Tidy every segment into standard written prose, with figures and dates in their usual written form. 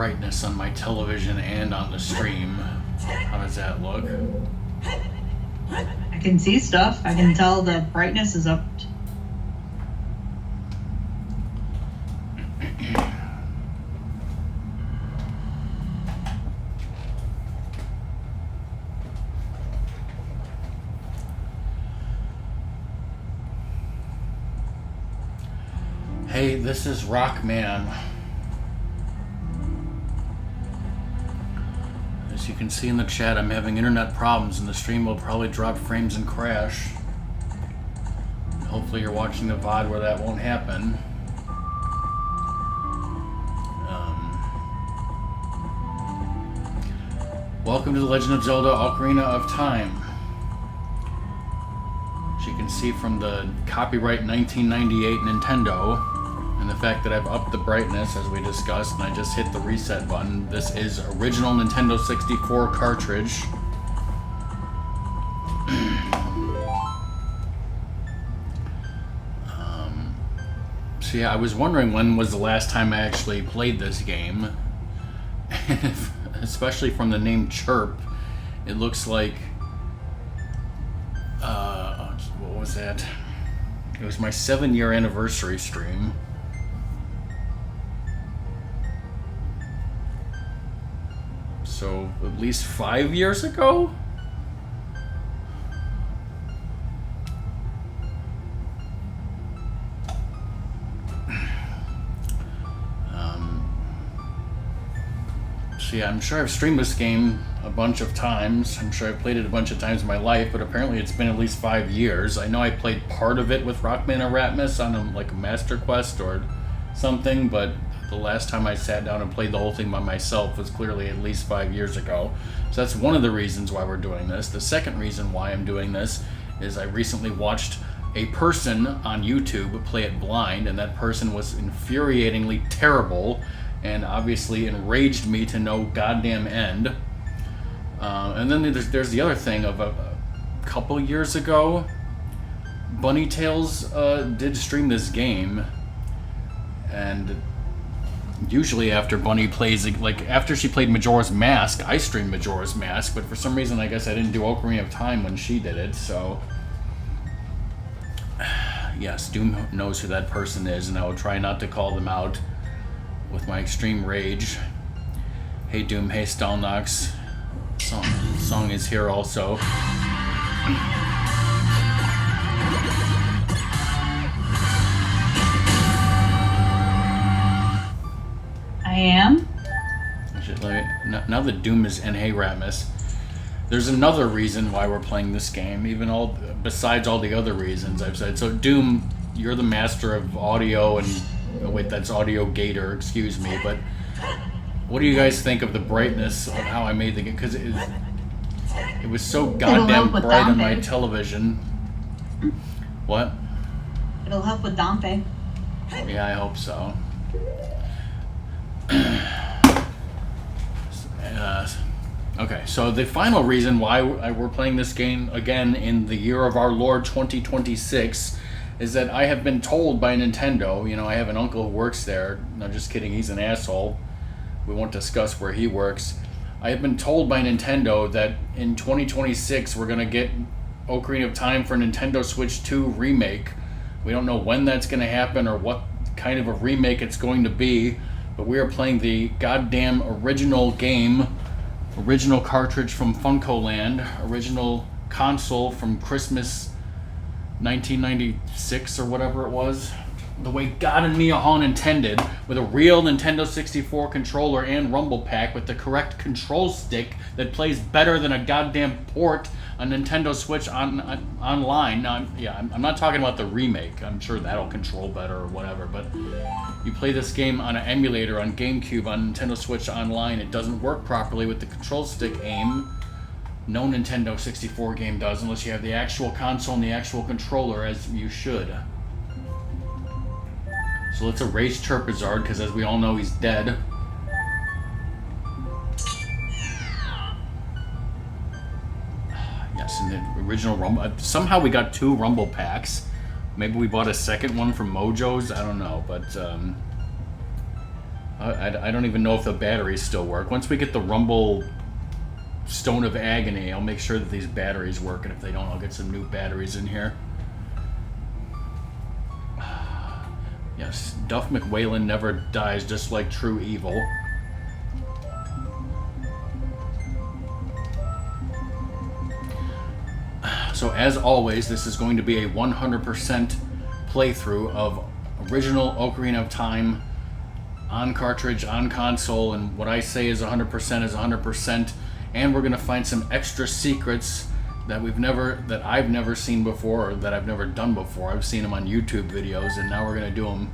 brightness on my television and on the stream. How does that look? I can see stuff. I can tell the brightness is up. Hey, this is Rockman. As you can see in the chat, I'm having internet problems and the stream will probably drop frames and crash. Hopefully you're watching the VOD where that won't happen. Welcome to The Legend of Zelda Ocarina of Time. As you can see from the copyright 1998 Nintendo, and the fact that I've upped the brightness as we discussed, and I just hit the reset button. This is original Nintendo 64 cartridge. So yeah, I was wondering when was the last time I actually played this game. And especially from the name Chirp, it looks like... what was that? It was my 7-year anniversary stream. So, at least 5 years ago? So yeah, I'm sure I've streamed this game a bunch of times. I'm sure I've played it a bunch of times in my life, but apparently it's been at least 5 years. I know I played part of it with Rockman and Ratmus on a Master Quest or something, but the last time I sat down and played the whole thing by myself was clearly at least 5 years ago. So that's one of the reasons why we're doing this. The second reason why I'm doing this is I recently watched a person on YouTube play it blind, and that person was infuriatingly terrible and obviously enraged me to no goddamn end. And then there's the other thing of a couple years ago, Bunny Tails did stream this game, and usually after Bunny plays, like after she played Majora's Mask, I streamed Majora's Mask, but for some reason I guess I didn't do Ocarina of Time when she did it, so... Yes, Doom knows who that person is, and I will try not to call them out with my extreme rage. Hey Doom, hey Stalnox. Song is here also. I am? Now that Doom is in, hey Ratmus, there's another reason why we're playing this game, besides all the other reasons I've said. So Doom, you're the master of audio and... Oh, wait, that's Audio Gator, excuse me, but what do you guys think of the brightness of how I made the game? Because it was so goddamn bright on my television. What? It'll help with Dante. Yeah, I hope so. Okay, so the final reason why we're playing this game again in the year of our Lord 2026 is that I have been told by Nintendo, you know, I have an uncle who works there. No, just kidding, he's an asshole. We won't discuss where he works. I have been told by Nintendo that in 2026 we're going to get Ocarina of Time for Nintendo Switch 2 remake. We don't know when that's going to happen or what kind of a remake it's going to be, but we are playing the goddamn original game, original cartridge from FuncoLand, original console from Christmas 1996 or whatever it was, the way God and Mia Hahn intended, with a real Nintendo 64 controller and rumble pack with the correct control stick that plays better than a goddamn port on Nintendo Switch online. Now, I'm not talking about the remake. I'm sure that'll control better or whatever, but you play this game on an emulator on GameCube on Nintendo Switch Online, it doesn't work properly with the control stick aim. No Nintendo 64 game does, unless you have the actual console and the actual controller, as you should. So let's erase Chirpizard, because as we all know, he's dead. Yes, in the original Rumble... somehow we got 2 Rumble packs. Maybe we bought a second one from Mojo's, I don't know, but... I don't even know if the batteries still work. Once we get the Rumble Stone of Agony, I'll make sure that these batteries work, and if they don't, I'll get some new batteries in here. Yes, Duff McWhalen never dies, just like true evil. So as always, this is going to be a 100% playthrough of original Ocarina of Time on cartridge, on console, and what I say is 100% is 100%. And we're going to find some extra secrets that I've never seen before, or that I've never done before. I've seen them on YouTube videos, and now we're going to do them.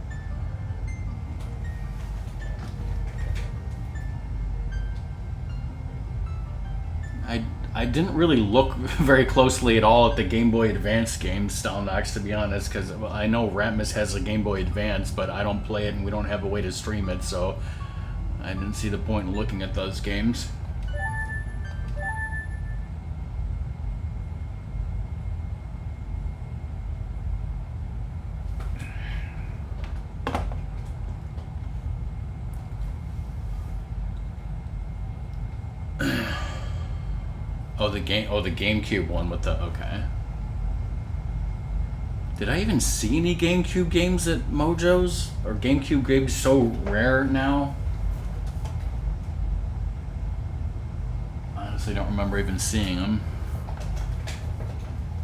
I didn't really look very closely at all at the Game Boy Advance games, Stalnox, to be honest, because I know Ratmus has a Game Boy Advance, but I don't play it and we don't have a way to stream it, so I didn't see the point in looking at those games. The GameCube one with the, okay. Did I even see any GameCube games at Mojo's? Are GameCube games so rare now? Honestly, don't remember even seeing them.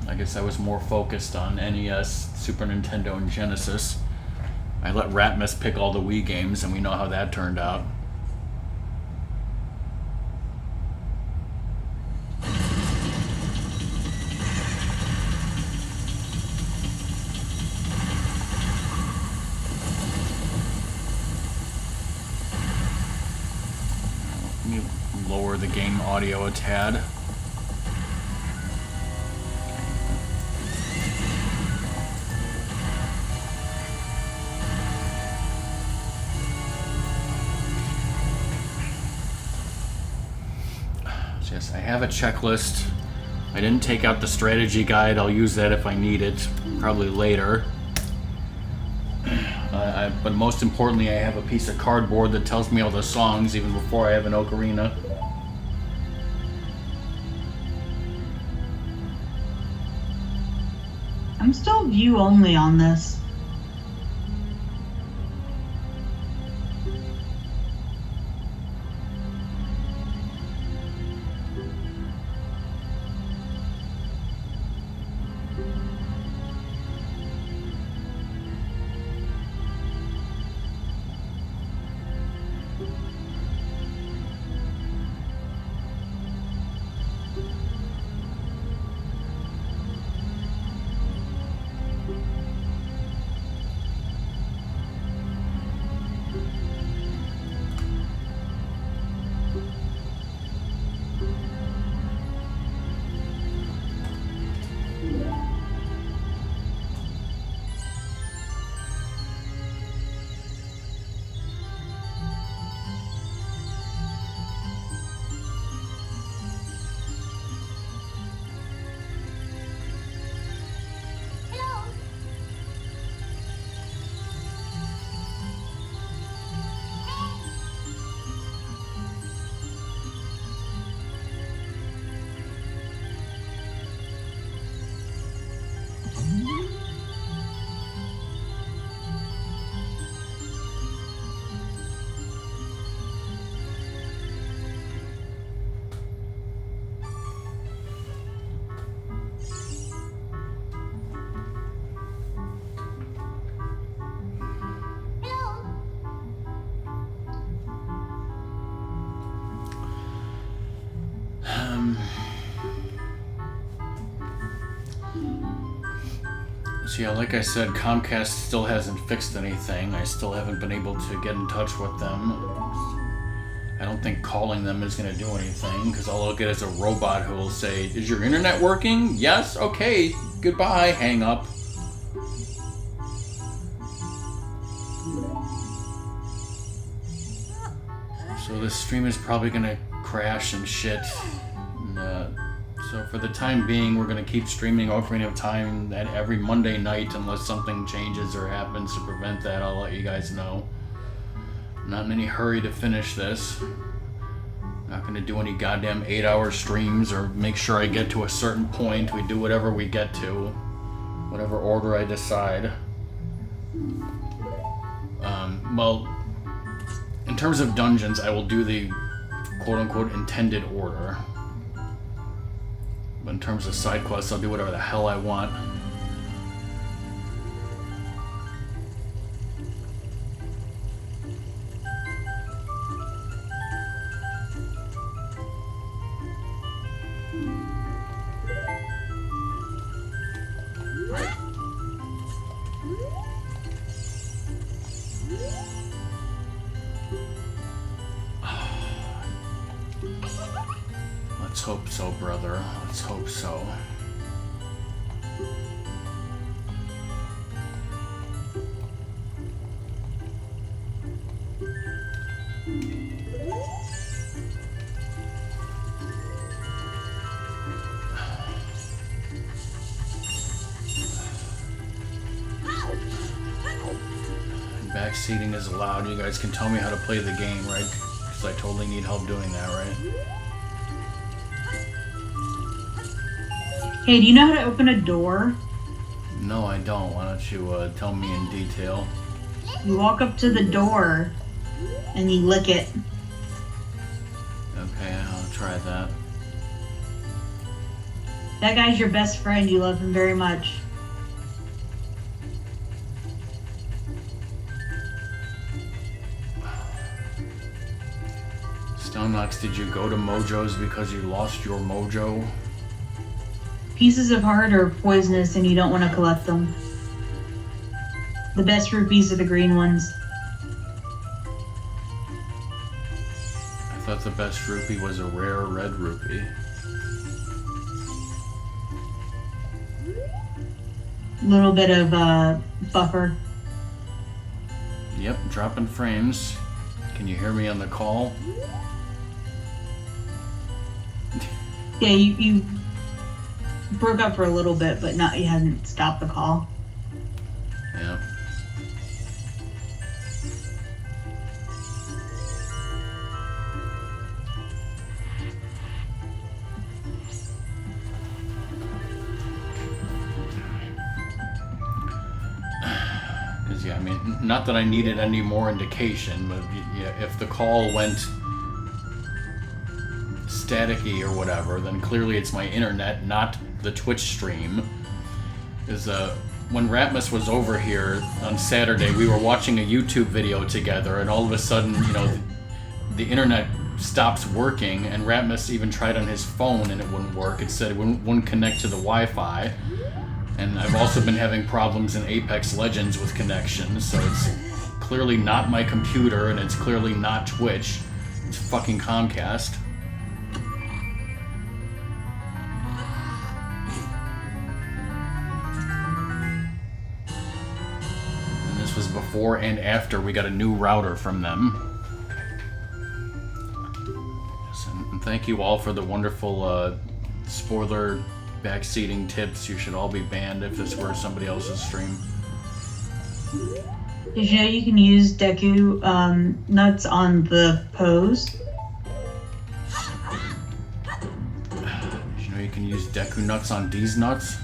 I guess I was more focused on NES, Super Nintendo, and Genesis. I let Ratmus pick all the Wii games, and we know how that turned out. Lower the game audio a tad. Yes, I have a checklist. I didn't take out the strategy guide. I'll use that if I need it, probably later. But most importantly, I have a piece of cardboard that tells me all the songs even before I have an ocarina. I'm still view only on this. So yeah, like I said, Comcast still hasn't fixed anything. I still haven't been able to get in touch with them. I don't think calling them is going to do anything, because all I'll get is a robot who will say, "Is your internet working? Yes? Okay. Goodbye." Hang up. So this stream is probably going to crash and shit. So for the time being, we're going to keep streaming Ocarina of Time at every Monday night unless something changes or happens to prevent that. I'll let you guys know. Not in any hurry to finish this. Not gonna do any goddamn 8-hour streams or make sure I get to a certain point. We do whatever we get to. Whatever order I decide. Well, in terms of dungeons, I will do the quote-unquote intended order. But in terms of side quests, I'll do whatever the hell I want. Let's hope so, brother. Let's hope so. Backseating is allowed. You guys can tell me how to play the game, right? Because I totally need help doing that, right? Hey, do you know how to open a door? No, I don't. Why don't you tell me in detail? You walk up to the door and you lick it. Okay, I'll try that. That guy's your best friend. You love him very much. Stoneknox, did you go to Mojo's because you lost your mojo? Pieces of heart are poisonous and you don't want to collect them. The best rupees are the green ones. I thought the best rupee was a rare red rupee. Little bit of buffer. Yep, dropping frames. Can you hear me on the call? Yeah, you broke up for a little bit, but not you hadn't stopped the call. Yeah. Because, yeah, I mean, not that I needed any more indication, but yeah, if the call went staticky or whatever, then clearly it's my internet, not the Twitch stream. Is when Ratmus was over here on Saturday, we were watching a YouTube video together, and all of a sudden, you know, the internet stops working, and Ratmus even tried on his phone and it wouldn't work. It said it wouldn't connect to the Wi-Fi. And I've also been having problems in Apex Legends with connections, so it's clearly not my computer, and it's clearly not Twitch. It's fucking Comcast. Was before and after we got a new router from them. Yes, and thank you all for the wonderful spoiler backseating tips. You should all be banned if this were somebody else's stream. Did you know you can use Deku nuts on the pose? Did you know you can use Deku nuts on these nuts?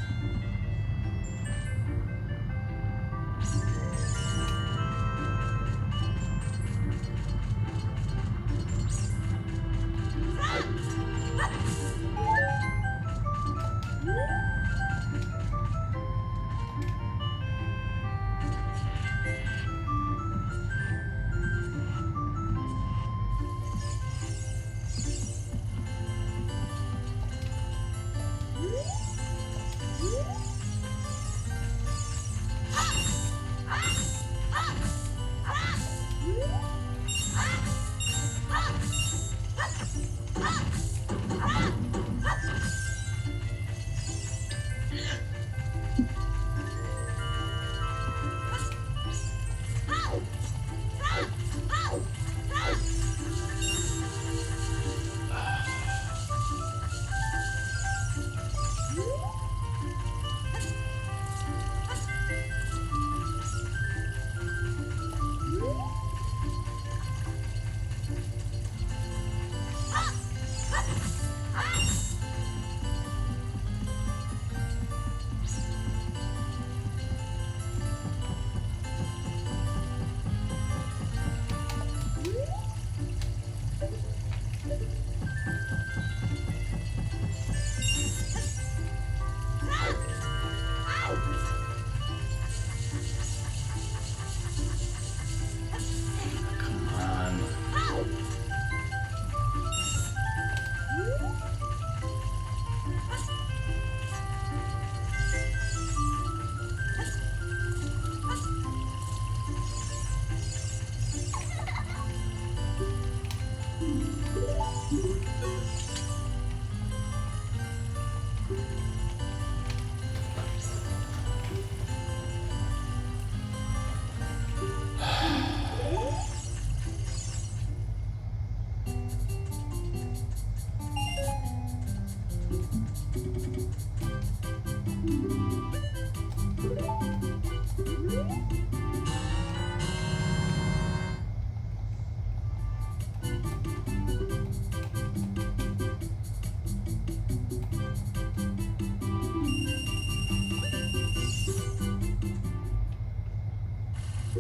As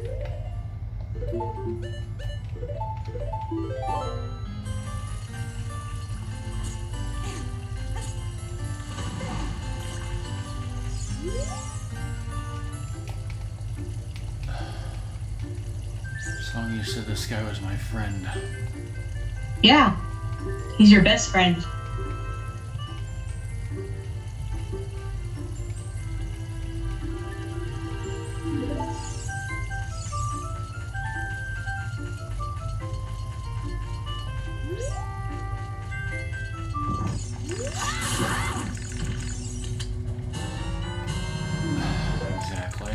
long as you said this guy was my friend. Yeah, he's your best friend. Exactly.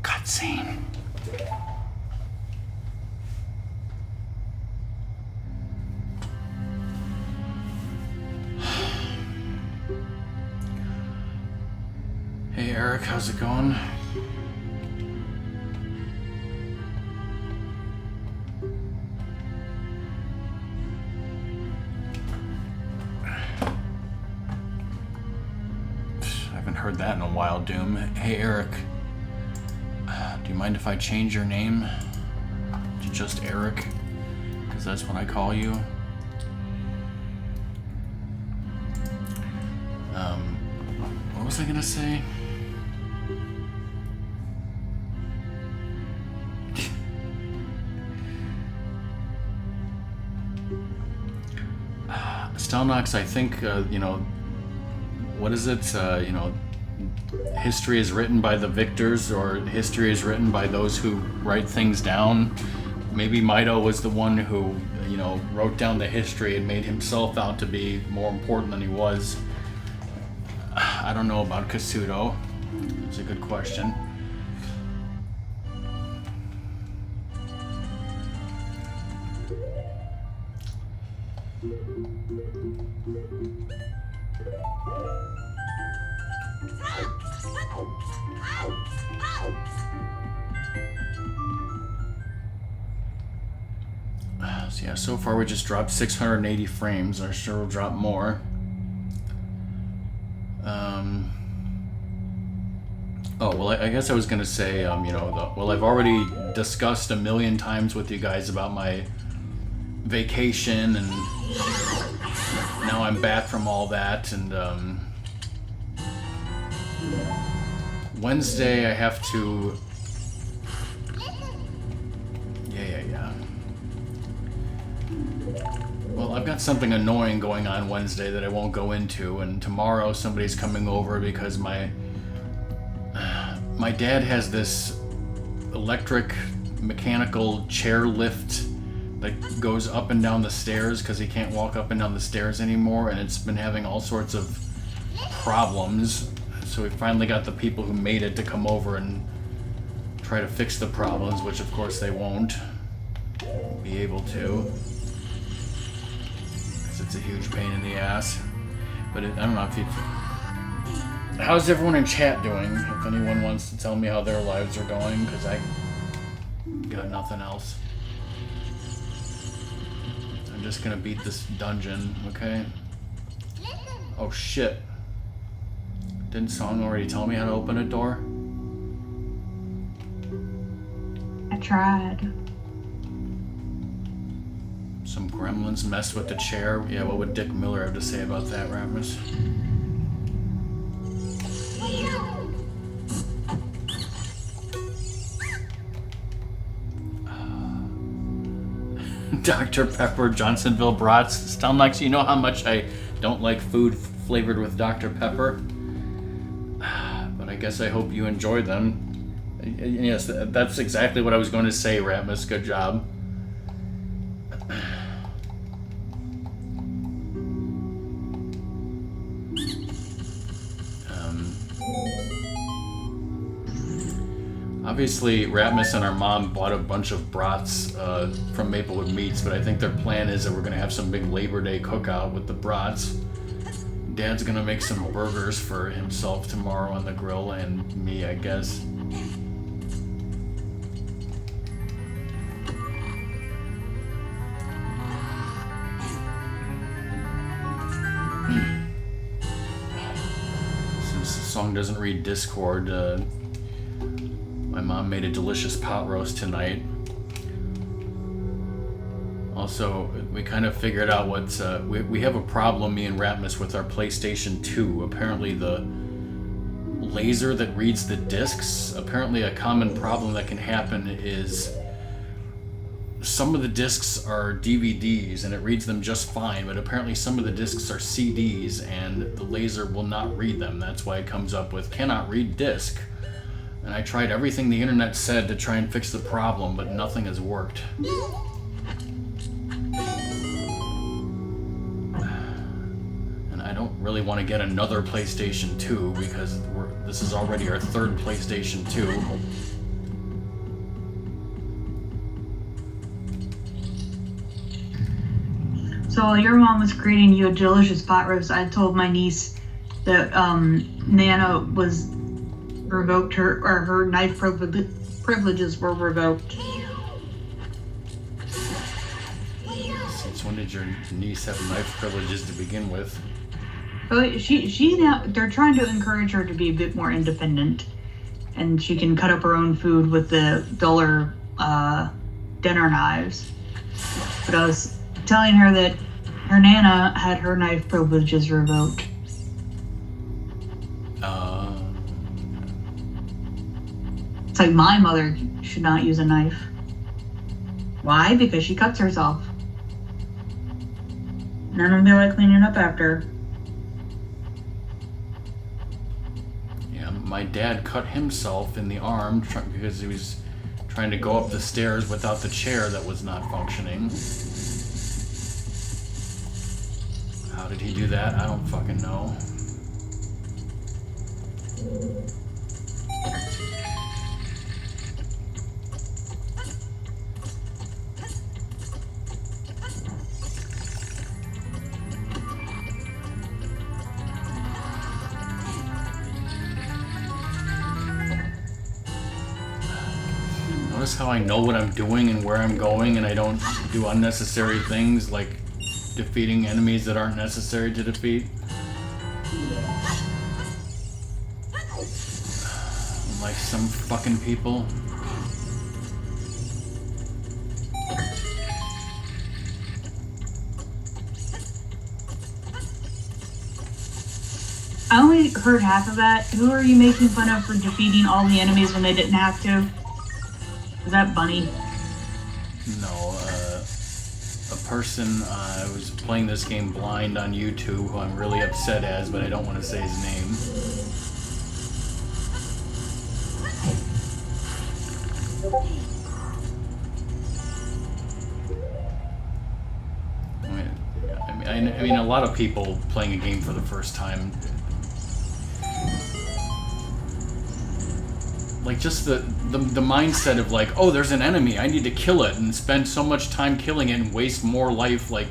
Cutscene. Hey Eric, how's it going? I haven't heard that in a while, Doom. Hey Eric, do you mind if I change your name to just Eric? Because that's what I call you. What was I gonna say? Stelnox, I think, what is it? History is written by the victors, or history is written by those who write things down. Maybe Mido was the one who, wrote down the history and made himself out to be more important than he was. I don't know about Kasuto. It's a good question. So yeah, so far we just dropped 680 frames. I'm sure we'll drop more. Oh, well, I guess I was gonna say, well, I've already discussed a million times with you guys about my vacation, and now I'm back from all that, and Wednesday I have to... Yeah. Well, I've got something annoying going on Wednesday that I won't go into, and tomorrow somebody's coming over because my dad has this electric mechanical chair lift that goes up and down the stairs because he can't walk up and down the stairs anymore, and it's been having all sorts of problems. So we finally got the people who made it to come over and try to fix the problems, which of course they won't be able to, because it's a huge pain in the ass. But I don't know if you... How's everyone in chat doing? If anyone wants to tell me how their lives are going, because I got nothing else. I'm just gonna beat this dungeon, okay? Oh shit. Didn't Song already tell me how to open a door? I tried. Some gremlins messed with the chair. Yeah, what would Dick Miller have to say about that, Rasmus? Dr. Pepper, Johnsonville Brats. Stelnox, you know how much I don't like food flavored with Dr. Pepper? But I guess I hope you enjoy them. Yes, that's exactly what I was going to say, Rasmus. Good job. Obviously, Rasmus and our mom bought a bunch of brats from Maplewood Meats, but I think their plan is that we're going to have some big Labor Day cookout with the brats. Dad's going to make some burgers for himself tomorrow on the grill, and me, I guess. song doesn't read Discord. My mom made a delicious pot roast tonight. Also, we kind of figured out what's... we have a problem, me and Ratmus, with our PlayStation 2. Apparently the laser that reads the discs, apparently a common problem that can happen is some of the discs are DVDs and it reads them just fine, but apparently some of the discs are CDs and the laser will not read them. That's why it comes up with cannot read disc. And I tried everything the internet said to try and fix the problem, but nothing has worked. And I don't really want to get another PlayStation 2 because this is already our third PlayStation 2. So while your mom was creating you a delicious pot roast, I told my niece that Nana was revoked her knife privileges were revoked. Since when did your niece have knife privileges to begin with? Oh, she now they're trying to encourage her to be a bit more independent, and she can cut up her own food with the duller dinner knives. But I was telling her that her Nana had her knife privileges revoked. It's like my mother should not use a knife. Why? Because she cuts herself. None of them feel like cleaning up after her. Yeah, my dad cut himself in the arm because he was trying to go up the stairs without the chair that was not functioning. How did he do that? I don't fucking know. Notice how I know what I'm doing and where I'm going and I don't do unnecessary things like defeating enemies that aren't necessary to defeat. Like some fucking people. I only heard half of that. Who are you making fun of for defeating all the enemies when they didn't have to? Is that Bunny? No, a person was playing this game blind on YouTube who I'm really upset as, but I don't want to say his name. I mean, a lot of people playing a game for the first time, like just the mindset of like, oh, there's an enemy, I need to kill it, and spend so much time killing it and waste more life, like,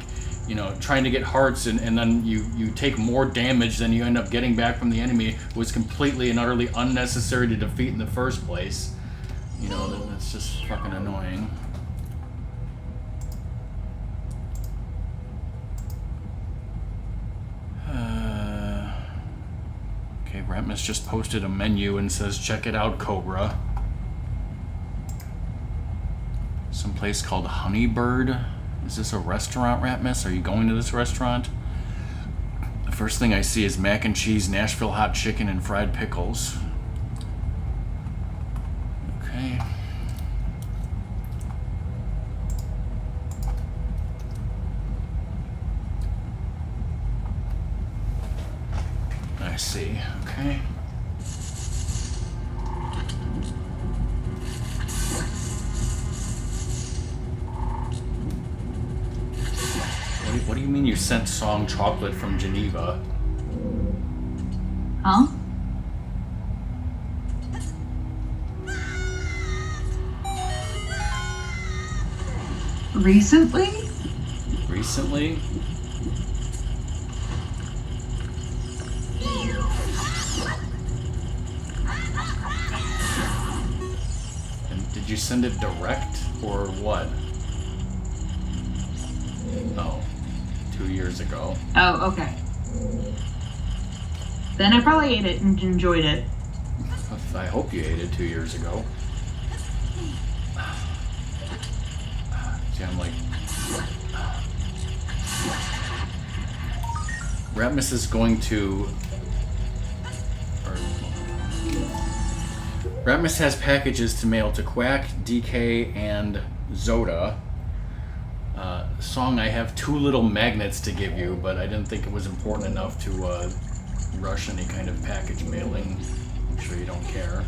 you know, trying to get hearts, and then you take more damage than you end up getting back from the enemy, was completely and utterly unnecessary to defeat in the first place. You know, that's just fucking annoying. Okay, Ratmus just posted a menu and says, check it out, Cobra. Some place called Honeybird. Is this a restaurant, Ratmus? Are you going to this restaurant? The first thing I see is mac and cheese, Nashville hot chicken, and fried pickles. Okay. I see. Okay. What do you mean you sent Song chocolate from Geneva? Huh? Recently? Recently? And did you send it direct or what? Oh, 2 years ago. Oh, okay. Then I probably ate it and enjoyed it. I hope you ate it 2 years ago. See, I'm like... Ratmus is going to... Ratmus has packages to mail to Quack, DK, and Zoda. Song, I have 2 little magnets to give you, but I didn't think it was important enough to rush any kind of package mailing. I'm sure you don't care.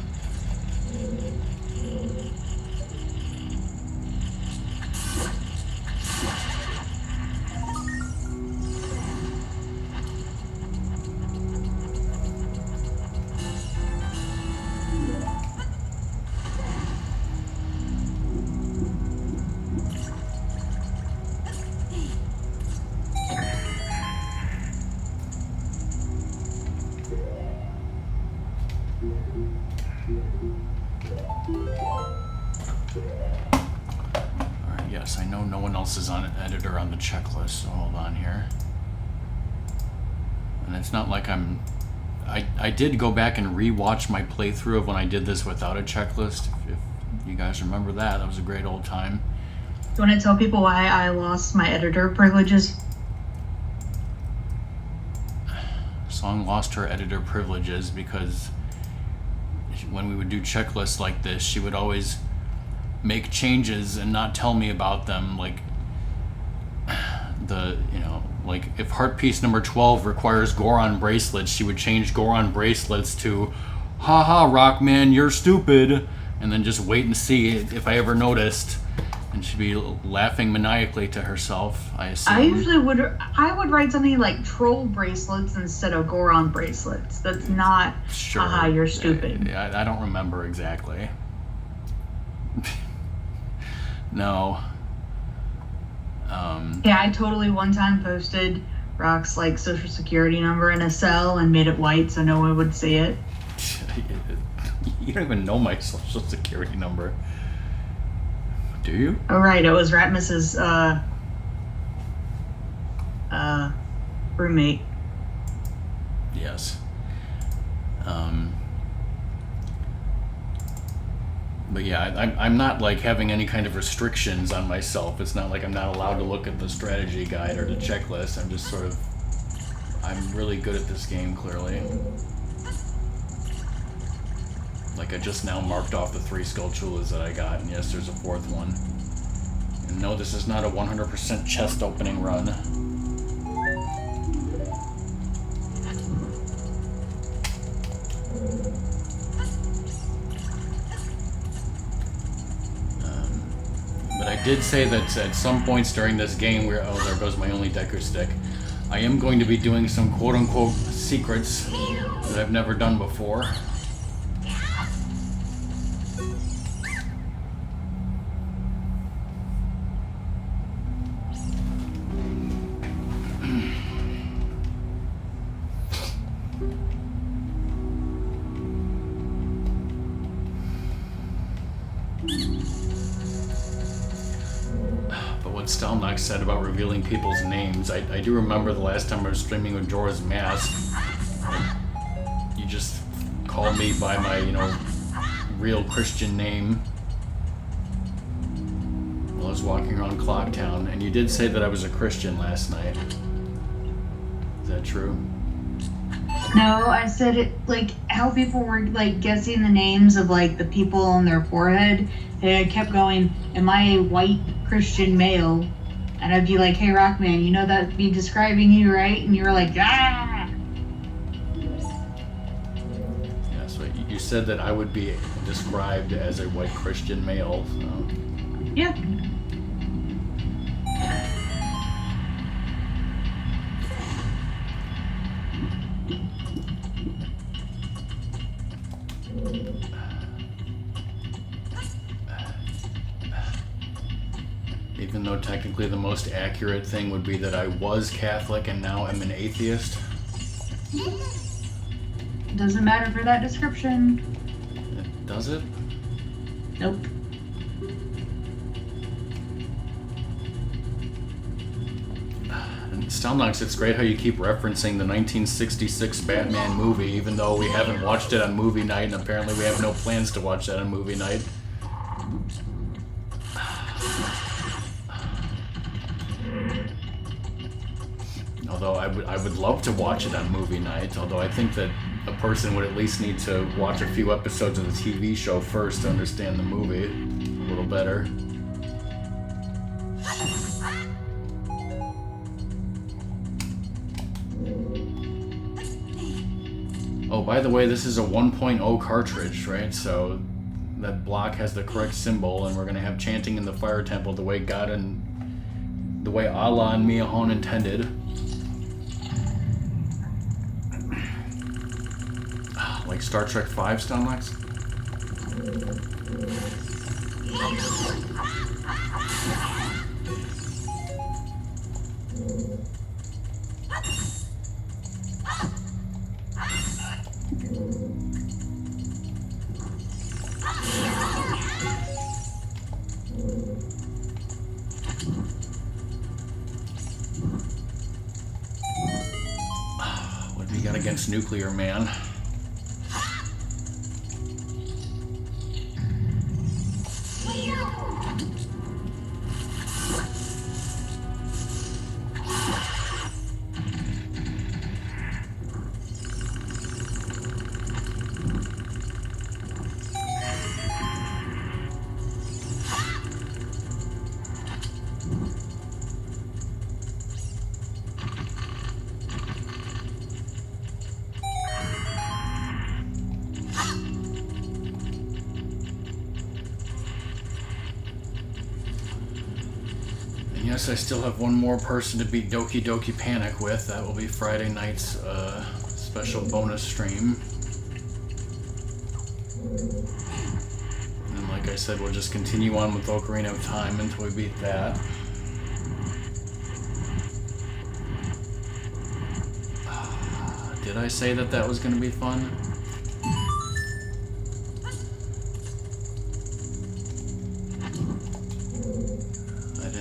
Yes, I know no one else is on an editor on the checklist, so hold on here. And it's not like I did go back and re-watch my playthrough of when I did this without a checklist. If you guys remember that, that was a great old time. Do you want to tell people why I lost my editor privileges? Song lost her editor privileges because when we would do checklists like this, she would always make changes and not tell me about them. Like like if heart piece number 12 requires Goron bracelets, she would change Goron bracelets to haha Rockman, you're stupid, and then just wait and see if I ever noticed, and she'd be laughing maniacally to herself, I assume. I would write something like troll bracelets instead of Goron bracelets. That's not sure. Haha, you're stupid. I don't remember exactly. No. Yeah, I totally one time posted Rock's like social security number in a cell and made it white so no one would see it. You don't even know my social security number. Do you? Oh right, it was Ratmus's roommate. Yes. But yeah, I'm not like having any kind of restrictions on myself. It's not like I'm not allowed to look at the strategy guide or the checklist. I'm just sort of, I'm really good at this game, clearly. Like I just now marked off the 3 Skulltulas that I got, and yes, there's a 4th one. And no, this is not a 100% chest opening run. But I did say that at some points during this game, oh, there goes my only Deku stick. I am going to be doing some quote-unquote secrets that I've never done before. Stelnox said about revealing people's names. I do remember the last time I was streaming with Jorah's Mask. You just called me by my, real Christian name while I was walking around Clocktown, and you did say that I was a Christian last night. Is that true? No, I said it like how people were like guessing the names of like the people on their forehead. They kept going, "Am I a white Christian male?" And I'd be like, "Hey, Rockman, you know that'd be describing you, right?" And you were like, "Ah." Yeah, so you said that I would be described as a white Christian male. So. Yeah. Even though technically the most accurate thing would be that I was Catholic and now I'm an atheist. Doesn't matter for that description. Does it? Nope. Stelnox, it's great how you keep referencing the 1966 Batman movie, even though we haven't watched it on movie night, and apparently we have no plans to watch that on movie night. Although I would love to watch it on movie night, although I think that a person would at least need to watch a few episodes of the TV show first to understand the movie a little better. Oh, by the way, this is a 1.0 cartridge, right? So that block has the correct symbol, and we're going to have chanting in the fire temple the way God and the way Allah and Miyahon intended. Like Star Trek V, Stonelax? What do we got against Nuclear Man? Yes, I still have one more person to beat Doki Doki Panic with. That will be Friday night's special bonus stream. And like I said, we'll just continue on with Ocarina of Time until we beat that. Did I say that that was going to be fun?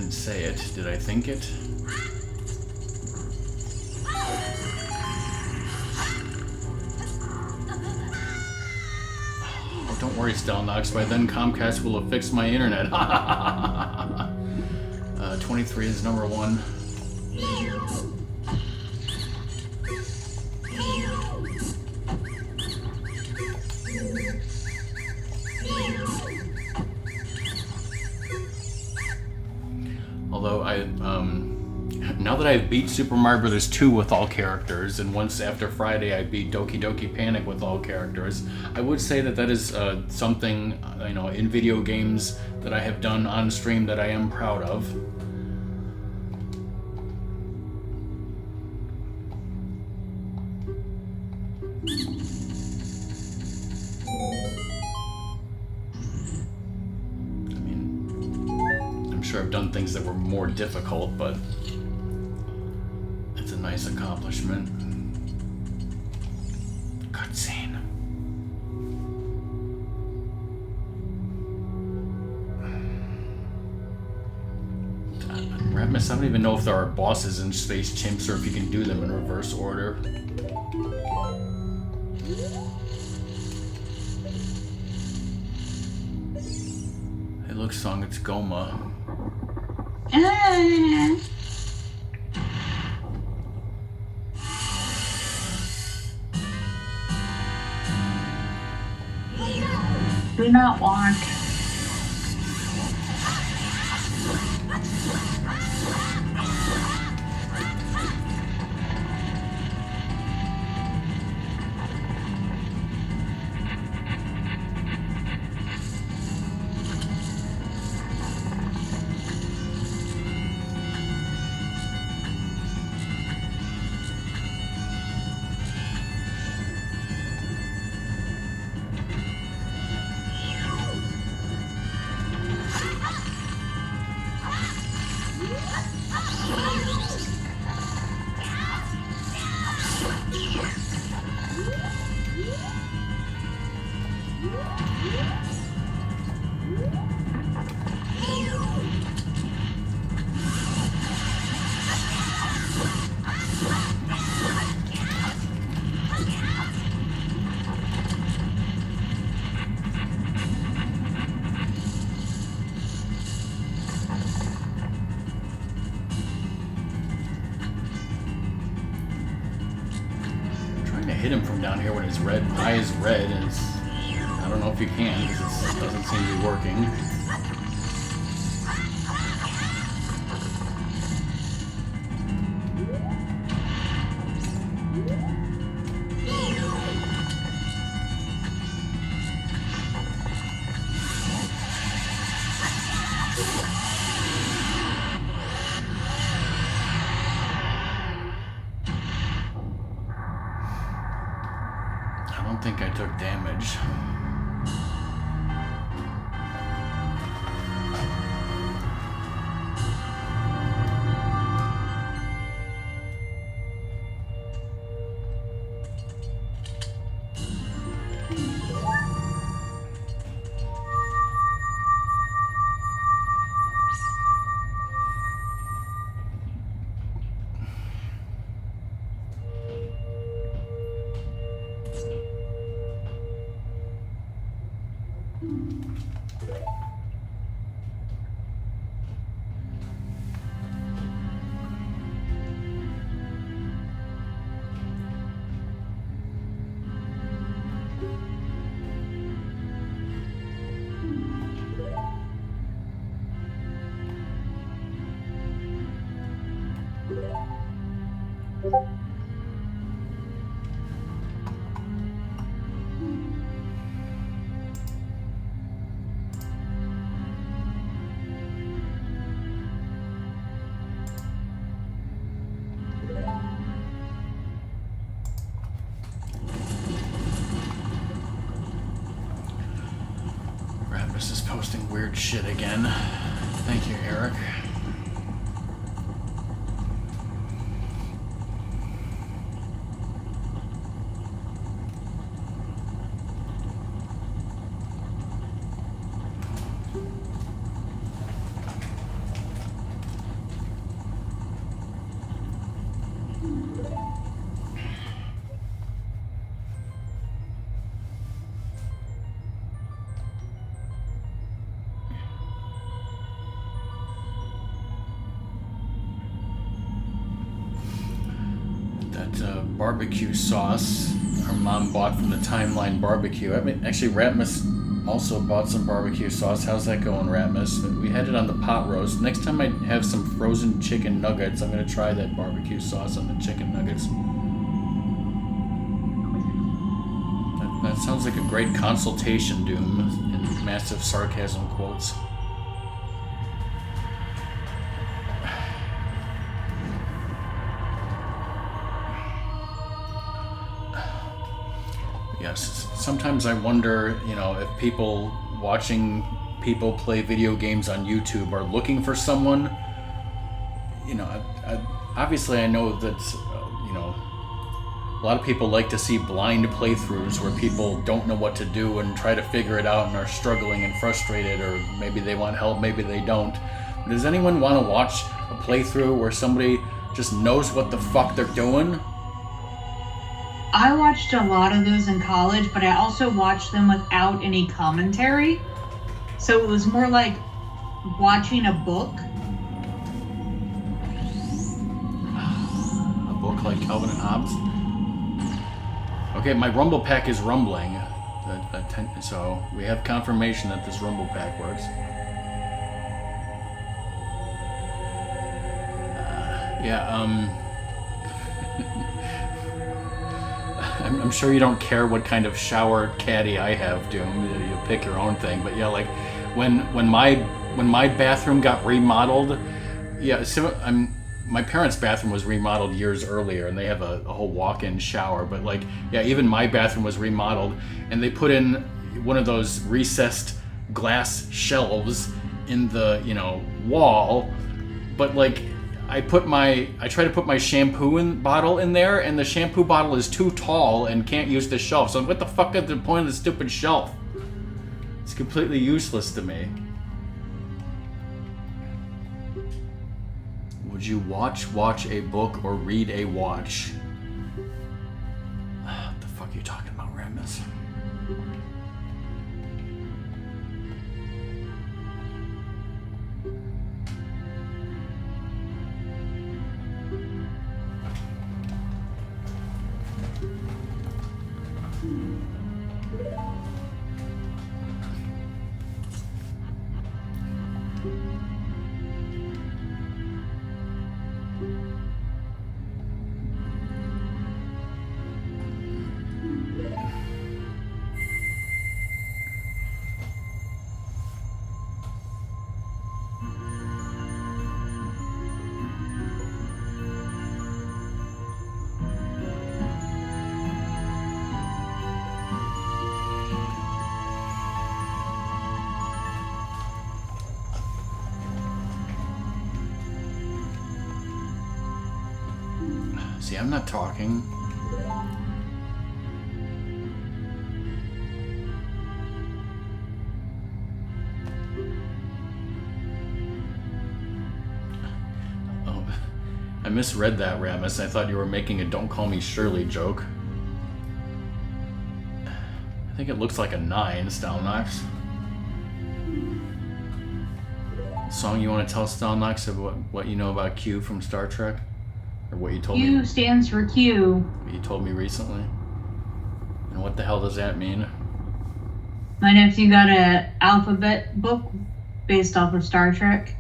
Say it. Did I think it? Oh, don't worry, Stelnox. By then, Comcast will have fixed my internet. 23 is number 1. Although now that I've beat Super Mario Bros. 2 with all characters, and once after Friday I beat Doki Doki Panic with all characters, I would say that that is something, you know, in video games that I have done on stream that I am proud of. I've done things that were more difficult, but it's a nice accomplishment. Cutscene. Ratmus, I don't even know if there are bosses in Space Chimps or if you can do them in reverse order. Hey, look, Song, it's Goma. Do not want. him from down here when his eye is red, and I don't know if you can because it doesn't seem to be working. I don't think I took damage. This is posting weird shit again. Thank you, Eric. Barbecue sauce our mom bought from the Timeline Barbecue. I mean, actually, Ratmus also bought some barbecue sauce. How's that going, Ratmus? We had it on the pot roast. Next time I have some frozen chicken nuggets, I'm going to try that barbecue sauce on the chicken nuggets. That sounds like a great consultation, Doom, in massive sarcasm quotes. Yes, sometimes I wonder, if people watching people play video games on YouTube are looking for someone. Obviously I know that, a lot of people like to see blind playthroughs where people don't know what to do and try to figure it out and are struggling and frustrated, or maybe they want help, maybe they don't. Does anyone want to watch a playthrough where somebody just knows what the fuck they're doing? I watched a lot of those in college, but I also watched them without any commentary. So it was more like watching a book. A book like Calvin and Hobbes? Okay, my Rumble Pack is rumbling. So we have confirmation that this Rumble Pack works. I'm sure you don't care what kind of shower caddy I have, Doom. You pick your own thing. But yeah, like when my bathroom got remodeled, my parents' bathroom was remodeled years earlier, and they have a whole walk-in shower. But even my bathroom was remodeled, and they put in one of those recessed glass shelves in the wall. But I try to put my shampoo bottle in there, and the shampoo bottle is too tall and can't use the shelf. So what the fuck is the point of the stupid shelf? It's completely useless to me. Would you watch a book or read a watch? What the fuck are you talking about, Rammus? See, I'm not talking. Oh, I misread that, Ramus. I thought you were making a "Don't Call Me Shirley" joke. I think it looks like a 9, Stalnox. Song you want to tell Stalnox of what you know about Q from Star Trek? Or what you told me? Q stands for Q. What you told me recently? And what the hell does that mean? My nephew got an alphabet book based off of Star Trek.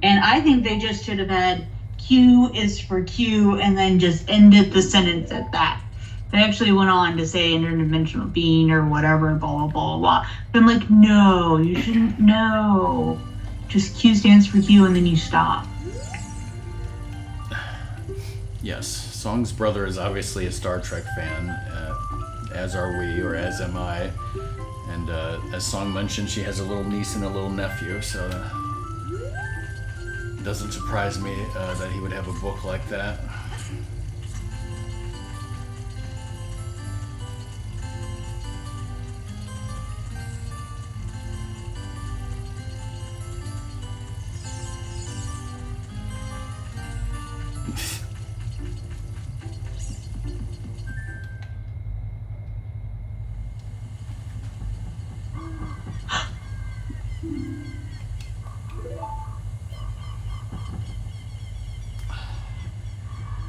And I think they just should have had Q is for Q and then just ended the sentence at that. They actually went on to say interdimensional being or whatever, blah, blah, blah, blah. But I'm like, no, you shouldn't know. Just Q stands for Q and then you stop. Yes, Song's brother is obviously a Star Trek fan, as are we, or as am I. And as Song mentioned, she has a little niece and a little nephew, so it doesn't surprise me that he would have a book like that.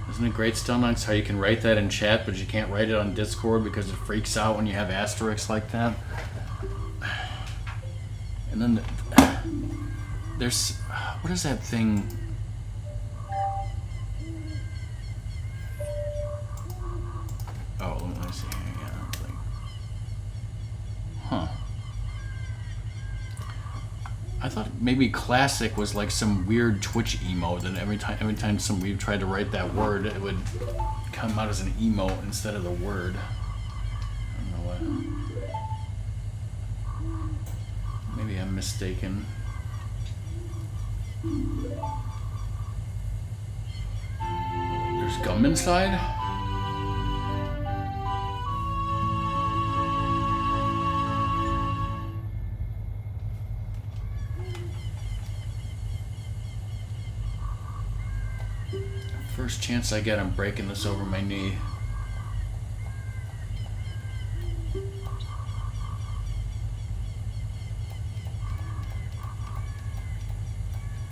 Isn't it great, Stelnox, how you can write that in chat, but you can't write it on Discord because it freaks out when you have asterisks like that? And then there's... What is that thing? Oh, let me see. Yeah, huh. I thought maybe classic was like some weird Twitch emote, and every time we tried to write that word, it would come out as an emote instead of the word. I don't know what. Maybe I'm mistaken. There's gum inside? First chance I get, I'm breaking this over my knee.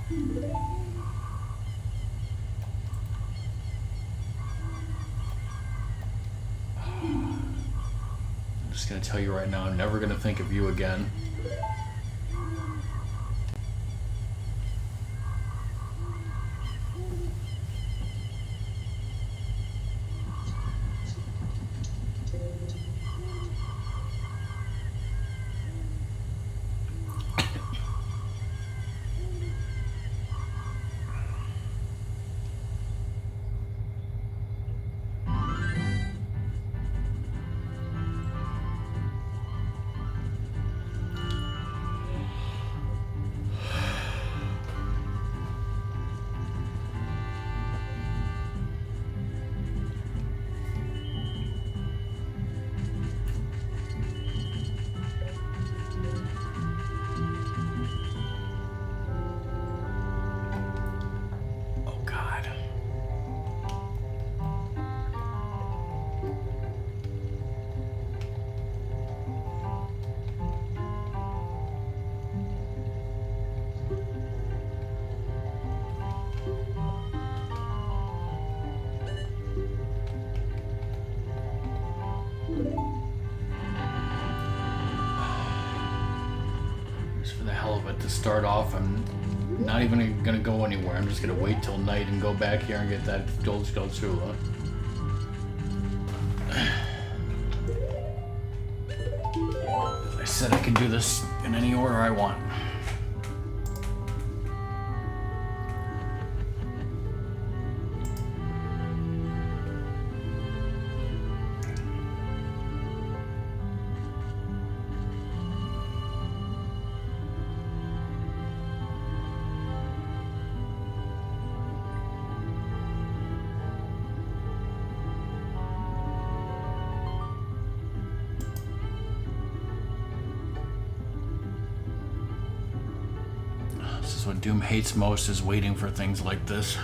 I'm just gonna tell you right now, I'm never gonna think of you again. For the hell of it, to start off, I'm not even gonna go anywhere. I'm just gonna wait till night and go back here and get that Gold Skulltula. I said I can do this in any order I want. This is what Doom hates most, is waiting for things like this.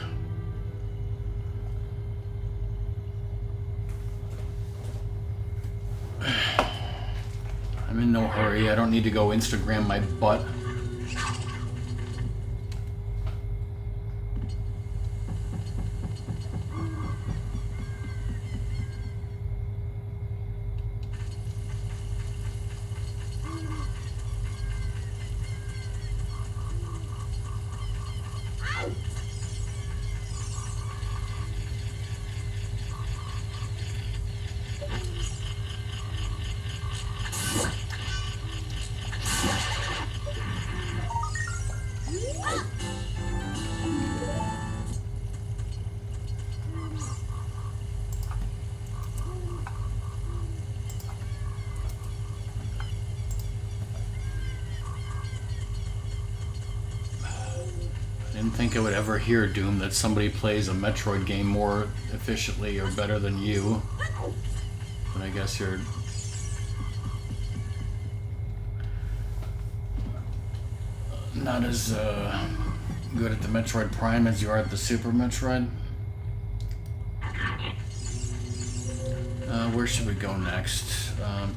I'm in no hurry. I don't need to go Instagram my butt. I didn't think I would ever hear, Doom, that somebody plays a Metroid game more efficiently or better than you. But I guess you're... not as good at the Metroid Prime as you are at the Super Metroid. Where should we go next? Well,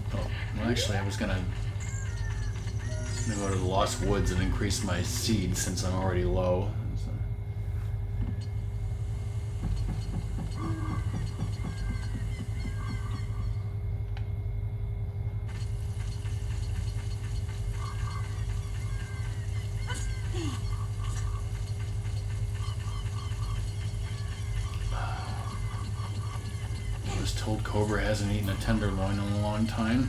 actually, I was gonna go to the Lost Woods and increase my seed since I'm already low. I was told Cobra hasn't eaten a tenderloin in a long time.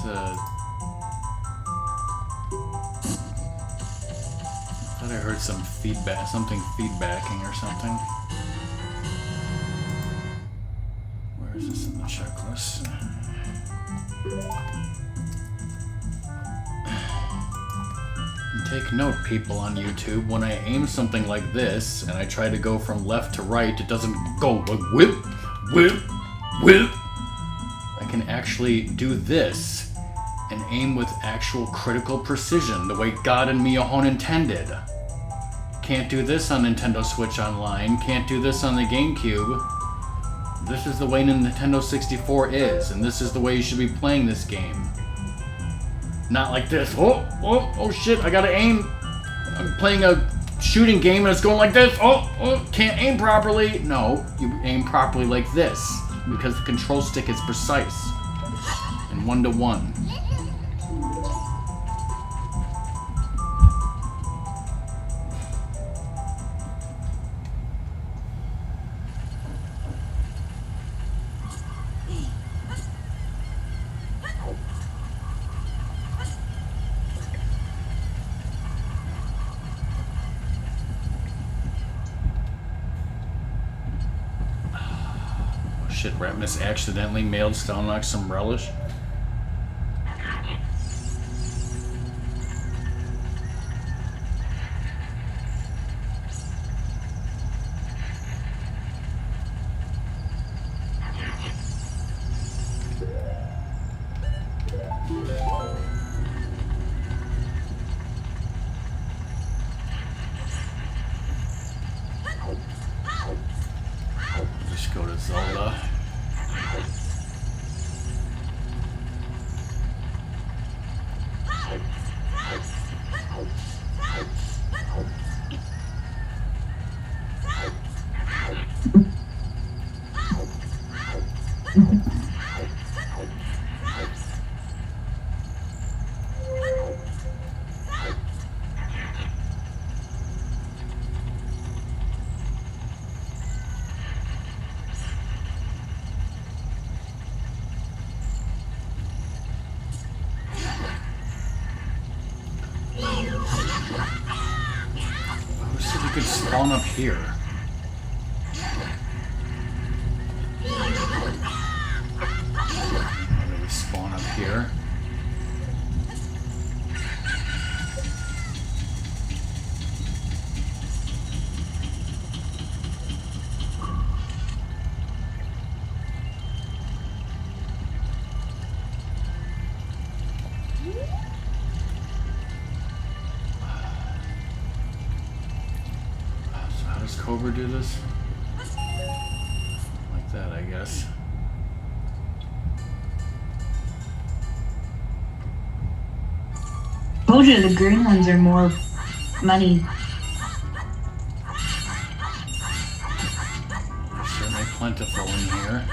I thought I heard some feedback, something feedbacking or something. Where is this in the checklist? And take note, people on YouTube, when I aim something like this and I try to go from left to right, it doesn't go like whip, whip, whip. I can actually do this and aim with actual critical precision, the way God and Miyamoto intended. Can't do this on Nintendo Switch Online, can't do this on the GameCube. This is the way Nintendo 64 is, and this is the way you should be playing this game. Not like this. Oh shit, I gotta aim. I'm playing a shooting game and it's going like this. Oh, can't aim properly. No, you aim properly like this, because the control stick is precise and 1-to-1. Shit, Ratmus accidentally mailed Stalnox some relish. Just go to Zelda. Who said you could spawn up here? How do we spawn up here? Does Cobra do this? Like that, I guess. Told you the green ones are more money. They're certainly plentiful in here.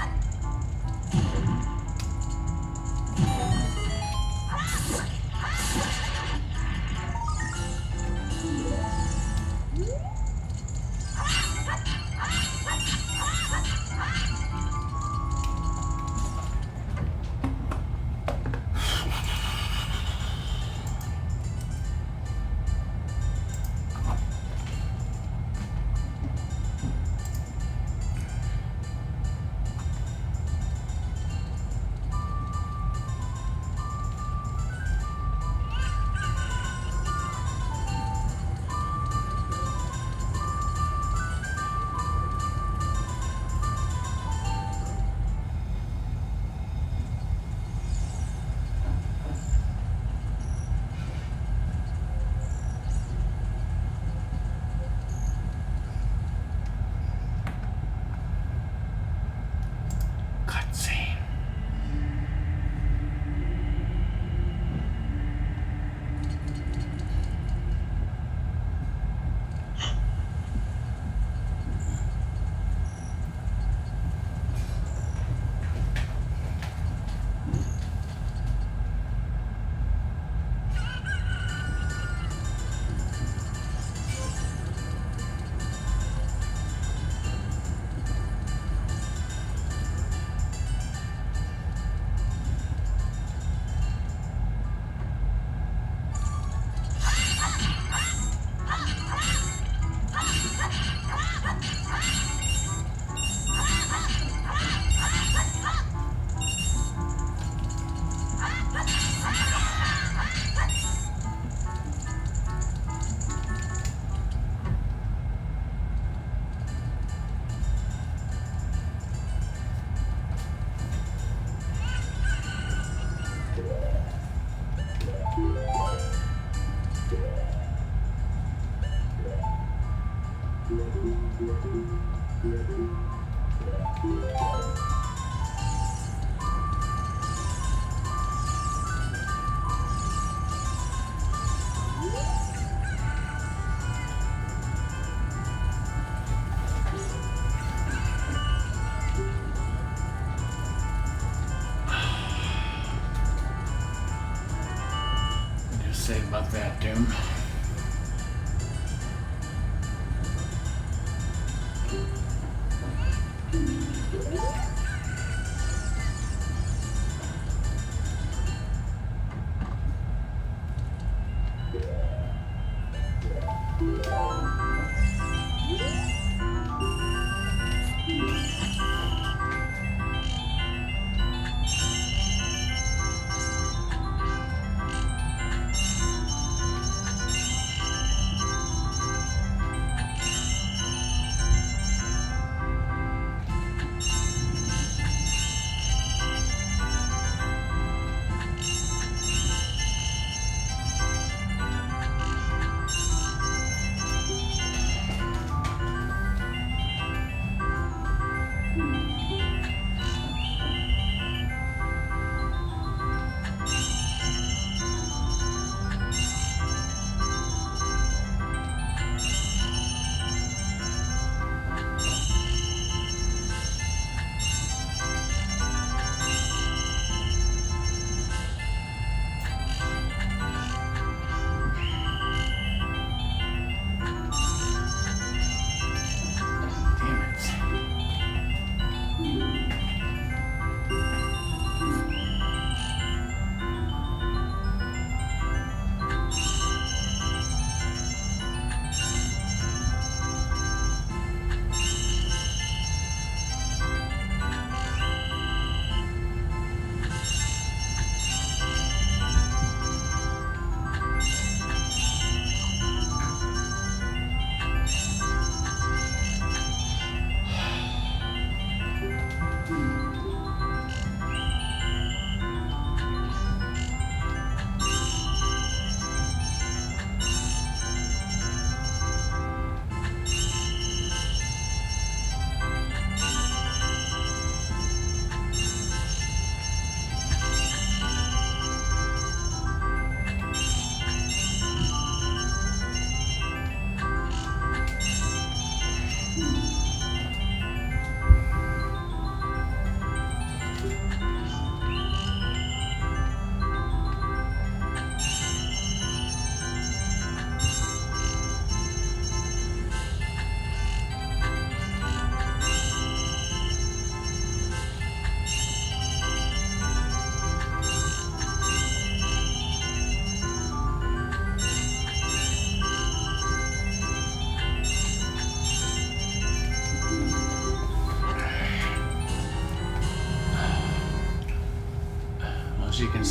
Say about that, Doom.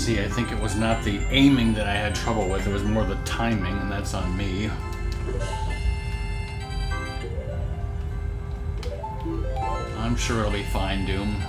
see, I think it was not the aiming that I had trouble with, it was more the timing, and that's on me. I'm sure it'll be fine, Doom.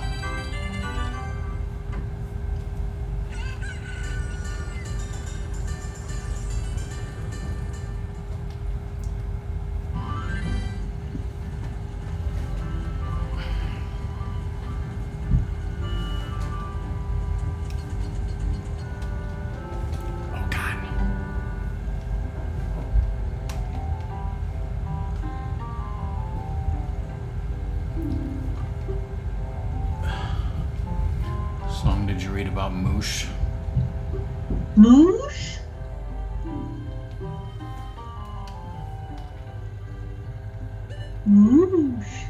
Song did you read about Moosh? Moosh? Moosh.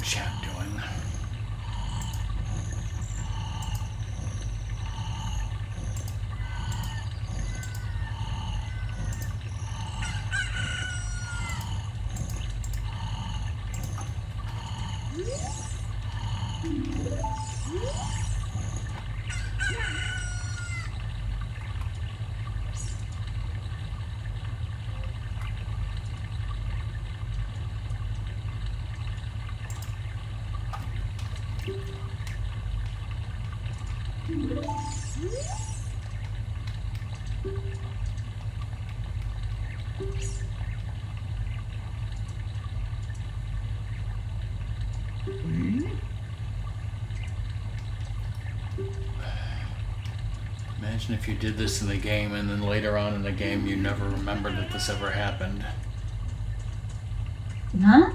chat doing? Imagine if you did this in the game and then later on in the game you never remembered that this ever happened. Huh?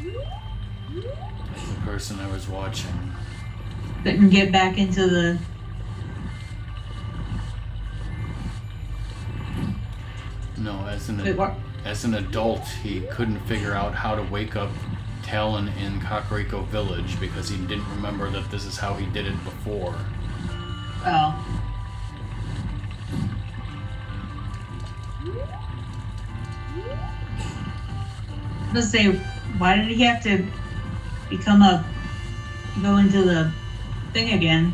Like the person I was watching. Couldn't get back into the... No, Wait, what? as an adult, he couldn't figure out how to wake up Talon in Kakariko Village because he didn't remember that this is how he did it before. Oh. Let's say, why did he have to go into the thing again?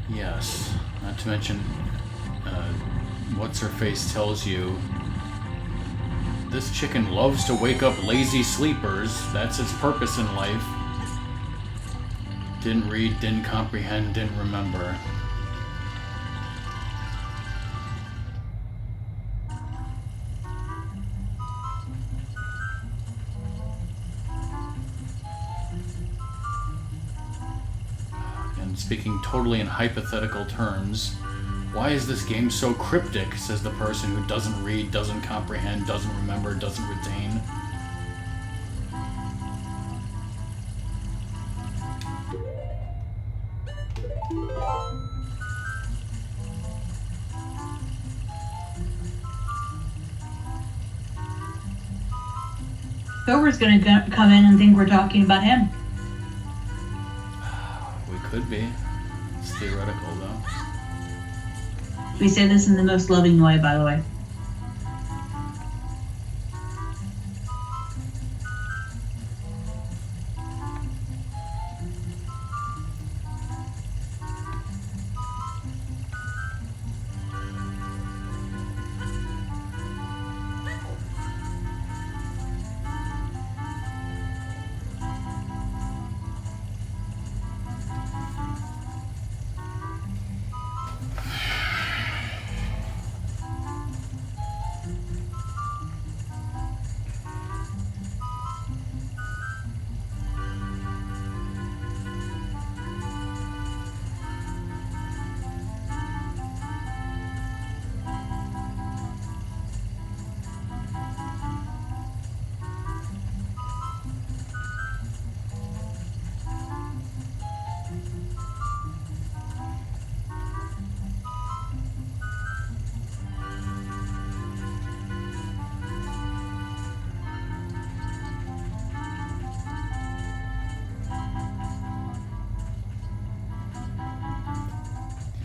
Yes, not to mention, What's-Her-Face tells you this chicken loves to wake up lazy sleepers. That's its purpose in life. Didn't read, didn't comprehend, didn't remember. And speaking totally in hypothetical terms, why is this game so cryptic, says the person who doesn't read, doesn't comprehend, doesn't remember, doesn't retain. Silver's gonna come in and think we're talking about him. We could be. It's theoretical, though. We say this in the most loving way, by the way.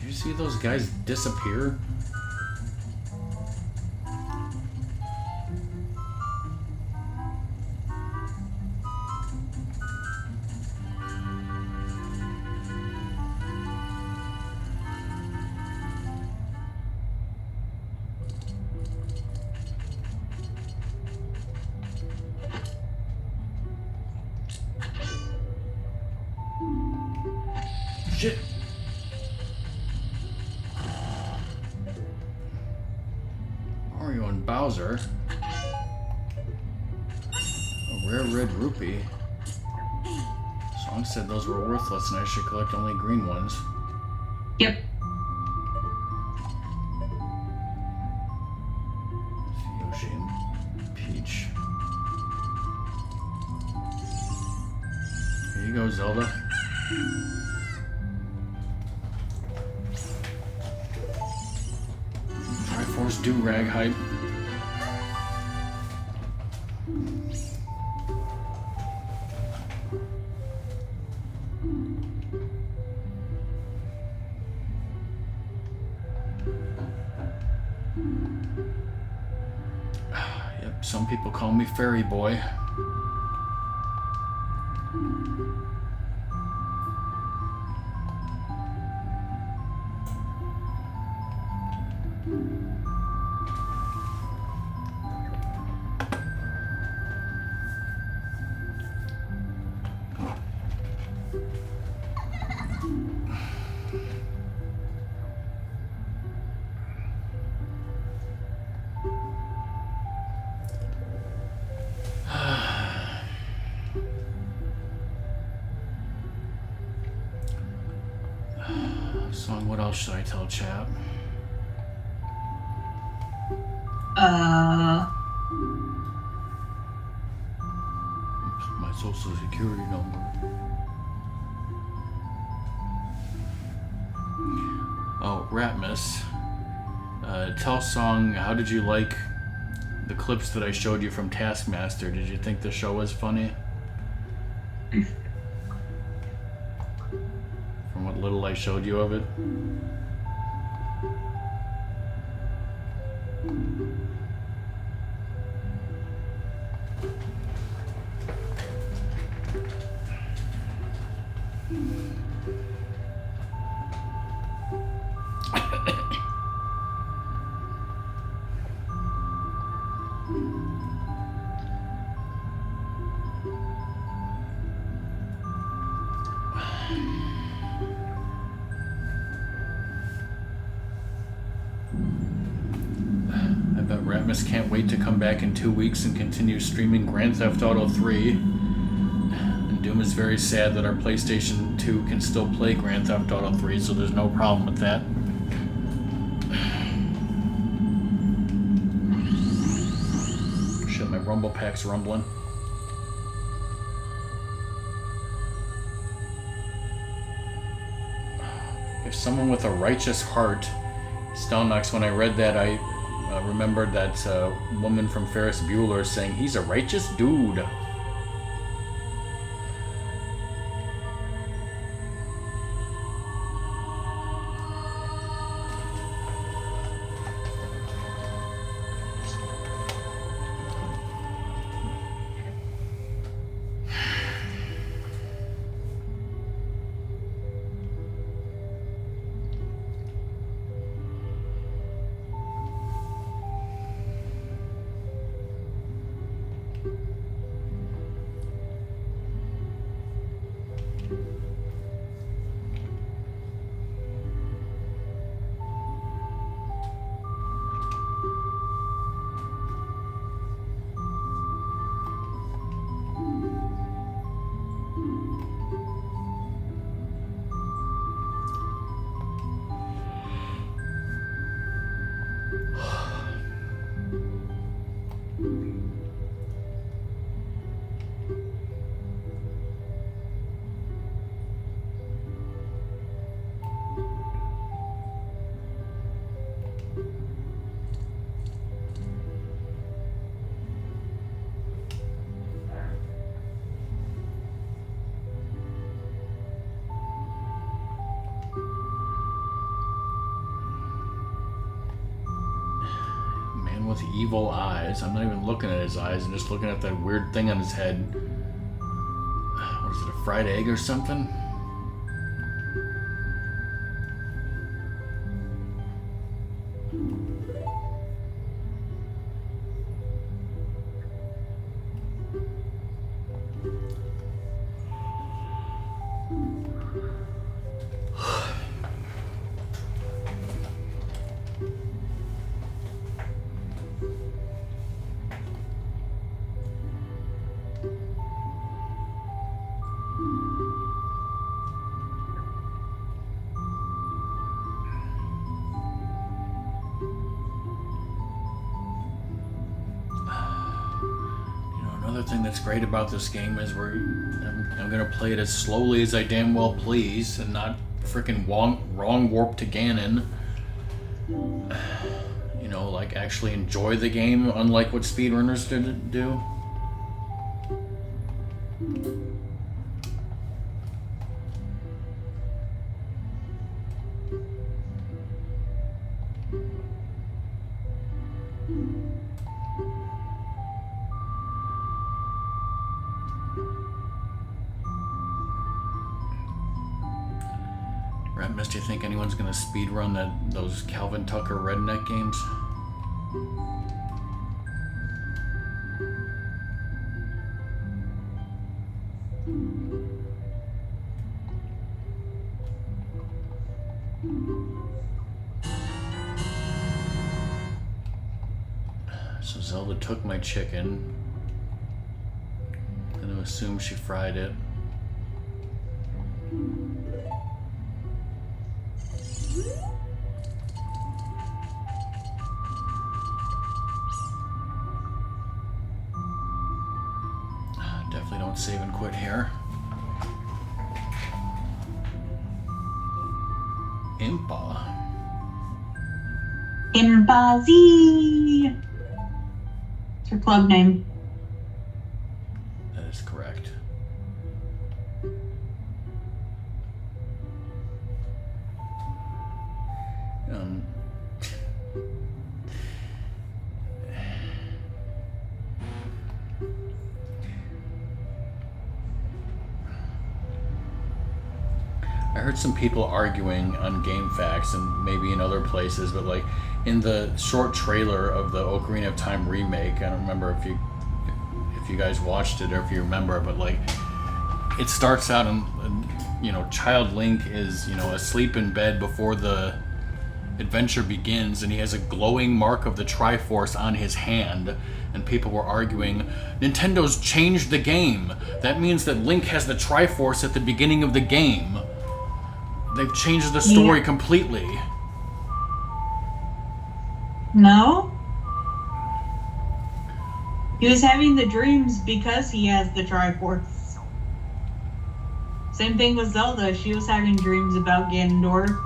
Did you see those guys disappear? Shit. Mario and Bowser. A rare red rupee. Song said those were worthless and I should collect only green ones. Yep. Yoshi and Peach. Here you go, Zelda. Rose do-rag hype. Yep, some people call me Fairy Boy. Song, what else should I tell chat? My social security number. Oh, Ratmus. Tell Song, how did you like the clips that I showed you from Taskmaster? Did you think the show was funny? From what little I showed you of it? Can't wait to come back in 2 weeks and continue streaming Grand Theft Auto 3. And Doom is very sad that our PlayStation 2 can still play Grand Theft Auto 3, so there's no problem with that. Shit, my rumble pack's rumbling. If someone with a righteous heart, Stelnox, when I read that, I remembered that woman from Ferris Bueller saying, he's a righteous dude. With evil eyes. I'm not even looking at his eyes. I'm just looking at that weird thing on his head. What is it, a fried egg or something? Thing that's great about this game is I'm gonna play it as slowly as I damn well please and not freaking wrong warp to Ganon. You like actually enjoy the game, unlike what speedrunners do. Right, Miss, do you think anyone's gonna speedrun those Calvin Tucker redneck games? So Zelda took my chicken. I'm gonna assume she fried it. Definitely don't save and quit here. Impa. Impa Z. It's her club name. That is correct. I heard some people arguing on GameFAQs and maybe in other places, but like in the short trailer of the Ocarina of Time remake, I don't remember if you guys watched it or if you remember, but like it starts out and Child Link is asleep in bed before the adventure begins, and he has a glowing mark of the Triforce on his hand, and people were arguing, Nintendo's changed the game. That means that Link has the Triforce at the beginning of the game. They've changed the story completely. No. He was having the dreams because he has the Triforce. Same thing with Zelda. She was having dreams about Ganondorf.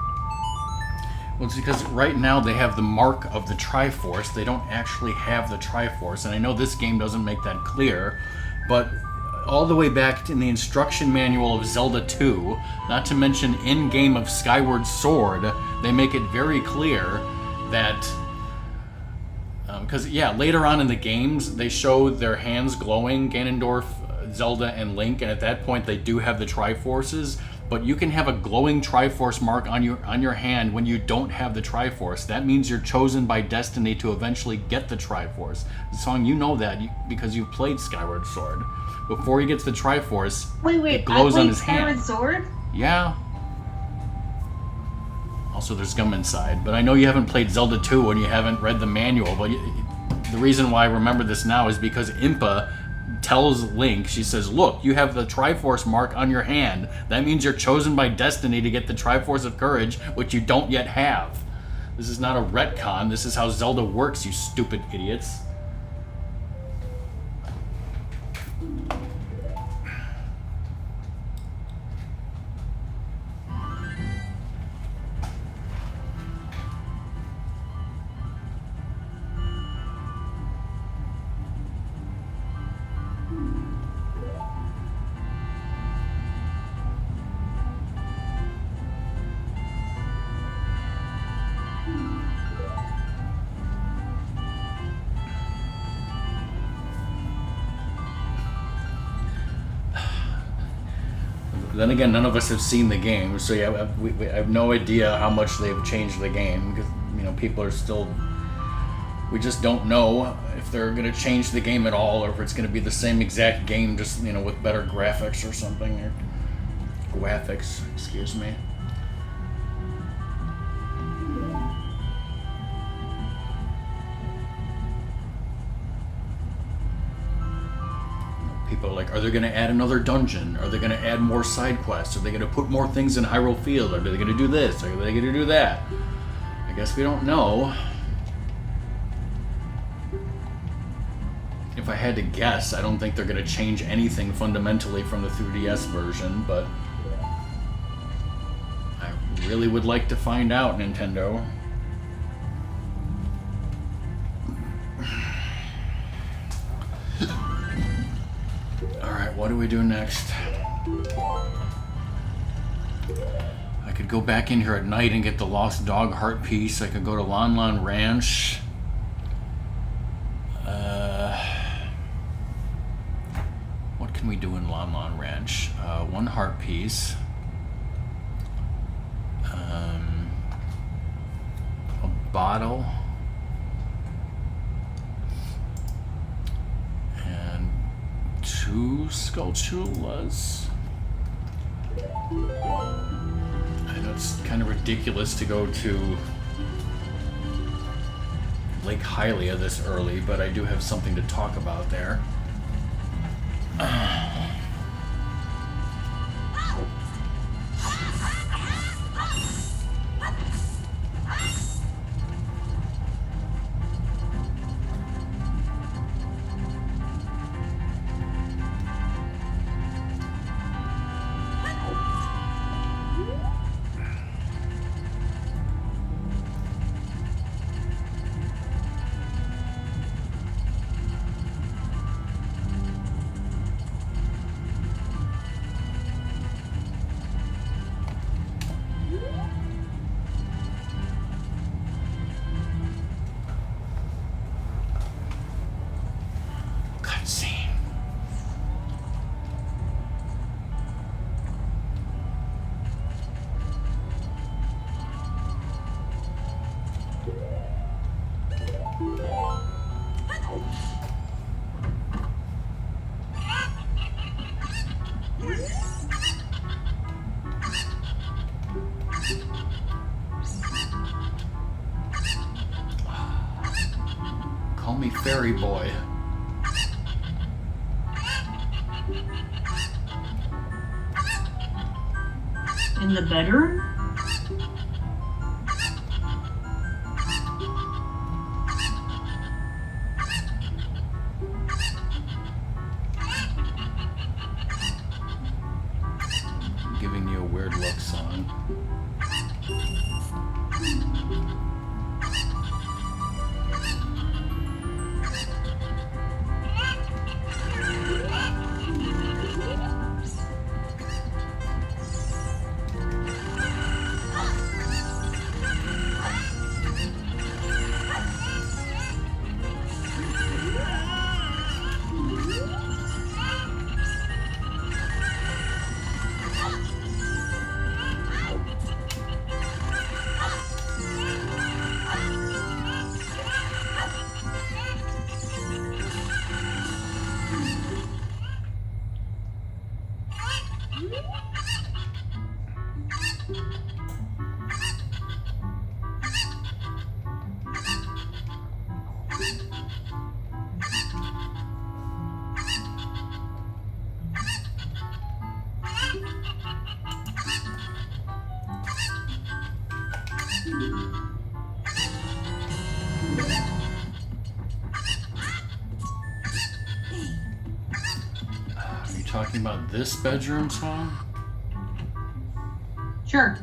Well, it's because right now they have the mark of the Triforce. They don't actually have the Triforce. And I know this game doesn't make that clear, but all the way back in the instruction manual of Zelda 2, not to mention in-game of Skyward Sword, they make it very clear that... Because, later on in the games, they show their hands glowing, Ganondorf, Zelda, and Link, and at that point they do have the Triforces, but you can have a glowing Triforce mark on your hand when you don't have the Triforce. That means you're chosen by destiny to eventually get the Triforce. Song, you know that because you've played Skyward Sword. Before he gets the Triforce, it glows on his hand. Skyward Sword? Yeah. Also, there's gum inside. But I know you haven't played Zelda 2 and you haven't read the manual, but the reason why I remember this now is because Impa tells Link, she says, look, you have the Triforce mark on your hand. That means you're chosen by destiny to get the Triforce of Courage, which you don't yet have. This is not a retcon. This is how Zelda works, you stupid idiots. Then again, none of us have seen the game, so we have no idea how much they've changed the game, because people are still... We just don't know if they're going to change the game at all, or if it's going to be the same exact game, just with better graphics or something, or graphics, excuse me. People are like, are they going to add another dungeon? Are they going to add more side quests? Are they going to put more things in Hyrule Field? Are they going to do this? Are they going to do that? I guess we don't know. If I had to guess, I don't think they're going to change anything fundamentally from the 3DS version, but I really would like to find out, Nintendo. Alright, what do we do next? I could go back in here at night and get the lost dog heart piece. I could go to Lon Lon Ranch. What can we do in Lon Lon Ranch? One heart piece. A bottle. And 2 Skulltulas. I know it's kind of ridiculous to go to Lake Hylia this early, but I do have something to talk about there. Call me Fairy Boy. In the bedroom? Giving you a weird look, son. Are you talking about this bedroom, son? Sure.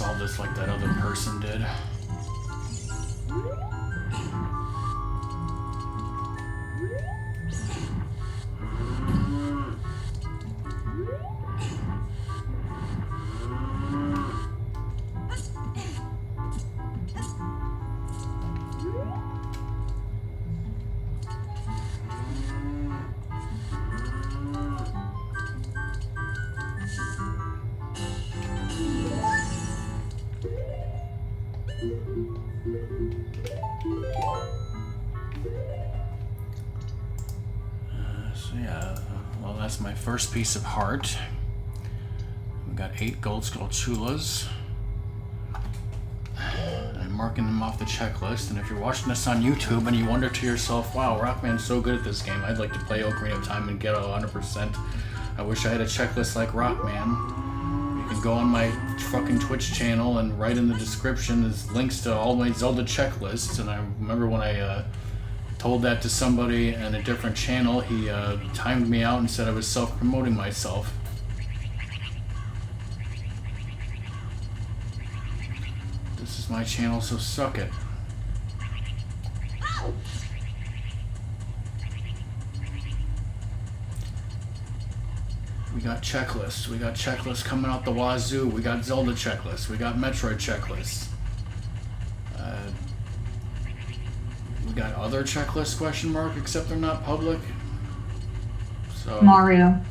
solve this like that other person did. So yeah, well, that's my first piece of heart. We got 8 gold skull chulas. I'm marking them off the checklist, and if you're watching this on YouTube and you wonder to yourself, wow, Rockman's so good at this game, I'd like to play Ocarina of Time and get 100%. I wish I had a checklist like Rockman. You can go on my fucking Twitch channel, and right in the description is links to all my Zelda checklists. And I remember when I told that to somebody in a different channel, he timed me out and said I was self-promoting myself. This is my channel, so suck it. We got checklists. We got checklists coming out the wazoo. We got Zelda checklists. We got Metroid checklists. We got other checklists, question mark, except they're not public. So Mario.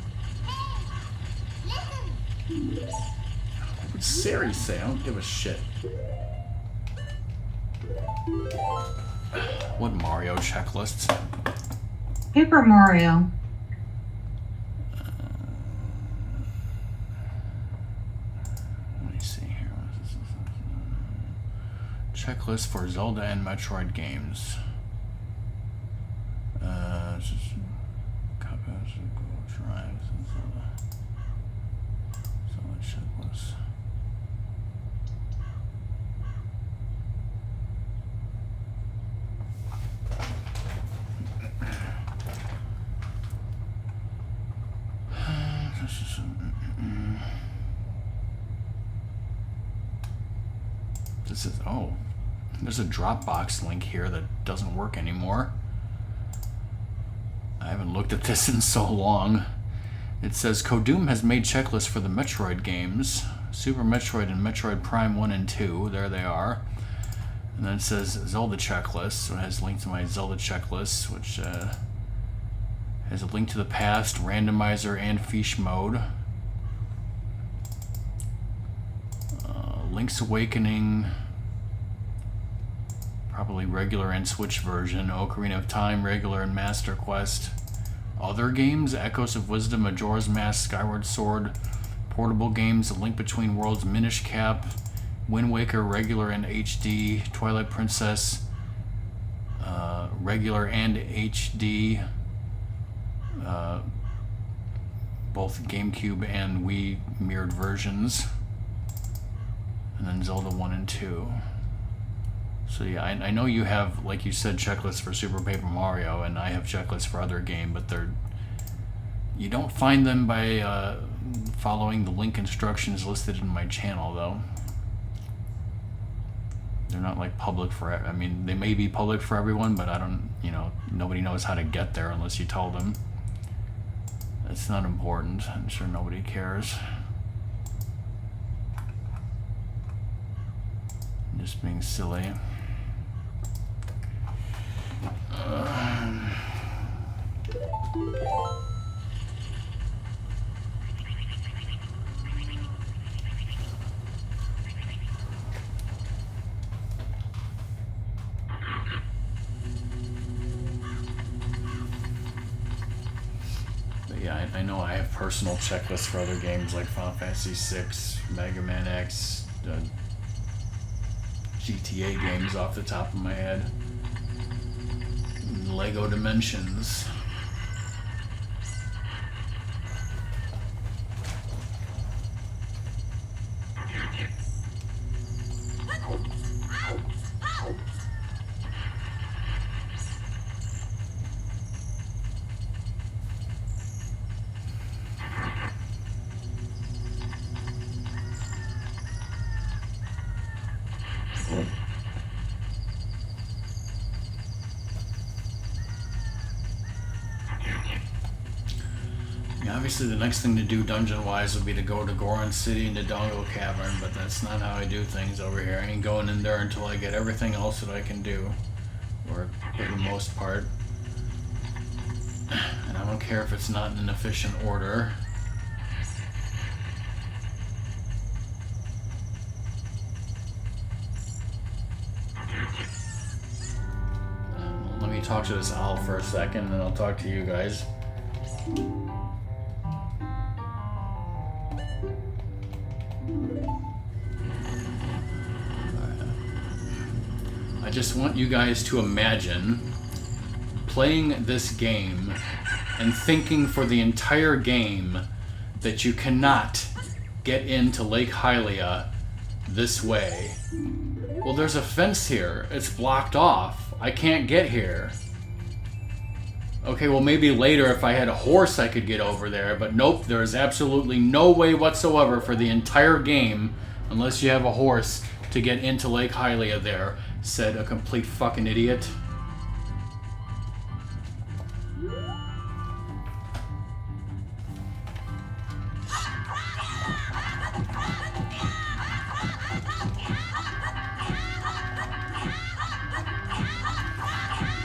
What would Sari say? I don't give a shit. What Mario checklists? Paper Mario. Let me see here. Checklist for Zelda and Metroid games. Checklist. This is, oh, there's a Dropbox link here that doesn't work anymore. I haven't looked at this in so long. It says Kodum has made checklists for the Metroid games, Super Metroid and Metroid Prime 1 and 2. There they are. And then it says Zelda checklist, so it has a link to my Zelda checklist, which has a link to the past, randomizer, and fiche mode. Link's Awakening, probably regular and Switch version, Ocarina of Time, regular and Master Quest. Other games, Echoes of Wisdom, Majora's Mask, Skyward Sword, portable games, A Link Between Worlds, Minish Cap, Wind Waker, regular and HD, Twilight Princess, regular and HD, both GameCube and Wii mirrored versions, and then Zelda 1 and 2. So yeah, I know you have, like you said, checklists for Super Paper Mario, and I have checklists for other game, but you don't find them by following the link instructions listed in my channel, though. They're not like public for, I mean, they may be public for everyone, but I don't, nobody knows how to get there unless you tell them. It's not important. I'm sure nobody cares. I'm just being silly. But yeah, I know I have personal checklists for other games like Final Fantasy VI, Mega Man X, GTA games off the top of my head. Lego Dimensions. obviously the next thing to do dungeon-wise would be to go to Goron City and to Dongo Cavern, but that's not how I do things over here. I ain't going in there until I get everything else that I can do, or for the most part. And I don't care if it's not in an efficient order. Let me talk to this owl for a second, and then I'll talk to you guys. I just want you guys to imagine playing this game and thinking for the entire game that you cannot get into Lake Hylia this way. Well, there's a fence here. It's blocked off. I can't get here. Okay, well, maybe later if I had a horse I could get over there, but nope, there is absolutely no way whatsoever for the entire game, unless you have a horse, to get into Lake Hylia there, said a complete fucking idiot.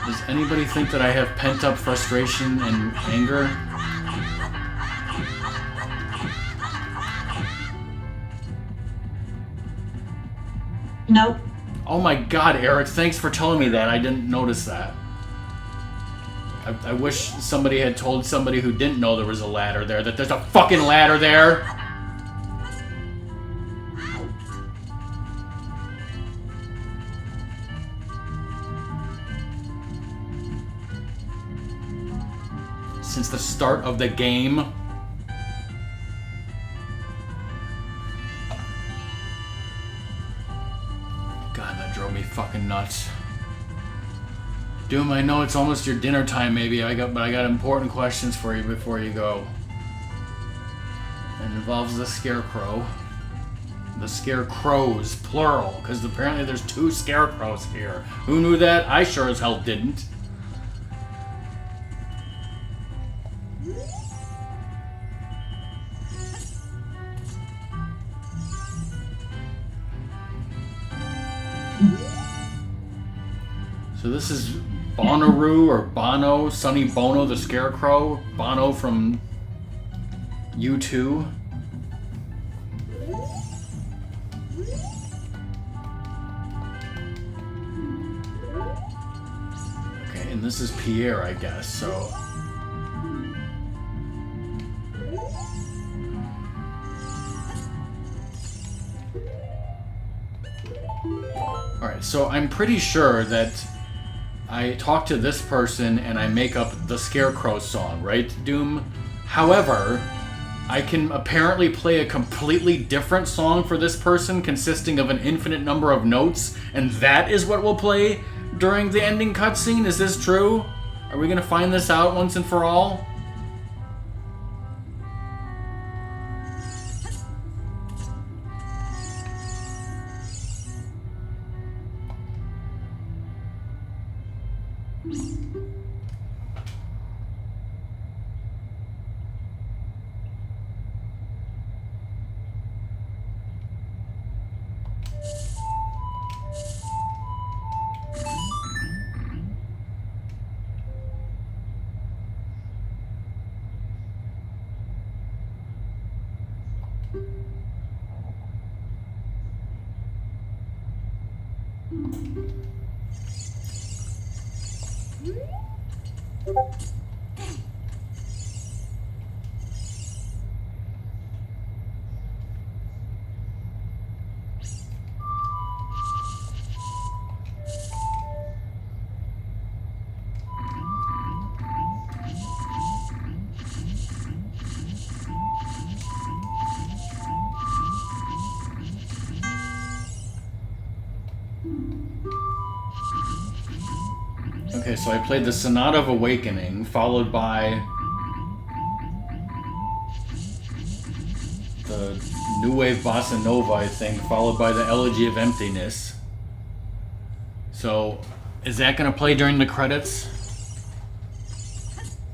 Does anybody think that I have pent-up frustration and anger? Nope. Oh my god, Eric, thanks for telling me that. I didn't notice that. I wish somebody had told somebody who didn't know there was a ladder there that there's a fucking ladder there. Since the start of the game. God, that drove me fucking nuts. Doom, I know it's almost your dinner time, maybe. But I got important questions for you before you go. It involves the scarecrow. The scarecrows, plural, because apparently there's 2 scarecrows here. Who knew that? I sure as hell didn't. So this is Bonnaroo or Bono, Sonny Bono the Scarecrow. Bono from U2. Okay, and this is Pierre, I guess, so... Alright, so I'm pretty sure that I talk to this person and I make up the Scarecrow song, right, Doom? However, I can apparently play a completely different song for this person consisting of an infinite number of notes, and that is what will play during the ending cutscene? Is this true? Are we gonna find this out once and for all? Okay, so I played the Sonata of Awakening, followed by the New Wave Bossa Nova, I think, followed by the Elegy of Emptiness. So, is that going to play during the credits?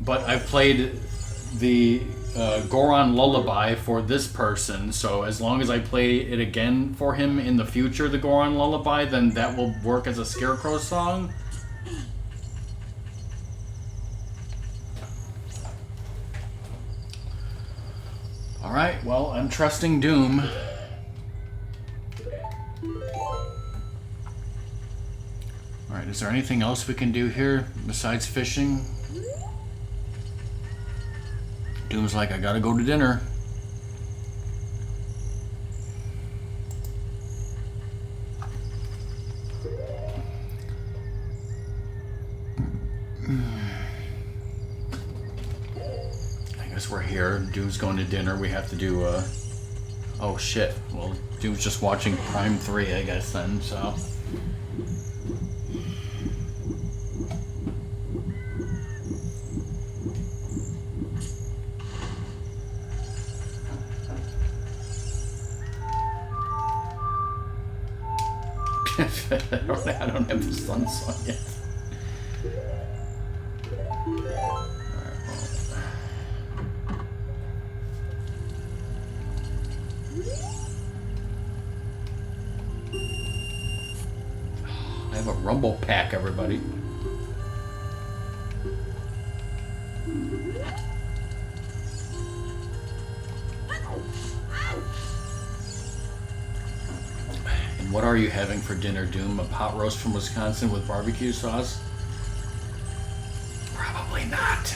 But I've played the Goron Lullaby for this person. So as long as I play it again for him in the future, the Goron Lullaby, then that will work as a Scarecrow song. Alright, well, I'm trusting Doom. Alright, is there anything else we can do here besides fishing? Doom's like, I gotta go to dinner. I guess we're here. Doom's going to dinner. We have to do, oh shit. Well, Doom's just watching Prime 3, I guess, then, so... I don't have the Sun song yet. I have a rumble pack, everybody. What are you having for dinner, Doom? A pot roast from Wisconsin with barbecue sauce? Probably not.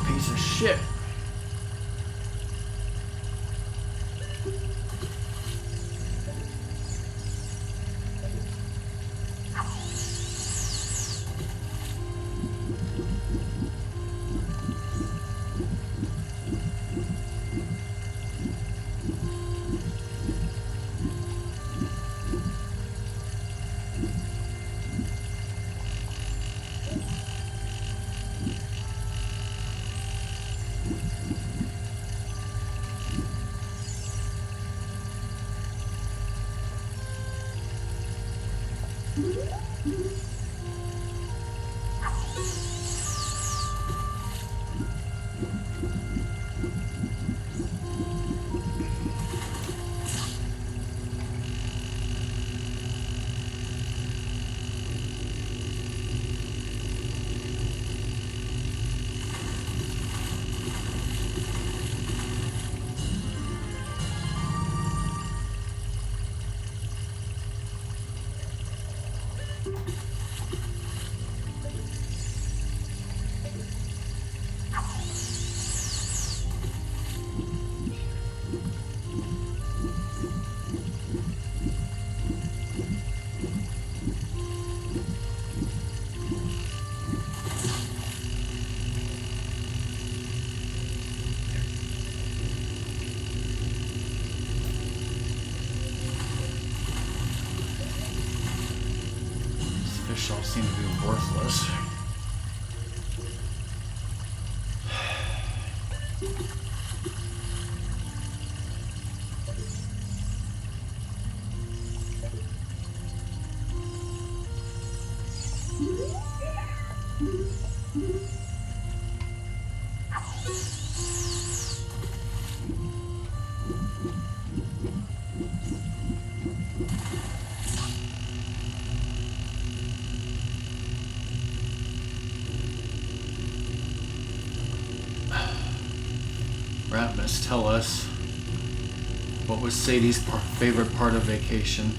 Piece of shit. Fish all seem to be worthless. Ratmus, tell us, what was Sadie's favorite part of vacation?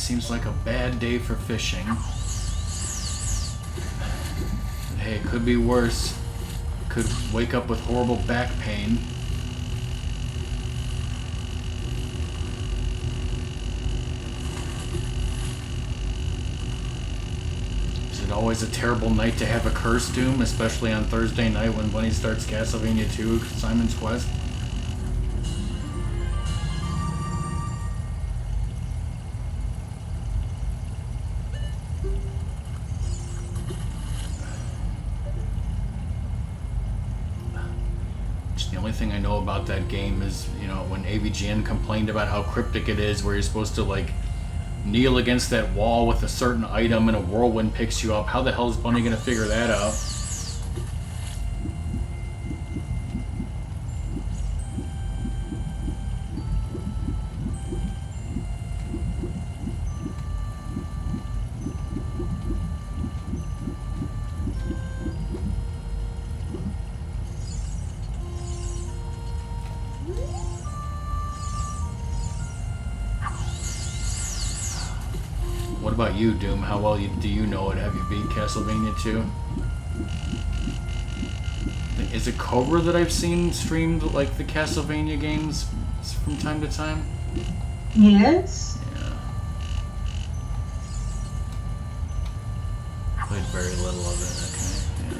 seems like a bad day for fishing. Hey, it could be worse. Could wake up with horrible back pain. Is it always a terrible night to have a curse doom, especially on Thursday night when Bunny starts Castlevania 2, Simon's Quest? The only thing I know about that game is, you know, when AVGN complained about how cryptic it is, where you're supposed to, like, kneel against that wall with a certain item and a whirlwind picks you up. How the hell is Bunny gonna figure that out? What about you, Doom? How well do you know it? Have you beat Castlevania 2? Is it Cobra that I've seen streamed like the Castlevania games from time to time? Yes. Yeah. Played very little of it, okay.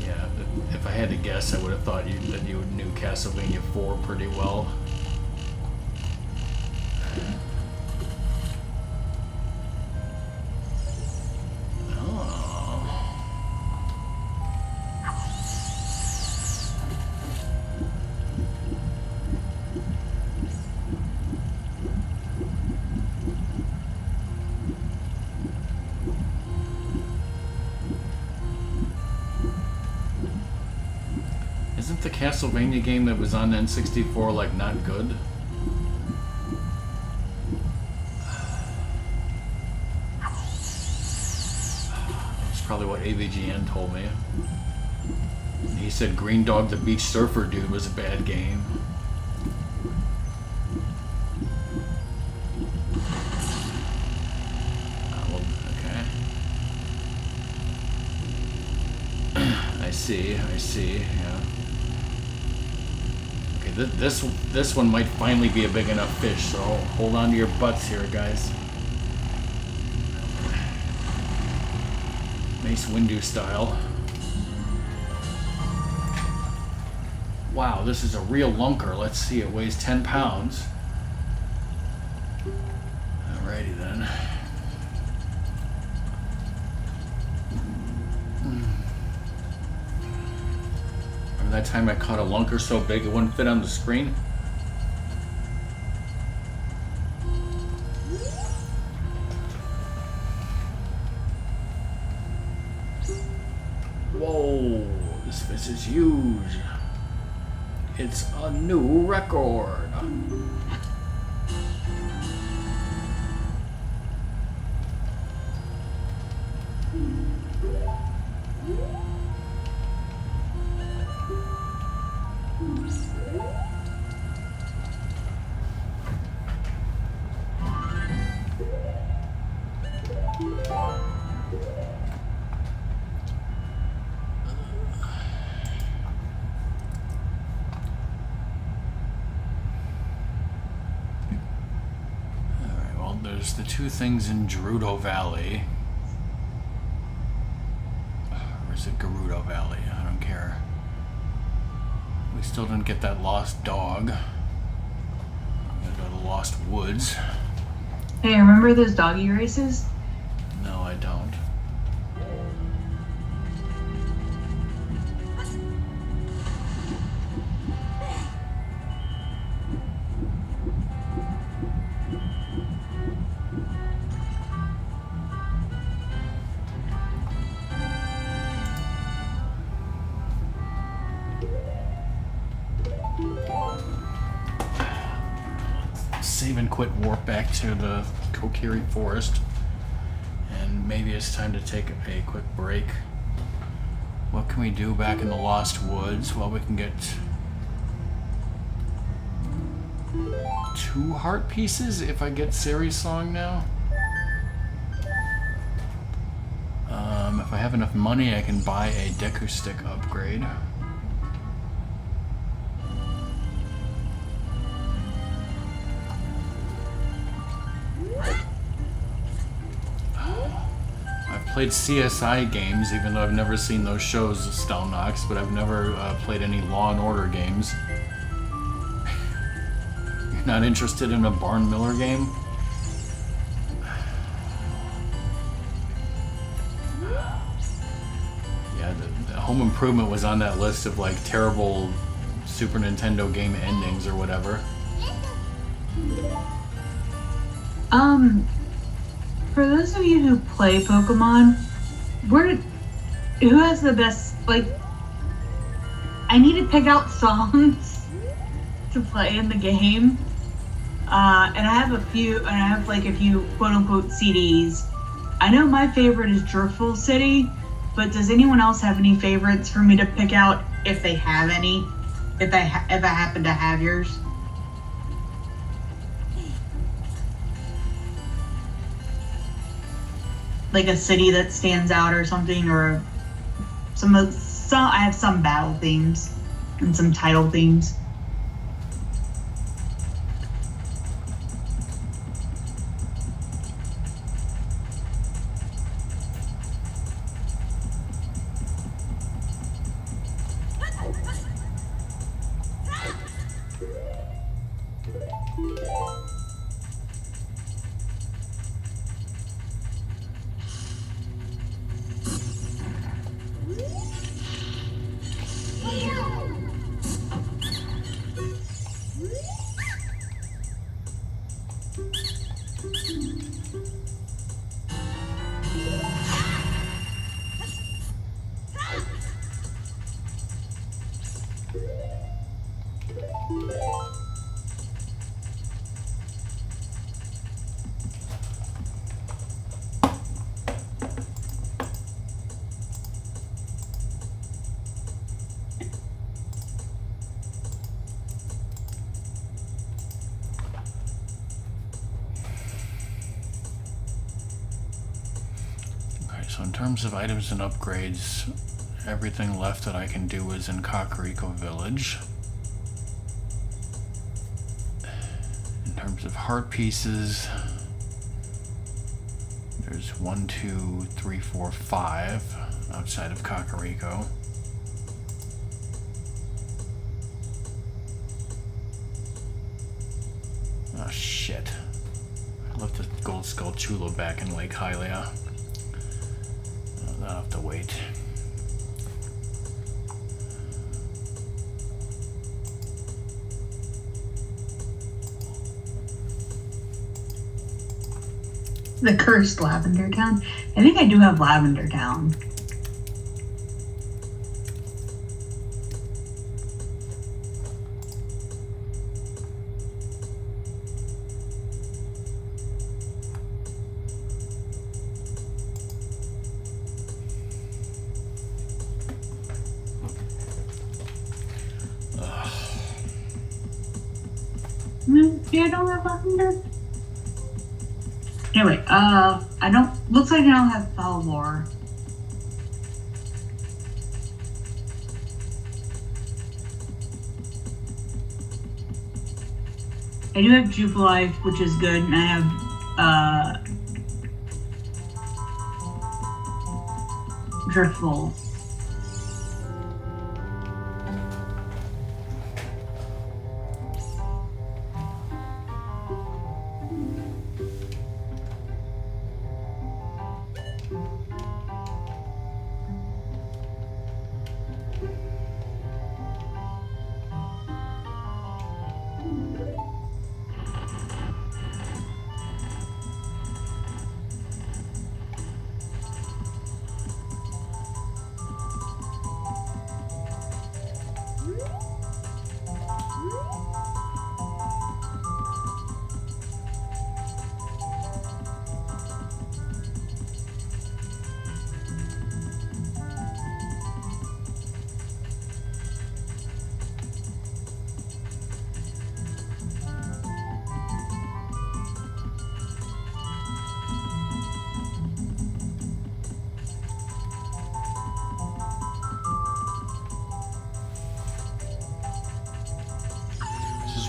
Yeah. If I had to guess, I would have thought that you knew Castlevania 4 pretty well. Isn't the Castlevania game that was on N64 like not good? That's probably what AVGN told me. He said Green Dog the Beach Surfer Dude was a bad game. Well, okay. I see, yeah. This one might finally be a big enough fish, so hold on to your butts here, guys. Mace Windu style. Wow, this is a real lunker. Let's see, it weighs 10 pounds. Alrighty then. That time I caught a lunker so big it wouldn't fit on the screen. Whoa, this fish is huge. It's a new record. There's the two things in Gerudo Valley. Or is it Gerudo Valley? I don't care. We still didn't get that lost dog. I'm gonna go to the Lost Woods. Hey, remember those doggy races? No, I don't. Save and quit, warp back to the Kokiri Forest, and maybe it's time to take a quick break. What can we do back in the Lost Woods? Well, we can get 2 heart pieces if I get Ciri's song now. If I have enough money, I can buy a Deku Stick upgrade. I've played CSI games, even though I've never seen those shows, Stelnox, but I've never played any Law and Order games. You're not interested in a Barn Miller game? Home Improvement was on that list of like terrible Super Nintendo game endings or whatever. For those of you who play Pokemon, who has the best, like, I need to pick out songs to play in the game. And I have a few quote unquote CDs. I know my favorite is Driftful City. But does anyone else have any favorites for me to pick out if they have any? If I happen to have yours? Like a city that stands out or something, or I have some battle themes and some title themes. So in terms of items and upgrades, everything left that I can do is in Kakariko Village. In terms of heart pieces, there's 1, 2, 3, 4, 5 outside of Kakariko. Oh shit. I left the Gold Skull Chulo back in Lake Hylia. I'll have to wait. The cursed Lavender Town. I think I do have Lavender Town. Yeah, I don't have Lavender. Anyway, I don't. Looks like I don't have Falvor. I do have Jubilife, which is good, and I have Driftful.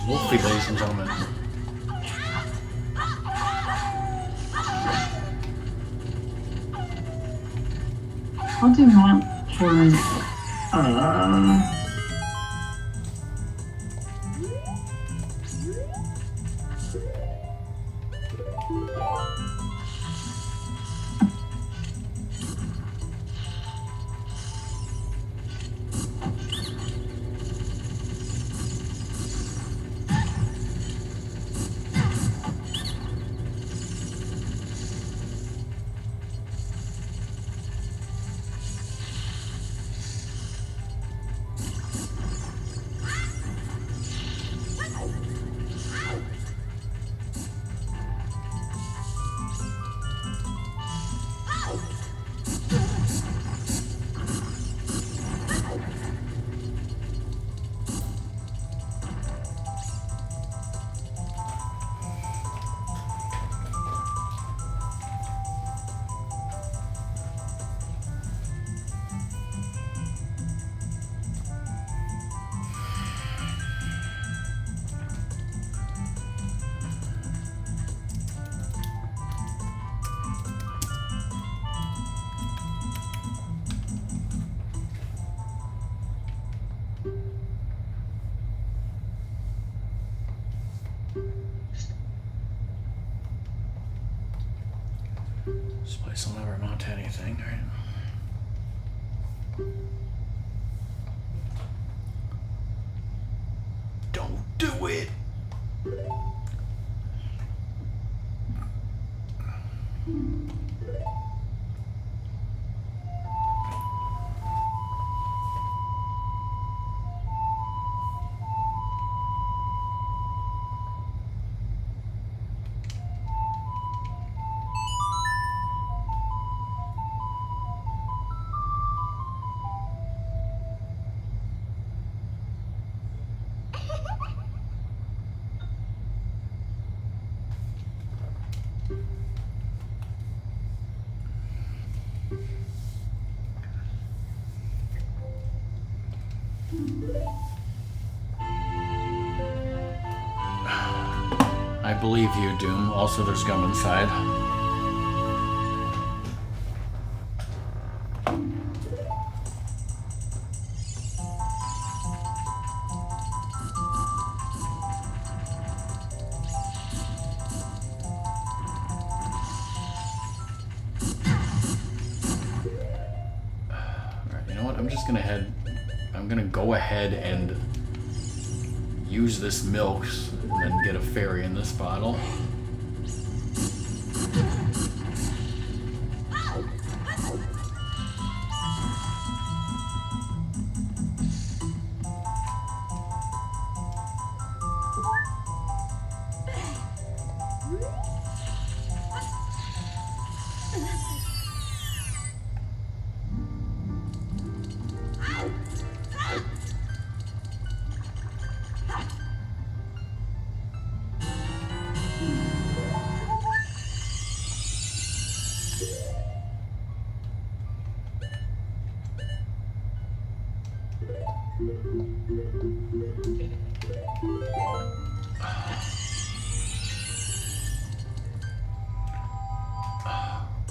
Wolfie, ladies and gentlemen. I'll do not for This place will never amount to anything, right? Don't do it! I believe you, Doom. Also, there's gum inside. Alright, you know what? I'm gonna go ahead and use this milk and then get a fairy in this bottle.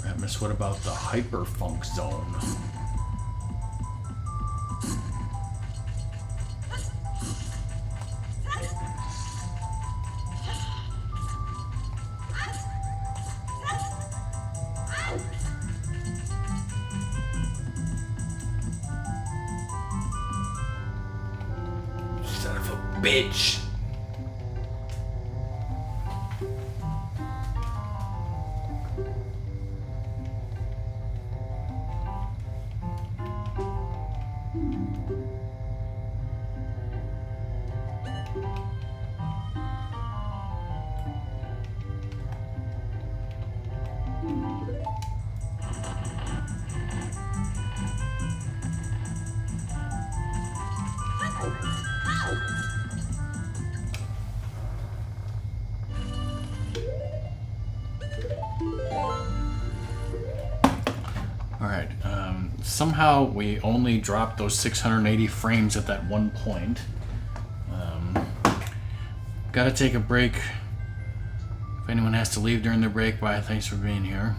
Ratmus, what about the hyperfunk zone? Son of a bitch. Alright, somehow we only dropped those 680 frames at that one point. Gotta take a break. If anyone has to leave during their break, bye. Thanks for being here.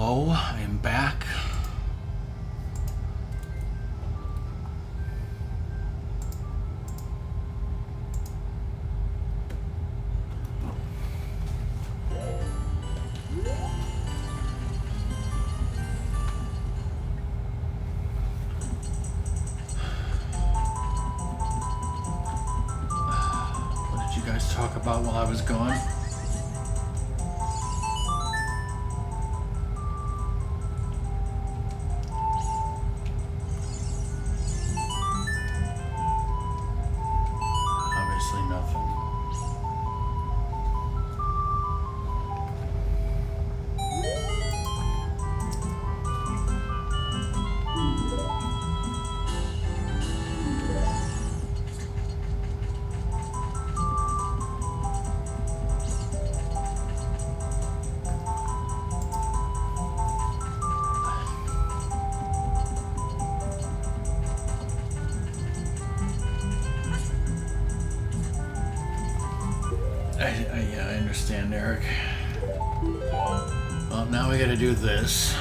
Hello, I am back. What did you guys talk about while I was gone? Obviously nothing. I understand, Eric. Well, now we gotta do this.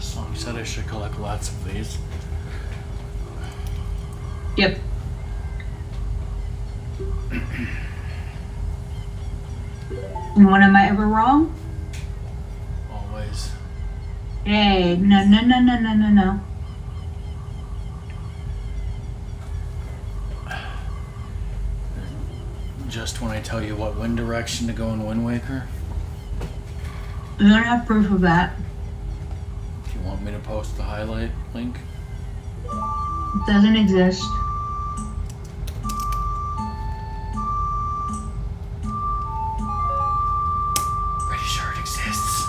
Song said I should collect lots of these. Yep. And when am I ever wrong? Always. Hey, no. Just when I tell you what wind direction to go in Wind Waker? We don't have proof of that. Do you want me to post the highlight link? It doesn't exist. Pretty sure it exists.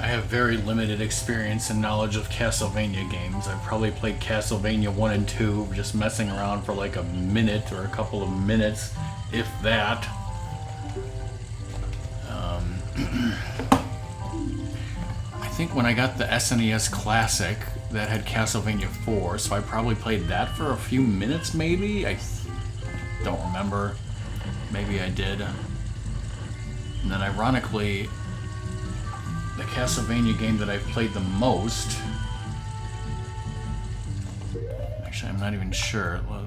I have very limited experience and knowledge of Castlevania games. I've probably played Castlevania 1 and 2 just messing around for like a minute or a couple of minutes, if that. I think when I got the SNES Classic, that had Castlevania 4, so I probably played that for a few minutes maybe? I don't remember. Maybe I did. And then ironically, the Castlevania game that I've played the most... Actually, I'm not even sure. Let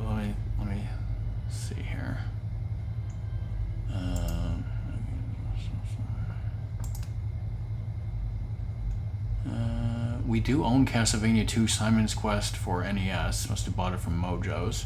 me see here. We do own Castlevania 2 Simon's Quest for NES. Must have bought it from Mojo's.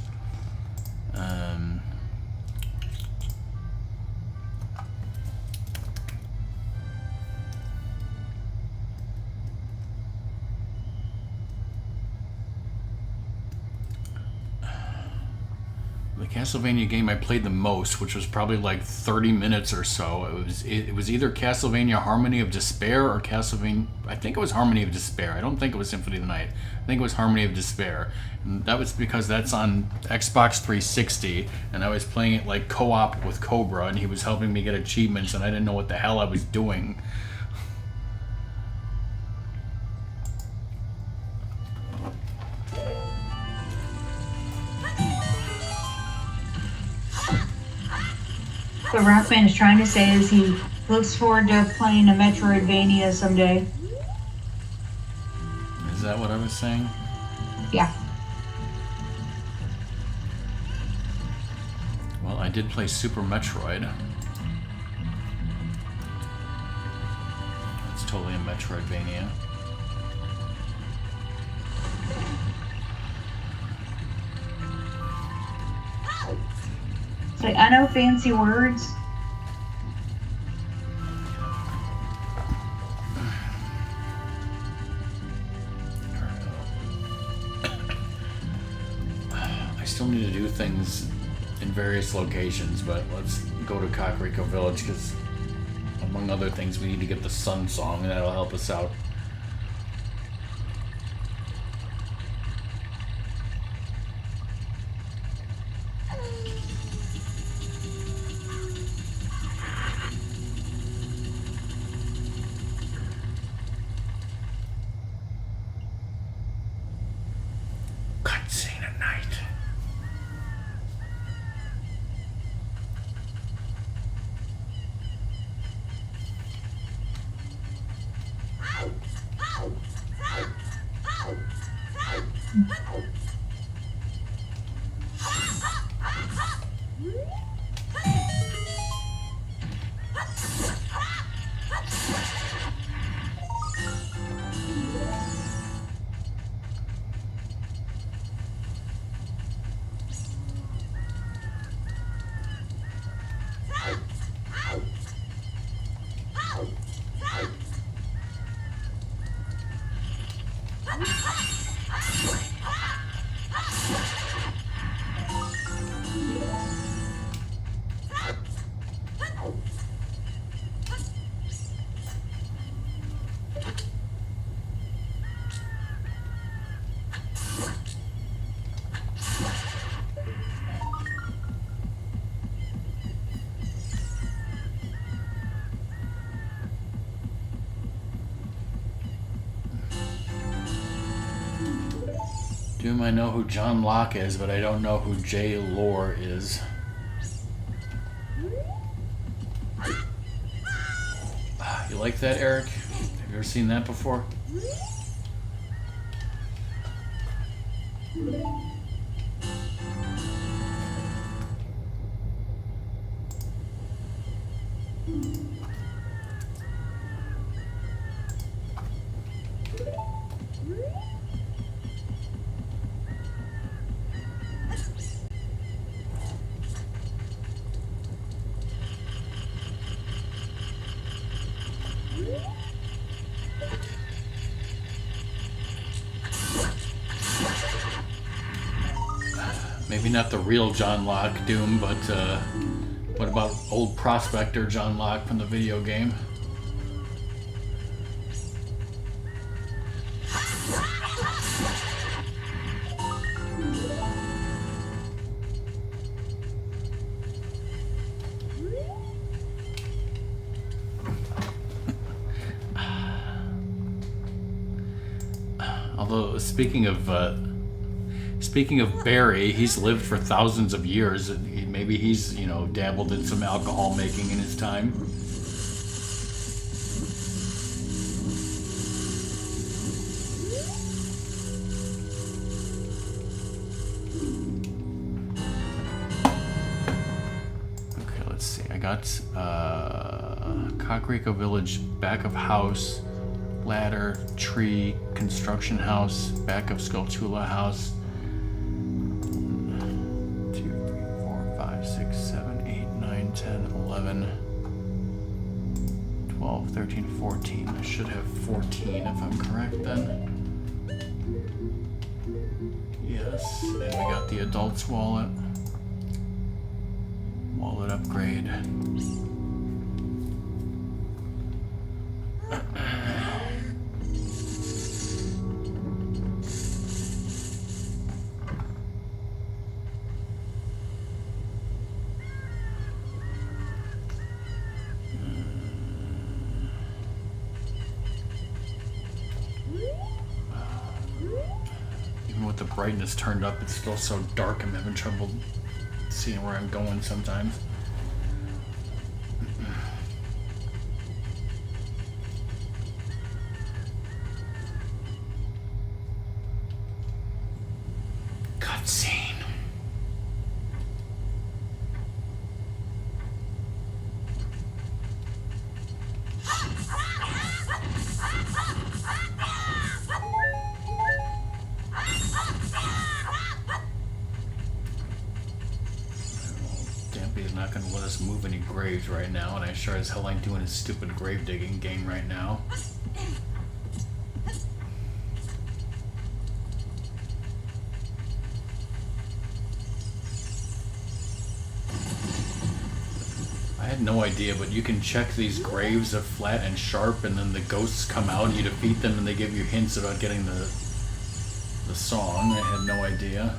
The Castlevania game I played the most, which was probably like 30 minutes or so, it was either Castlevania Harmony of Despair or Castlevania... I think it was Harmony of Despair. I don't think it was Symphony of the Night. I think it was Harmony of Despair. And that was because that's on Xbox 360, and I was playing it like co-op with Cobra, and he was helping me get achievements, and I didn't know what the hell I was doing. What Rockman is trying to say is he looks forward to playing a Metroidvania someday. Is that what I was saying? Yeah. Well, I did play Super Metroid. It's totally a Metroidvania. It's like, I know fancy words. I still need to do things in various locations, but let's go to Kakariko Village because, among other things, we need to get the Sun Song, and that'll help us out. Cutscene at night. Doom, I know who John Locke is, but I don't know who J. Lore is. You like that, Eric? Have you ever seen that before? Maybe not the real John Locke, Doom, but what about old prospector John Locke from the video game? Although, speaking of Barry, he's lived for thousands of years. Maybe he's, dabbled in some alcohol making in his time. Okay, let's see. I got Kakariko Village, back of house, ladder, tree, construction house, back of Skulltula house. 13, 14. I should have 14 if I'm correct then. Yes, and we got the adult's wallet. Wallet upgrade. The brightness turned up, it's still so dark I'm having trouble seeing where I'm going sometimes. Cutscene. He's not going to let us move any graves right now, and I sure as hell ain't doing his stupid grave digging game right now. I had no idea, but you can check these graves of flat and sharp, and then the ghosts come out and you defeat them and they give you hints about getting the song. I had no idea.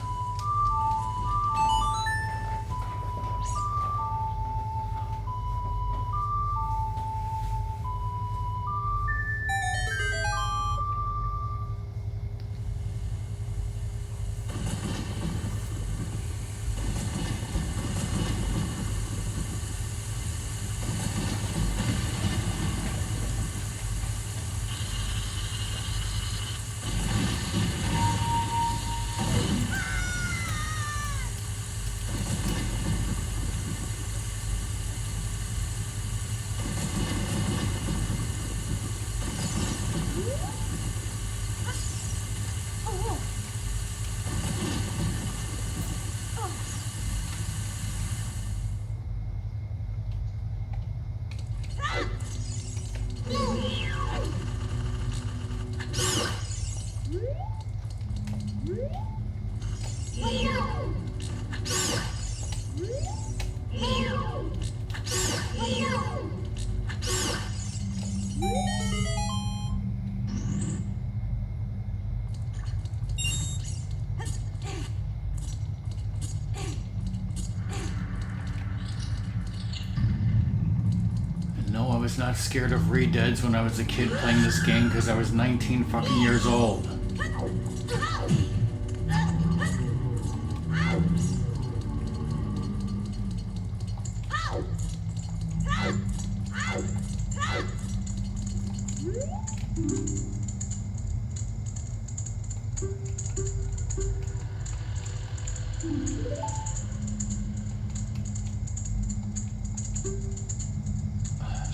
No, I was not scared of re-deads when I was a kid playing this game because I was 19 fucking years old.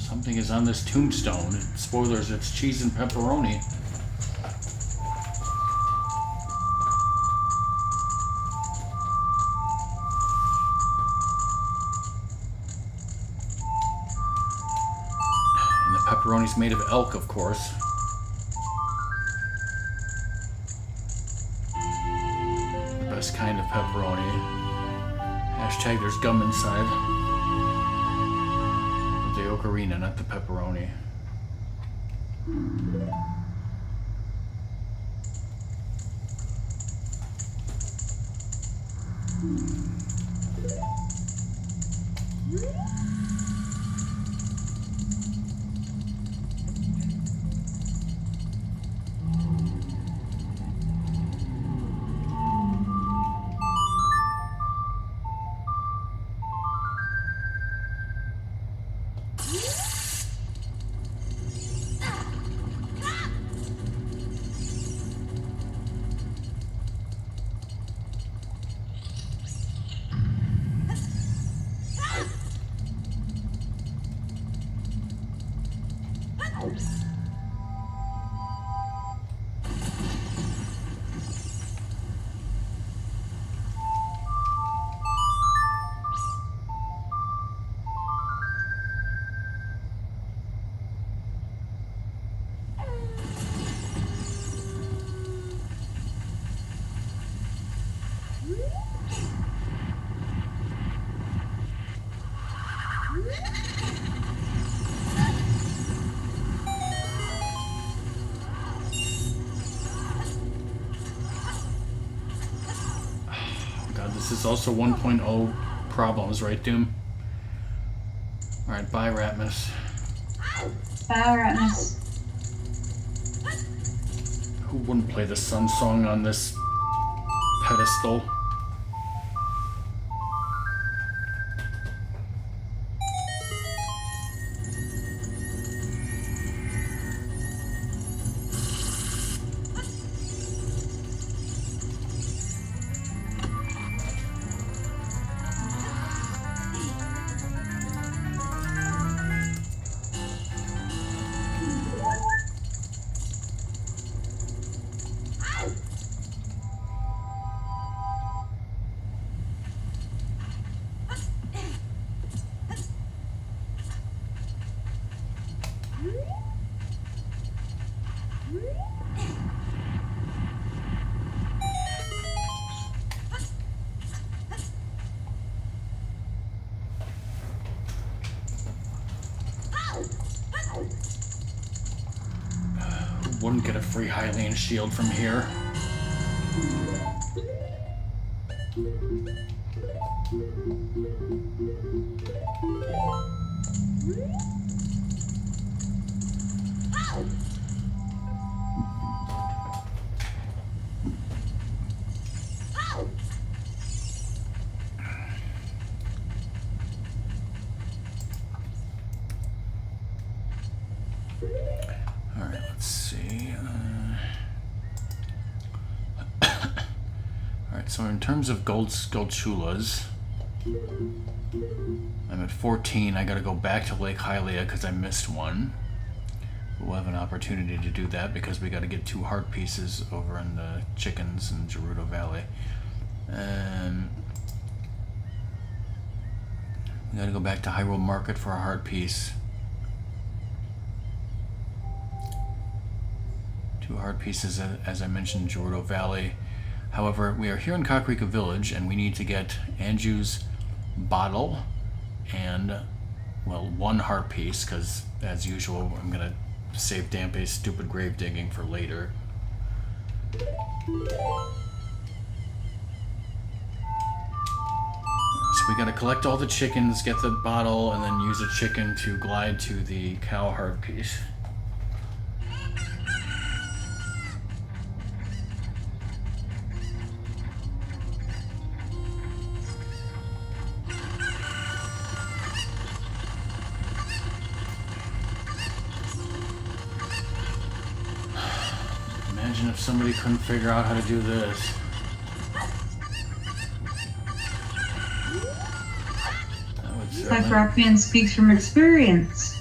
Something is on this tombstone. Spoilers, it's cheese and pepperoni. And the pepperoni's made of elk, of course. The best kind of pepperoni. Hashtag there's gum inside. The ocarina, not the pepperoni. This is also 1.0 problems, right, Doom? Alright, bye, Ratmus. Bye, Ratmus. Who wouldn't play the Sun Song on this pedestal? Wouldn't get a free Hylian shield from here. Alright, let's see. Alright, so in terms of gold chulas, I'm at 14. I gotta go back to Lake Hylia because I missed one. we'll have an opportunity to do that because we got to get 2 heart pieces over in the chickens in Gerudo Valley. And we got to go back to Hyrule Market for a heart piece. 2 heart pieces, as I mentioned, in Gerudo Valley. However, we are here in Kakariko Village, and we need to get Anju's bottle and, well, 1 heart piece, because, as usual, I'm going to save Dampe's stupid grave digging for later. So we gotta collect all the chickens, get the bottle, and then use a chicken to glide to the cow heart piece. Imagine if somebody couldn't figure out how to do this. That would certainly... Like Rockman speaks from experience.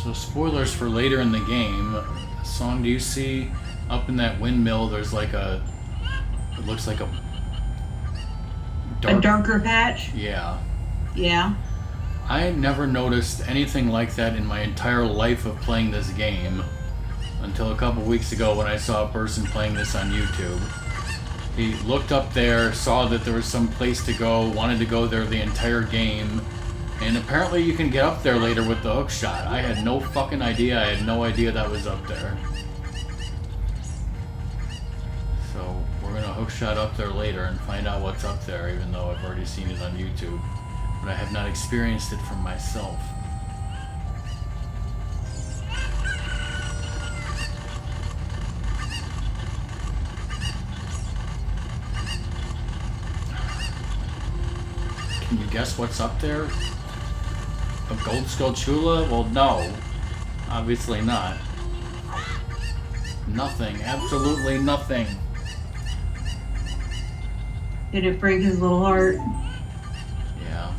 So spoilers for later in the game. Song, do you see up in that windmill there's like a... It looks like a darker patch? Yeah. Yeah. I never noticed anything like that in my entire life of playing this game until a couple weeks ago when I saw a person playing this on YouTube. He looked up there, saw that there was some place to go, wanted to go there the entire game, and apparently you can get up there later with the hook shot. I had no fucking idea. I had no idea that was up there. So we're gonna hook shot up there later and find out what's up there, even though I've already seen it on YouTube. But I have not experienced it for myself. Can you guess what's up there? A gold skull chula? Well, no. Obviously not. Nothing. Absolutely nothing. Did it break his little heart? Yeah.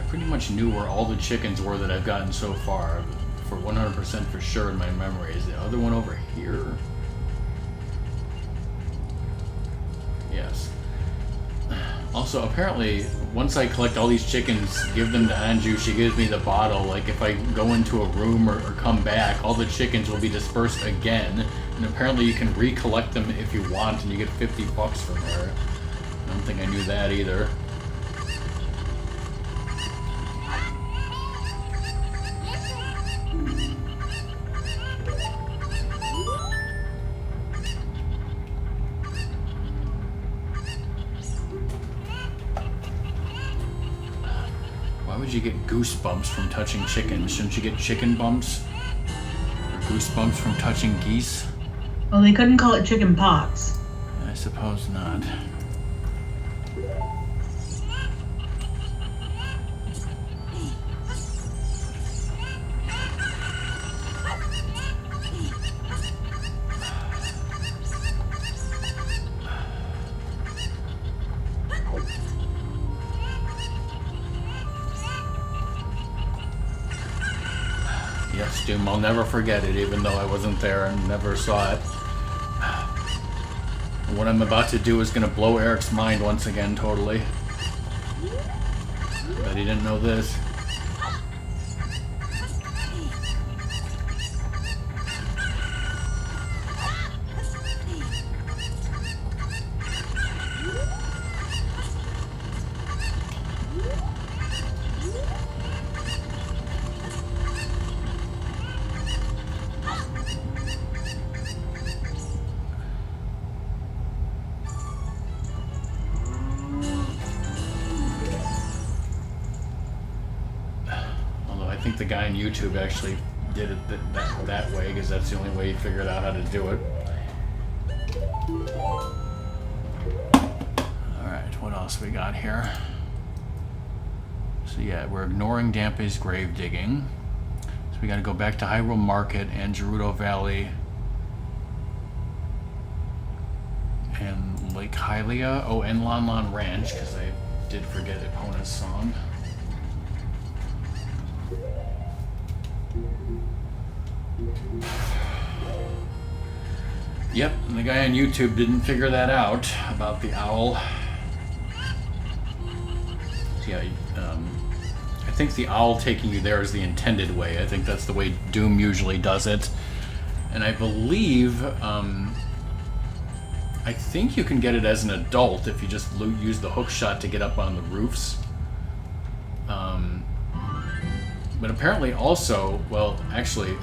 Pretty much knew where all the chickens were that I've gotten so far, for 100% for sure in my memory. Is the other one over here? Yes. Also, Also, apparently, once I collect all these chickens, give them to Anju, she gives me the bottle. Like, if I go into a room or come back, all the chickens will be dispersed again. And apparently you can recollect them if you want, and you get 50 bucks from her. I don't think I knew that either. Why would you get goosebumps from touching chickens? Shouldn't you get chicken bumps? Or goosebumps from touching geese? Well, they couldn't call it chicken pox. I suppose not. Yes, Doom, I'll never forget it, even though I wasn't there and never saw it. What I'm about to do is going to blow Eric's mind once again, totally. Bet he didn't know this. I think the guy on YouTube actually did it that way, because that's the only way he figured out how to do it. Alright, what else we got here? So yeah, we're ignoring Dampé's grave digging. So we gotta go back to Hyrule Market and Gerudo Valley and Lake Hylia. Oh, and Lon Lon Ranch, because I did forget Epona's song. Yep, and the guy on YouTube didn't figure that out about the owl. Yeah, I think the owl taking you there is the intended way. I think that's the way Doom usually does it. And I believe, I think you can get it as an adult if you just use the hook shot to get up on the roofs. But apparently also, well, actually,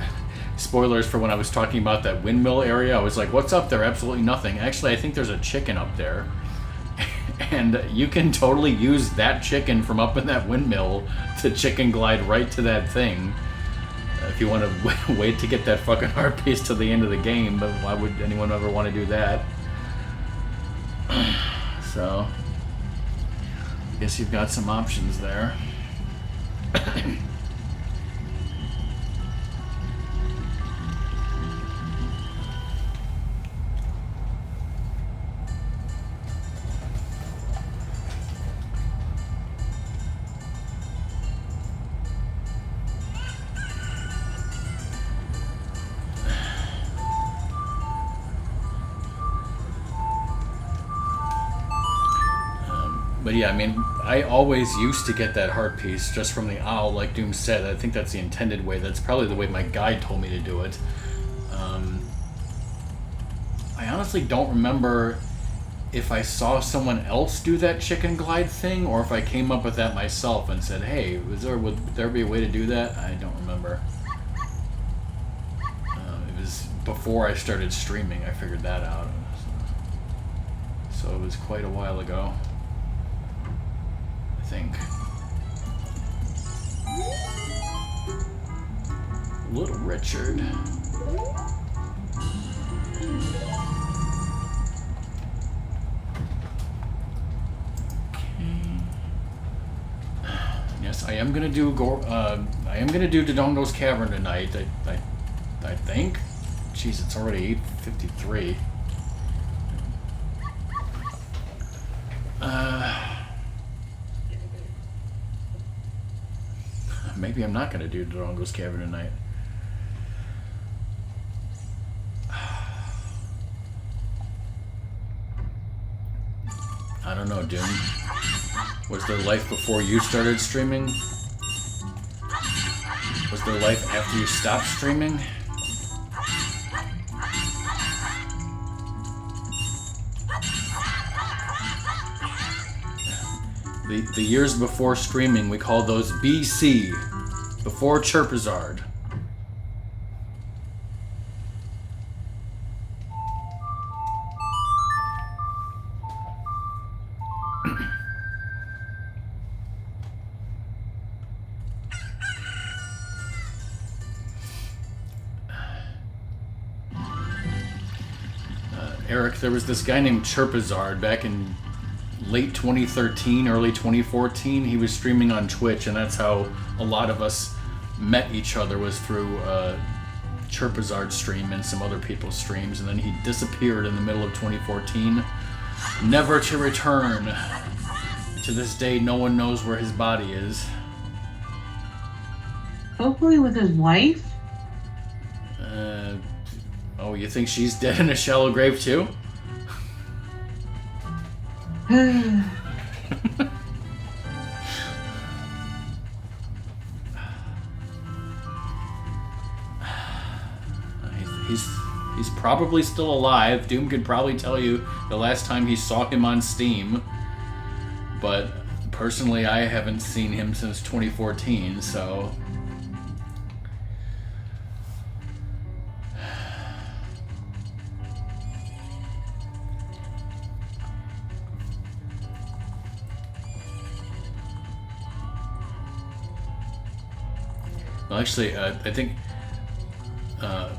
spoilers for when I was talking about that windmill area. I was like, what's up there? Absolutely nothing. Actually, I think there's a chicken up there. And you can totally use that chicken from up in that windmill to chicken glide right to that thing. If you want to wait to get that fucking heart piece to the end of the game, but why would anyone ever want to do that? So, I guess you've got some options there. But yeah, I mean, I always used to get that heart piece just from the owl, like Doom said. I think that's the intended way. That's probably the way my guide told me to do it. I honestly don't remember if I saw someone else do that chicken glide thing, or if I came up with that myself and said, hey, would there be a way to do that? I don't remember. It was before I started streaming, I figured that out. So it was quite a while ago. Think. Little Richard. Okay. Yes, I am gonna do Dodongo's Cavern tonight. I think. Jeez, it's already 8:53. Maybe I'm not going to do Dodongo's Cavern tonight. I don't know, Doom. Was there life before you started streaming? Was there life after you stopped streaming? The years before streaming, we call those BC, before Chirpizard. Eric, there was this guy named Chirpizard back in late 2013, early 2014. He was streaming on Twitch, and that's how a lot of us met each other, was through Chirpizard's stream and some other people's streams, and then he disappeared in the middle of 2014, never to return. To this day, no one knows where his body is. Hopefully with his wife. Oh, you think she's dead in a shallow grave too? He's probably still alive. Doom could probably tell you the last time he saw him on Steam. But personally, I haven't seen him since 2014, so... Well, actually, I think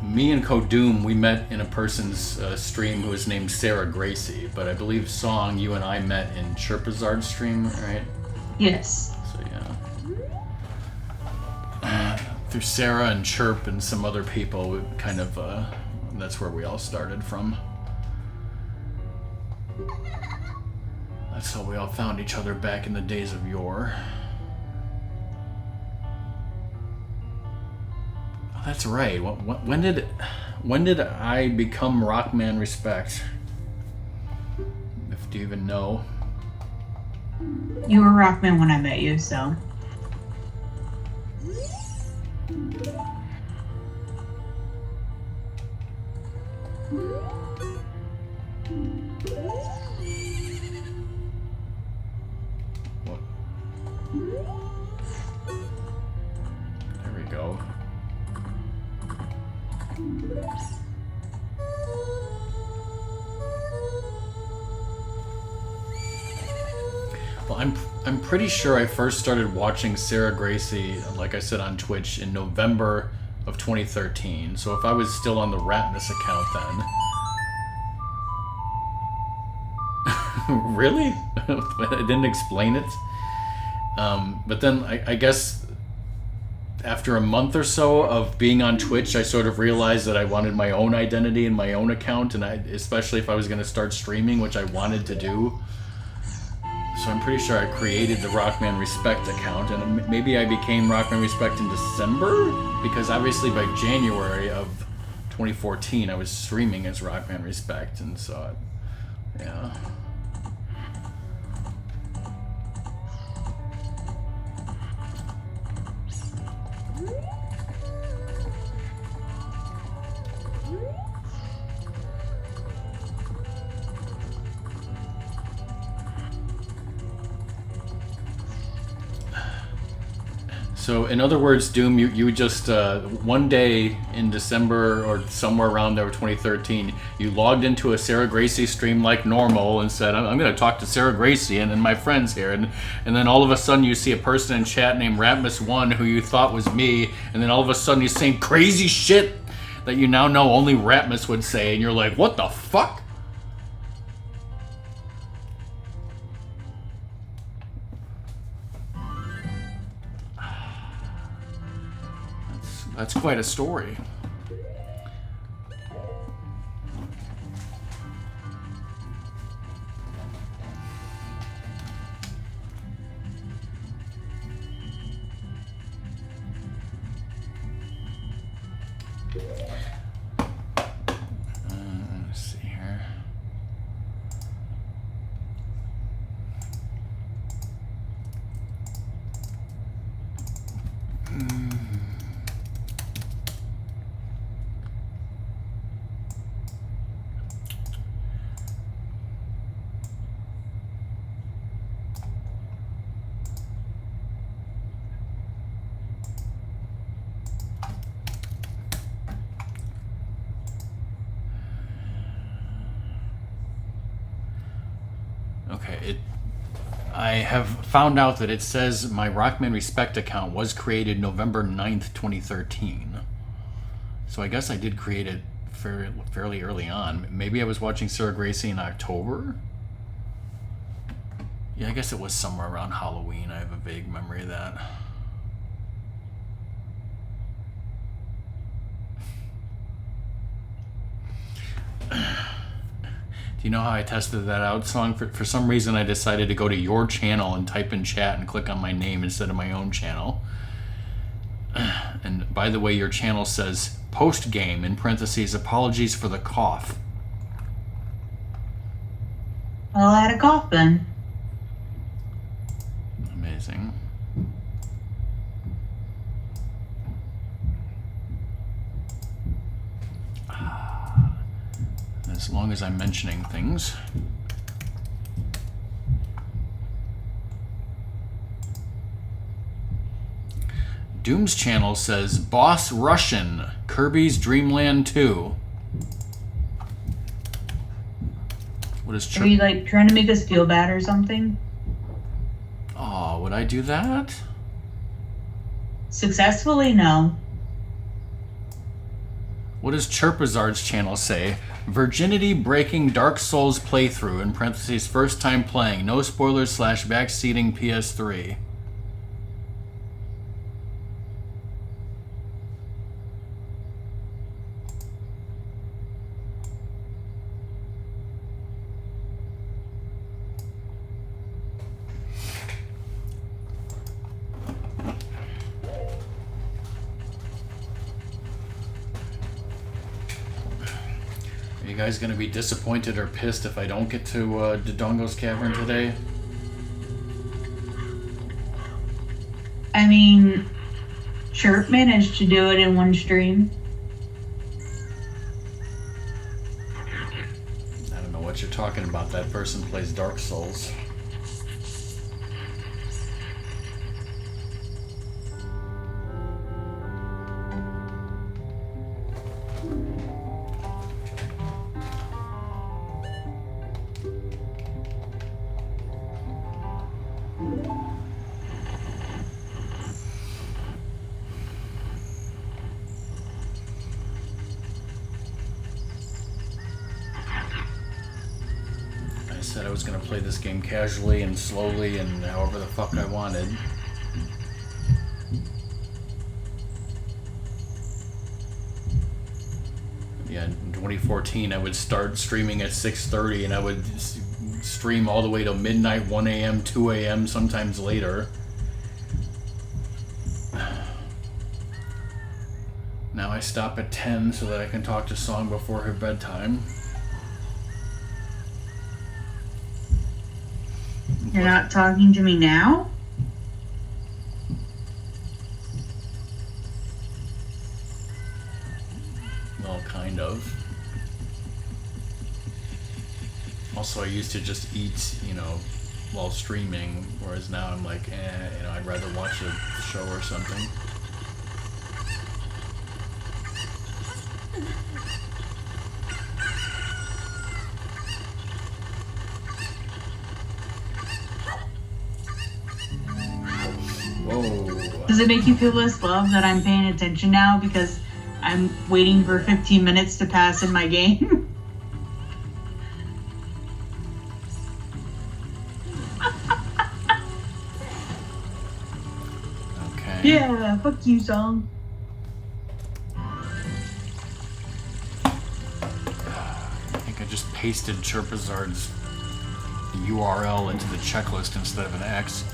me and Doom, we met in a person's stream who was named Sarah Gracie, but I believe Song, you and I met in Chirpizard's stream, right? Yes. So yeah. Through Sarah and Chirp and some other people, we kind of, that's where we all started from. That's how we all found each other back in the days of yore. That's right. When did I become Rockman Respect? Do you even know? You were Rockman when I met you, so. What? There we go. Well, I'm pretty sure I first started watching Sarah Gracie, like I said, on Twitch in November of 2013. So if I was still on the Ratness account then... Really? I didn't explain it? But then I guess after a month or so of being on Twitch, I sort of realized that I wanted my own identity and my own account, and especially if I was going to start streaming, which I wanted to do. So I'm pretty sure I created the Rockman Respect account, and maybe I became Rockman Respect in December? Because obviously by January of 2014, I was streaming as Rockman Respect, and so, yeah. So, in other words, Doom, you just, one day in December or somewhere around there, 2013, you logged into a Sarah Gracie stream like normal and said, I'm going to talk to Sarah Gracie and my friends here. And then all of a sudden you see a person in chat named Ratmus1 who you thought was me. And then all of a sudden he's saying crazy shit that you now know only Ratmus would say. And you're like, what the fuck? That's quite a story. Let's see here. Okay, I have found out that it says my Rockman Respect account was created November 9th, 2013. So I guess I did create it fairly early on. Maybe I was watching Sarah Gracie in October? Yeah, I guess it was somewhere around Halloween. I have a vague memory of that. Do you know how I tested that out, Song? For some reason, I decided to go to your channel and type in chat and click on my name instead of my own channel. And by the way, your channel says post-game, in parentheses, apologies for the cough. Well, I had a cough then. Amazing. As long as I'm mentioning things. Doom's channel says Boss Russian, Kirby's Dream Land 2. What is Are you like trying to make us feel bad or something? Oh, would I do that? Successfully, no. What does Chirpazard's channel say? Virginity breaking Dark Souls playthrough, in parentheses, first time playing. No spoilers / backseating PS3. Are you guys gonna be disappointed or pissed if I don't get to Dodongo's Cavern today? I mean, Chirp managed to do it in one stream. I don't know what you're talking about. That person plays Dark Souls. Said I was going to play this game casually and slowly and however the fuck I wanted. Yeah, in 2014 I would start streaming at 6:30 and I would stream all the way till midnight, 1 a.m., 2 a.m., sometimes later. Now I stop at 10 so that I can talk to Song before her bedtime. You're not talking to me now? Well, kind of. Also, I used to just eat, while streaming, whereas now I'm like, I'd rather watch a show or something. Whoa. Does it make you feel less love that I'm paying attention now because I'm waiting for 15 minutes to pass in my game? Okay. Yeah, fuck you, Song. I think I just pasted Chirpazard's URL into the checklist instead of an X.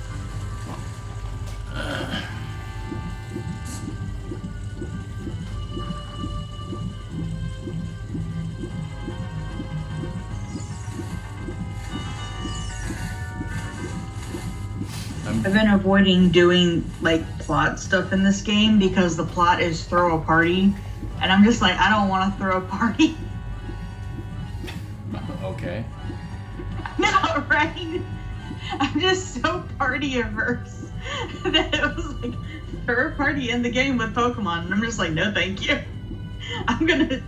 I've been avoiding doing like plot stuff in this game because the plot is throw a party, and I'm just like, I don't want to throw a party. Okay. No, right? I'm just so party averse that it was like, throw a party in the game with Pokemon, and I'm just like, no, thank you. I'm gonna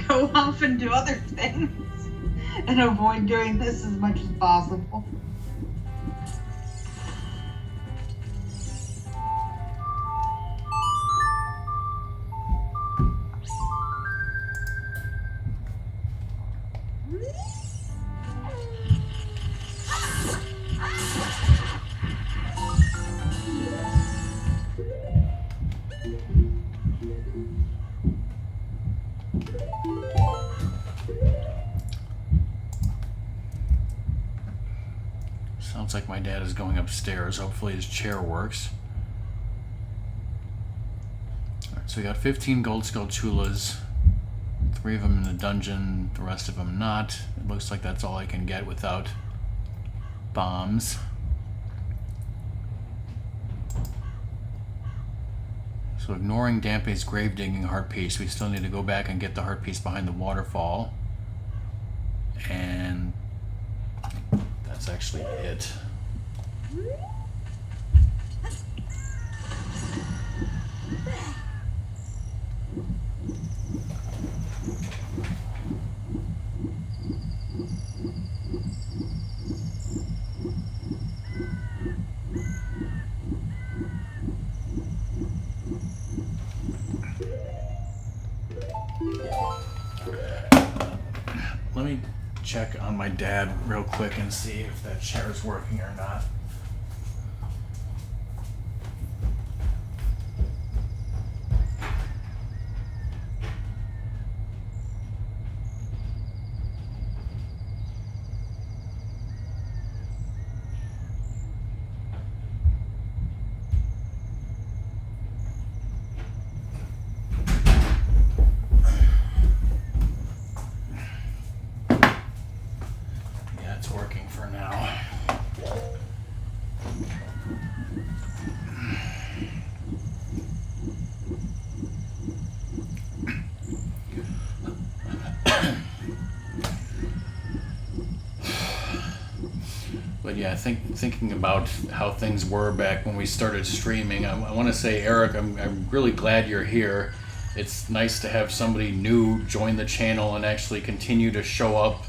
go off and do other things. and avoid doing this as much as possible. Sounds like my dad is going upstairs. Hopefully his chair works. Alright, so we got 15 gold skull chulas. 3 of them in the dungeon, the rest of them not. It looks like that's all I can get without bombs. So ignoring Dampe's grave digging heart piece, we still need to go back and get the heart piece behind the waterfall. And that's actually it. Let me check on my dad real quick and see if that chair is working or not. Working for now. But yeah, thinking about how things were back when we started streaming, I want to say, Eric, I'm really glad you're here. It's nice to have somebody new join the channel and actually continue to show up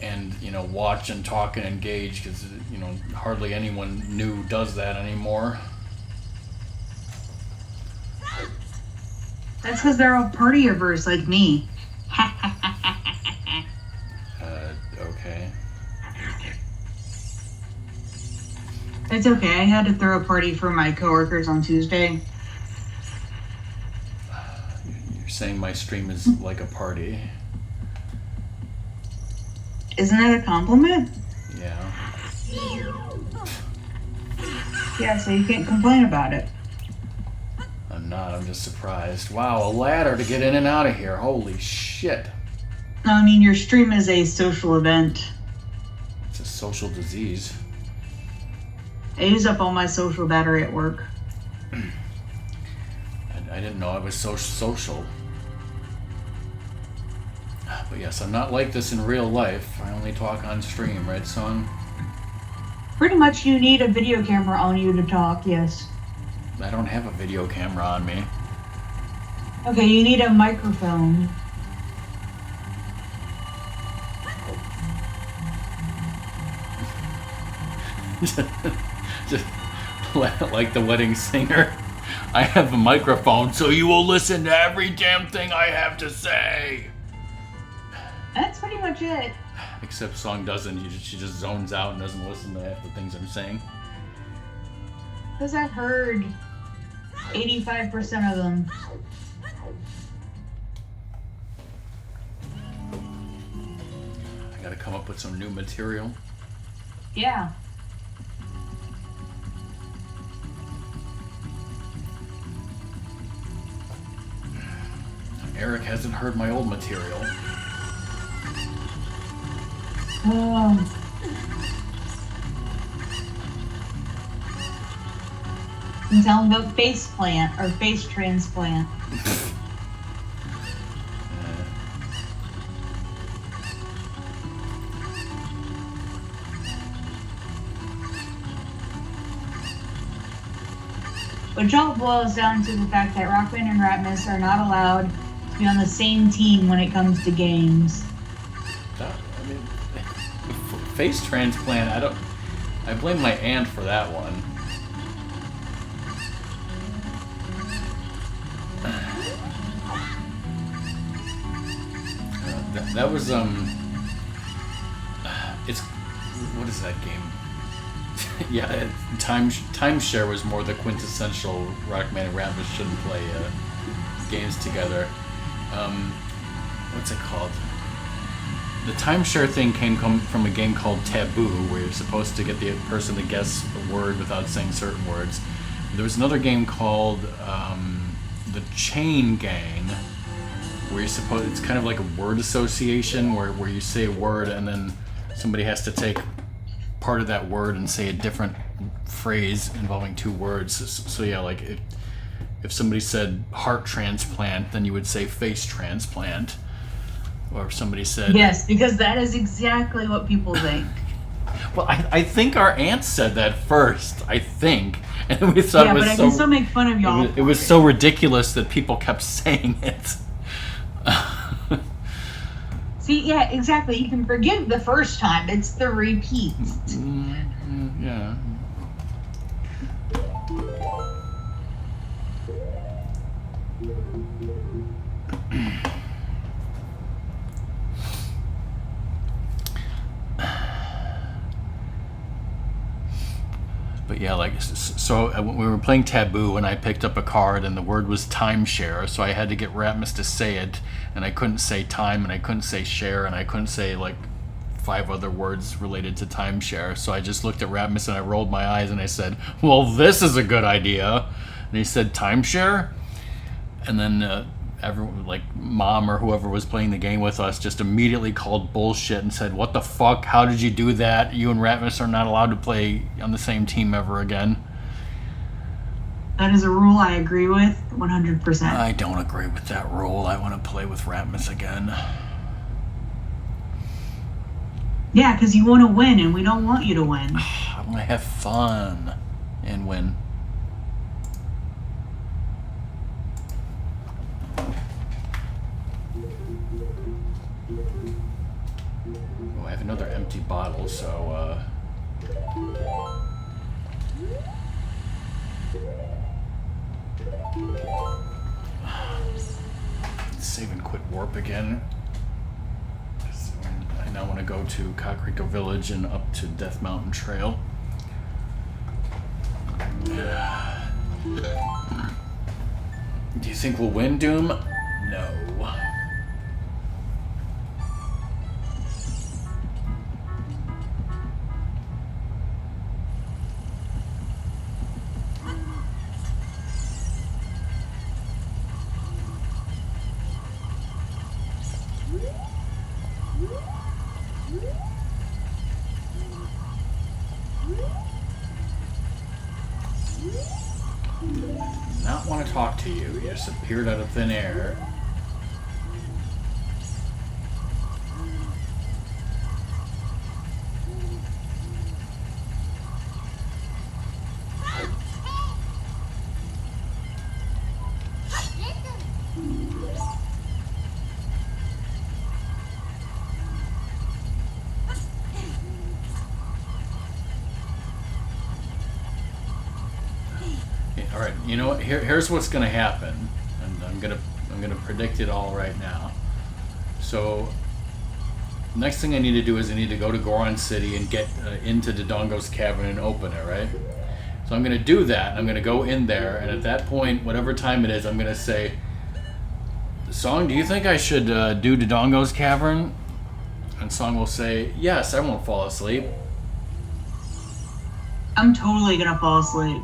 and, you know, watch and talk and engage, because, you know, hardly anyone new does that anymore. That's because they're all partyivers like me. Okay. It's okay. I had to throw a party for my coworkers on Tuesday. You're saying my stream is like a party. Isn't that a compliment? Yeah. Yeah, so you can't complain about it. I'm not. I'm just surprised. Wow, a ladder to get in and out of here. Holy shit. No, I mean, your stream is a social event. It's a social disease. I use up all my social battery at work. I didn't know I was so social. But yes, I'm not like this in real life. I only talk on stream, right, son? Pretty much you need a video camera on you to talk, yes. I don't have a video camera on me. Okay, you need a microphone. Just like the wedding singer. I have a microphone, so you will listen to every damn thing I have to say. That's pretty much it. Except Song doesn't. She just zones out and doesn't listen to half the things I'm saying. Because I've heard 85% of them. I gotta come up with some new material. Yeah. Eric hasn't heard my old material. I'm telling about face plant or face transplant. Which all boils down to the fact that Rockman and Ratmus are not allowed to be on the same team when it comes to games. I mean, face transplant. I blame my aunt for that one. That was it's what is that game? Yeah, Timeshare was more the quintessential Rockman and Ratmus shouldn't play games together. What's it called? The Timeshare thing came from a game called Taboo, where you're supposed to get the person to guess a word without saying certain words. There was another game called The Chain Gang, where you're supposed, it's kind of like a word association where you say a word and then somebody has to take part of that word and say a different phrase involving two words. So yeah, like if somebody said heart transplant, then you would say face transplant. Or if somebody said... Yes, because that is exactly what people think. Well, I think our aunt said that first, I think. And we thought yeah, it was but I can still make fun of y'all. It was so ridiculous that people kept saying it. See, yeah, exactly. You can forgive the first time. It's the repeat. Yeah. But yeah, like, so when we were playing Taboo and I picked up a card and the word was timeshare, so I had to get Ratmus to say it, and I couldn't say time and I couldn't say share and I couldn't say like 5 other words related to timeshare. So I just looked at Ratmus and I rolled my eyes and I said, well, this is a good idea. And he said, timeshare? And then everyone, like mom or whoever was playing the game with us, just immediately called bullshit and said, what the fuck, how did you do that? You and Ratmus are not allowed to play on the same team ever again. That is a rule I agree with 100%. I don't agree with that rule. I want to play with Ratmus again. Yeah, because you want to win and we don't want you to win. I want to have fun and win. Oh, I have another empty bottle, so save and quit warp again. So I now want to go to Kakariko Village and up to Death Mountain Trail. Do you think we'll win, Doom? No. Not want to talk to you. You just appeared out of thin air. All right, you know what? Here's what's going to happen, and I'm gonna predict it all right now. So, next thing I need to do is I need to go to Goron City and get into Dodongo's cavern and open it, right? So I'm gonna do that. I'm gonna go in there, and at that point, whatever time it is, I'm gonna say, "Song, do you think I should do Dodongo's cavern?" And Song will say, "Yes, I won't fall asleep." I'm totally gonna fall asleep.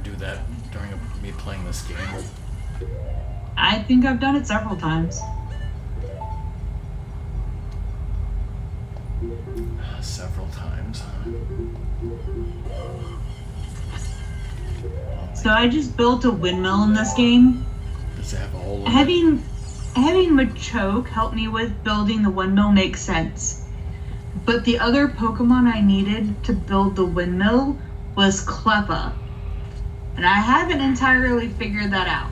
Do that during me playing this game? I think I've done it several times. Several times, huh? So I just built a windmill in this game. Does it have a hole in it? Having Machoke help me with building the windmill makes sense. But the other Pokemon I needed to build the windmill was Cleffa. And I haven't entirely figured that out.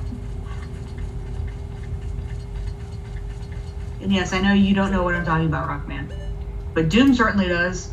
And yes, I know you don't know what I'm talking about, Rockman. But Doom certainly does.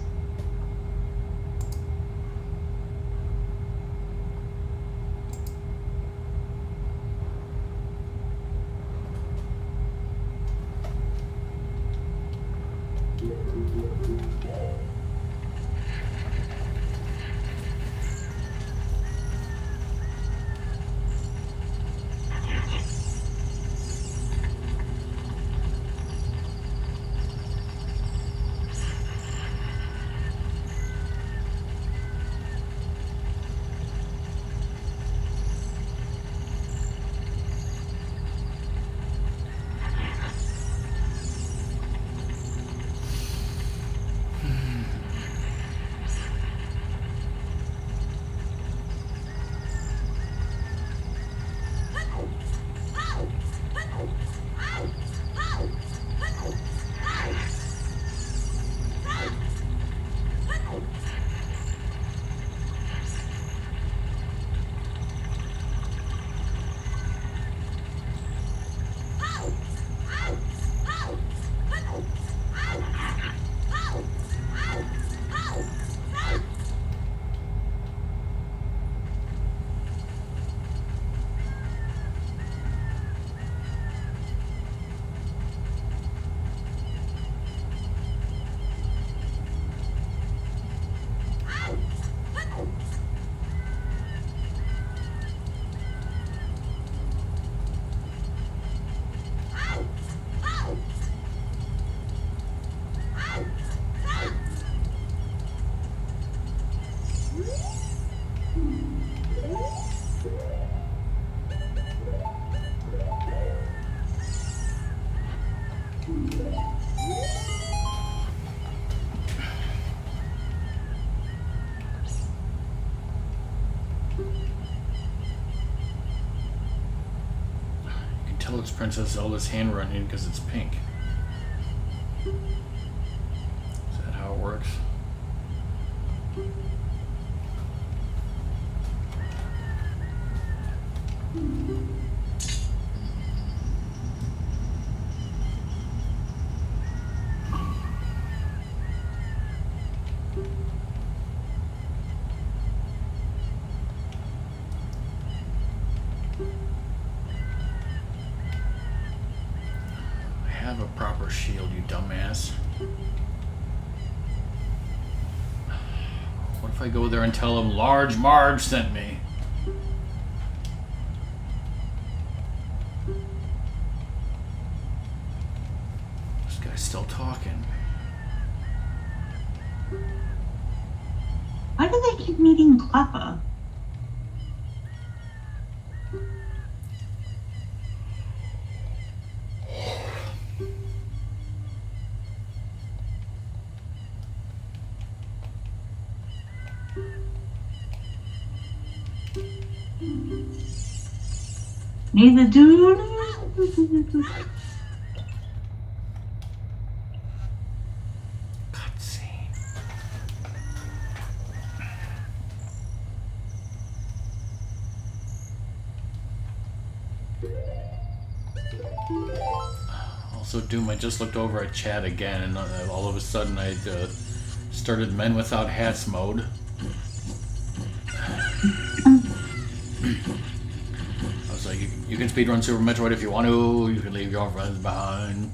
Tell it's Princess Zelda's handwriting because it's pink. Is that how it works? Have a proper shield, you dumbass. What if I go there and tell him Large Marge sent me? This guy's still talking. Why do they keep meeting Cleffa? Neither do. Cutscene. Also, Doom, I just looked over at chat again, and all of a sudden I started Men Without Hats mode. I was like, you can speedrun Super Metroid if you want to, you can leave your friends behind.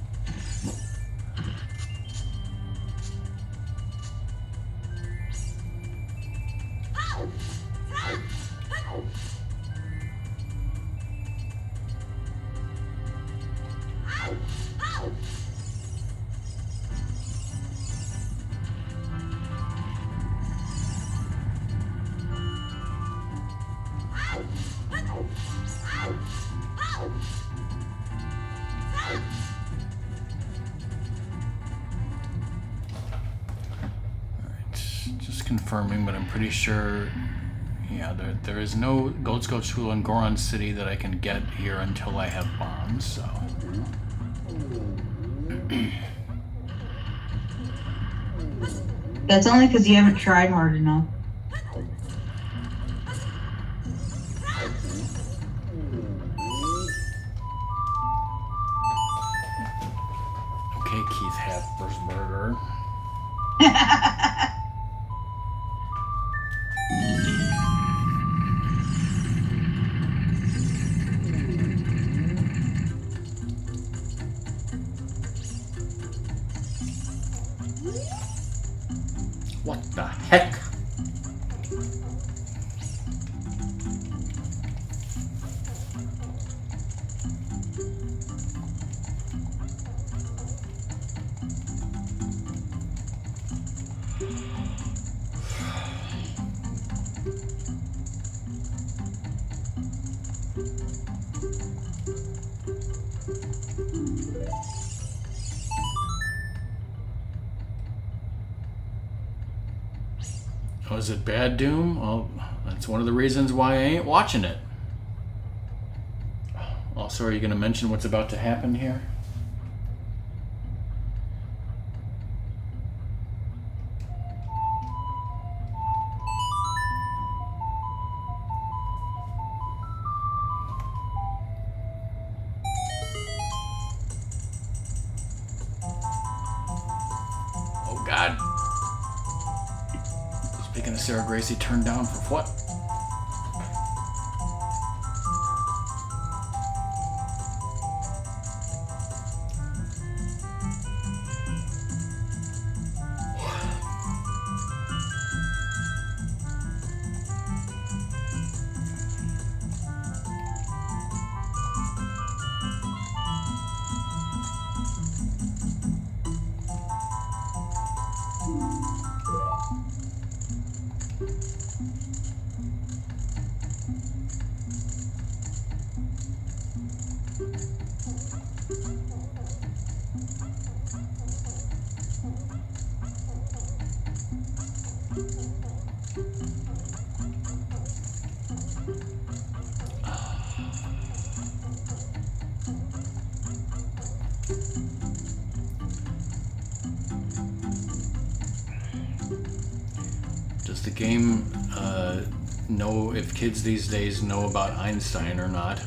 Confirming, but I'm pretty sure, yeah, there is no Gold Scout School in Goron City that I can get here until I have bombs, so. That's only because you haven't tried hard enough. Okay, Keith Hasburger. What the heck? Oh, is it bad, Doom? Well, that's one of the reasons why I ain't watching it. Also, are you going to mention what's about to happen here? Oh, God. Speaking of Sarah Gracie, turned down for what? Does the game know if kids these days know about Einstein or not?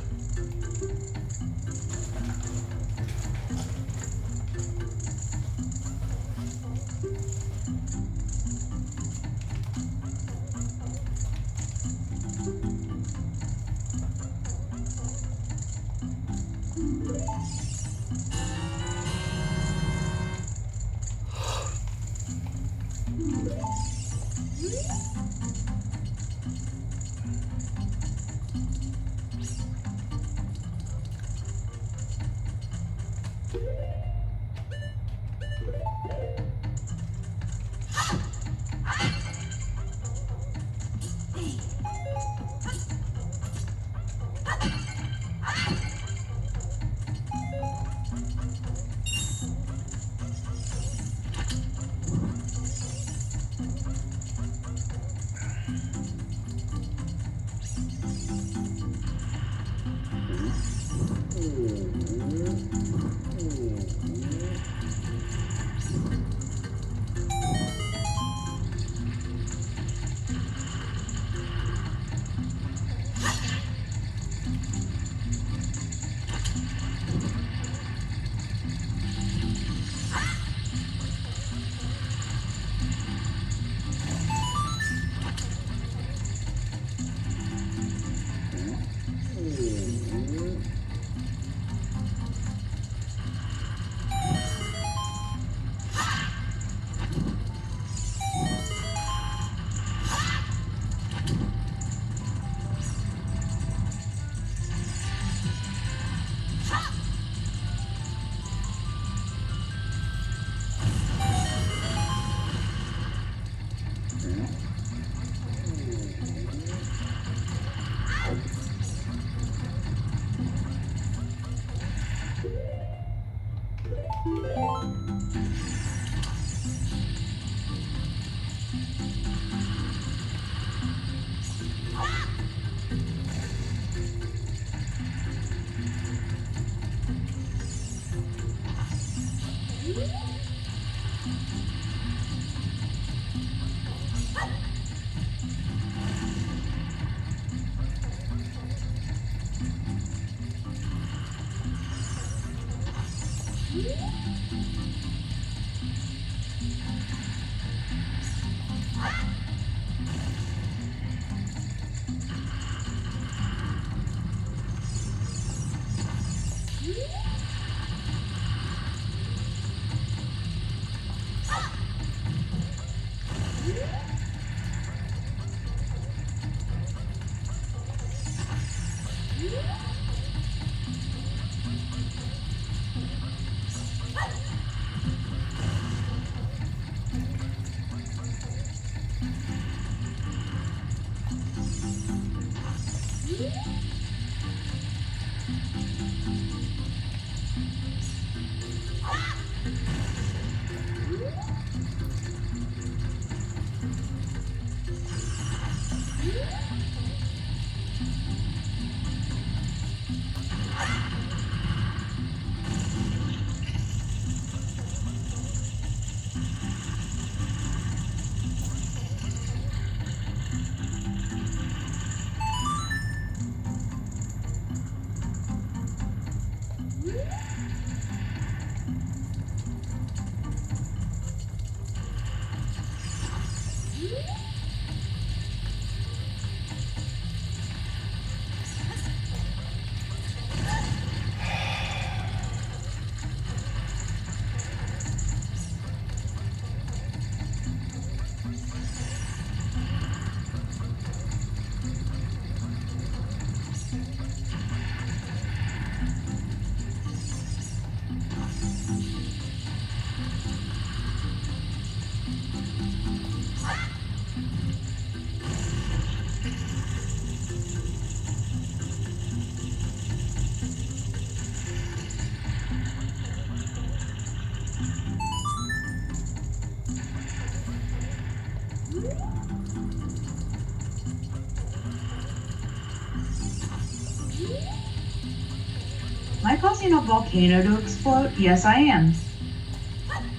Am I causing a volcano to explode? Yes, I am.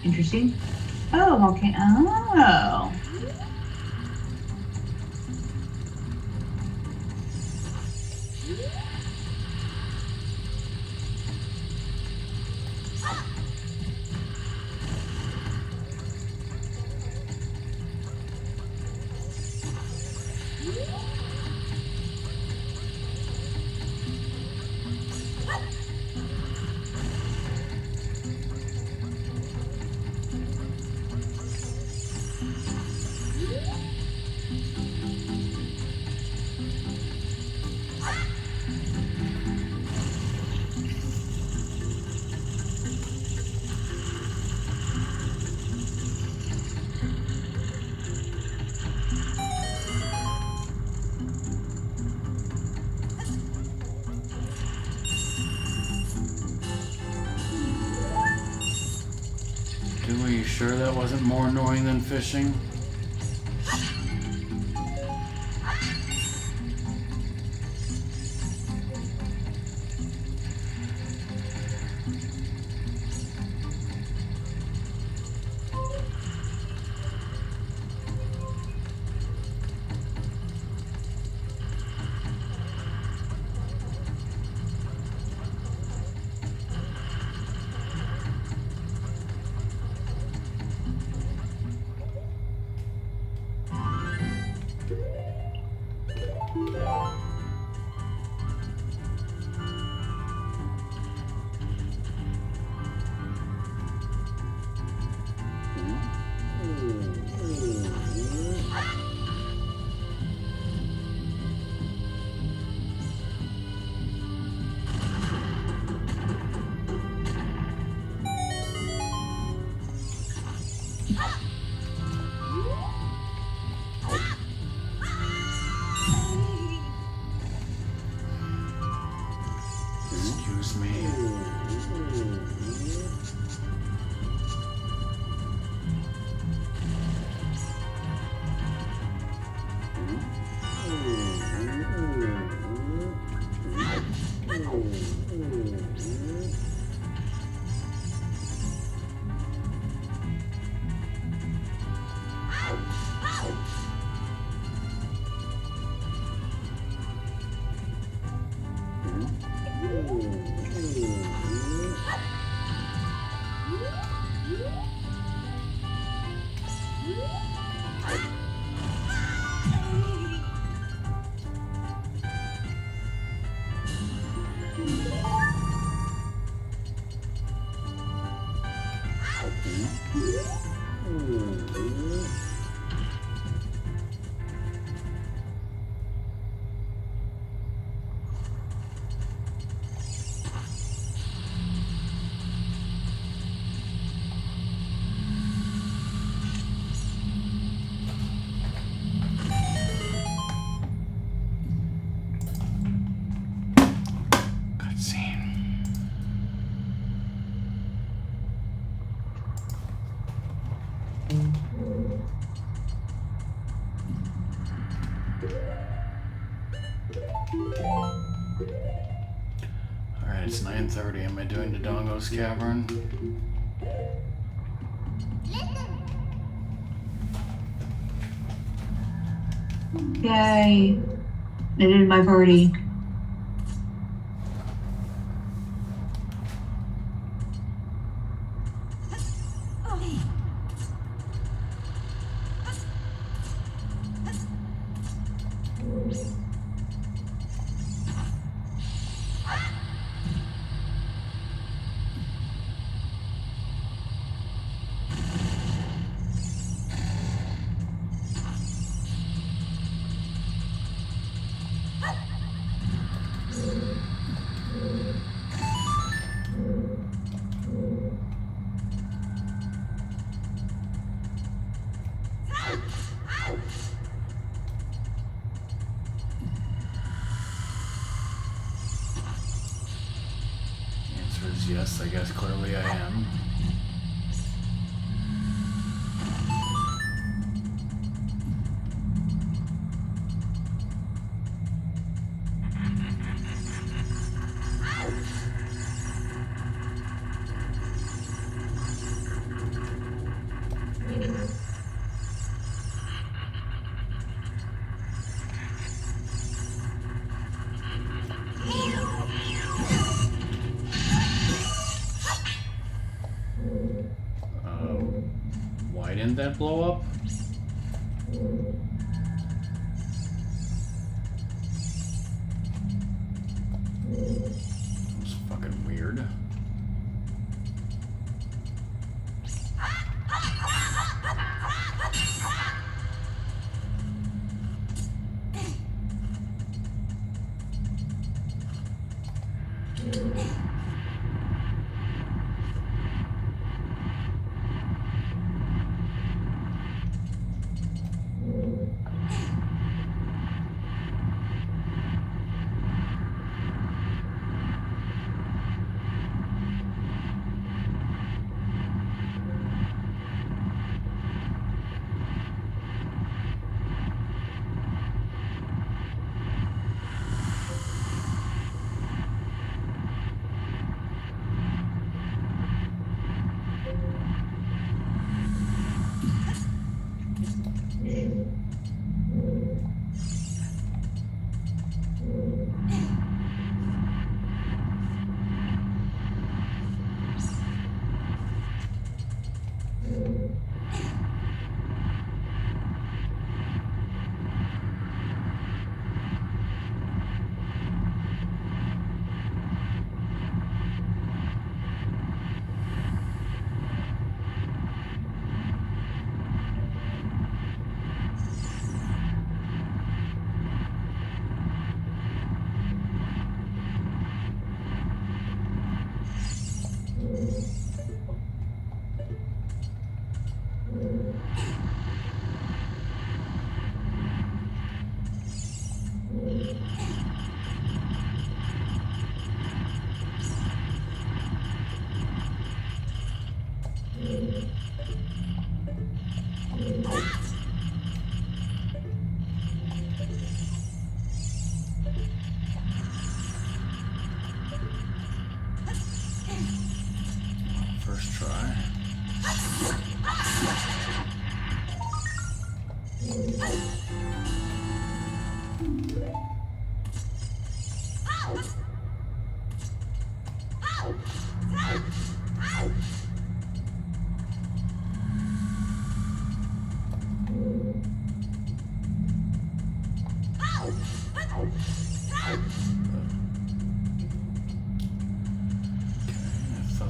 Interesting. Oh, volcano. Oh. Are you sure that wasn't more annoying than fishing? It's 9:30. Am I doing the Dongo's Cavern? Yay! I did my party. Yes, I guess clearly I am. Why didn't that blow up? That's fucking weird. First try.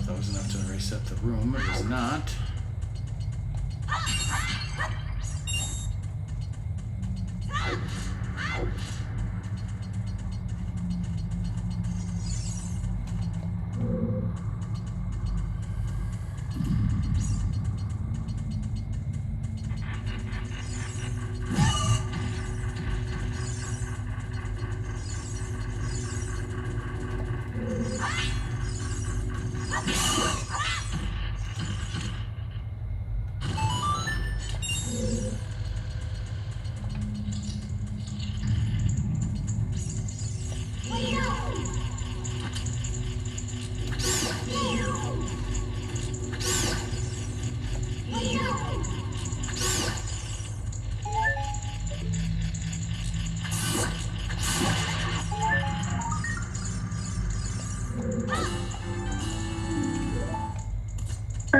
That was enough to reset the room. It was not.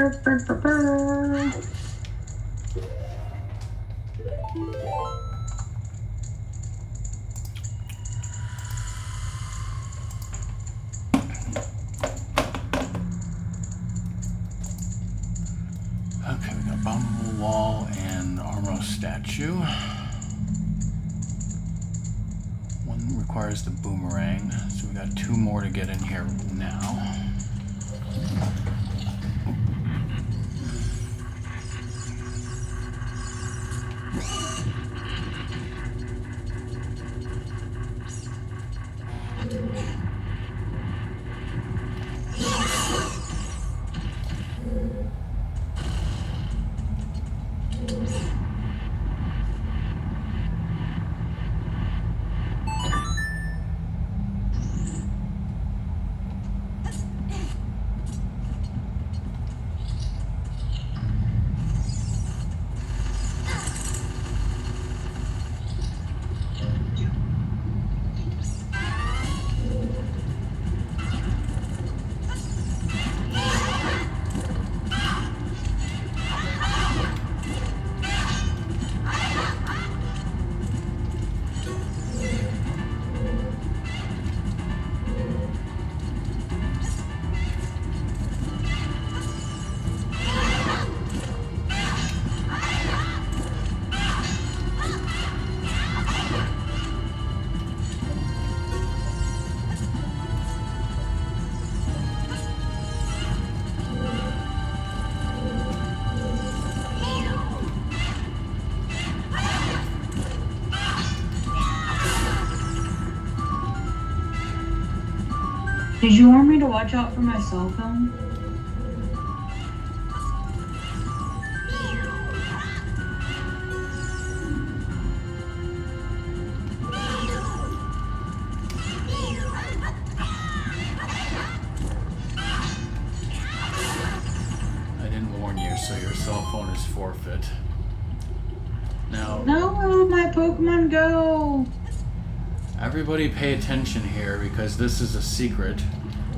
Okay, we got Abominable Wall and Armor Statue. One requires the boomerang, so we got 2 more to get in here now. Did you want me to watch out for my cell phone? I didn't warn you, so your cell phone is forfeit. Now, No, my Pokemon Go! everybody pay attention here because this is a secret.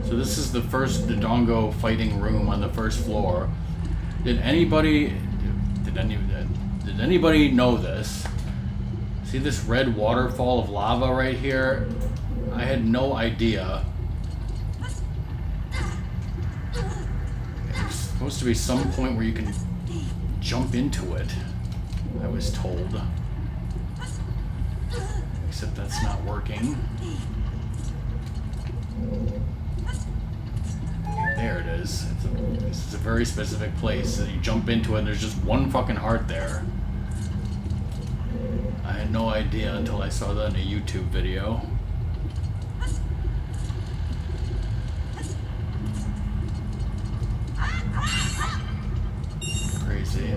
So this is the first Dodongo fighting room on the first floor. Did anybody know this? See this red waterfall of lava right here? I had no idea. There's supposed to be some point where you can jump into it, I was told. Except that's not working. There it is. This is a very specific place. And you jump into it and there's just one fucking heart there. I had no idea until I saw that in a YouTube video. Crazy.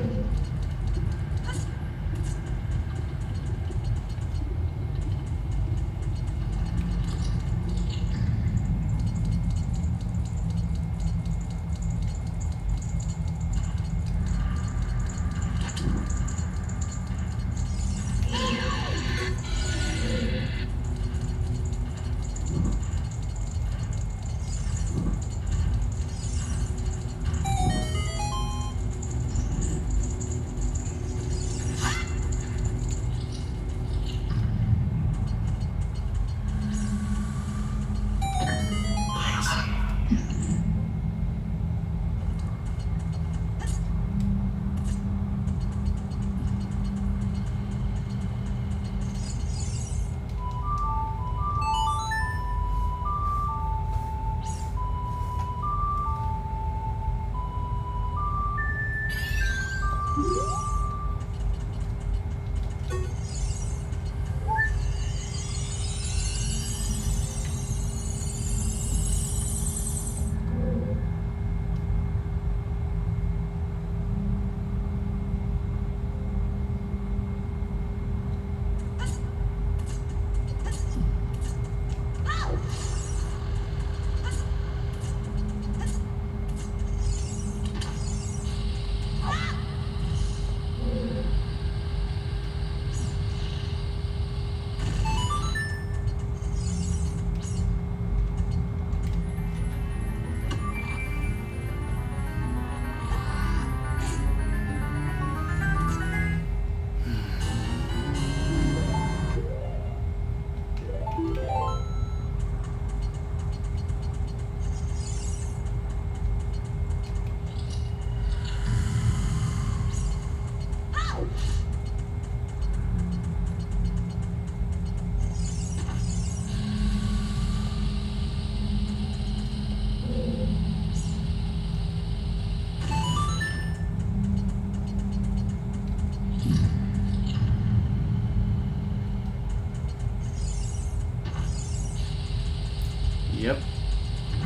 Yep.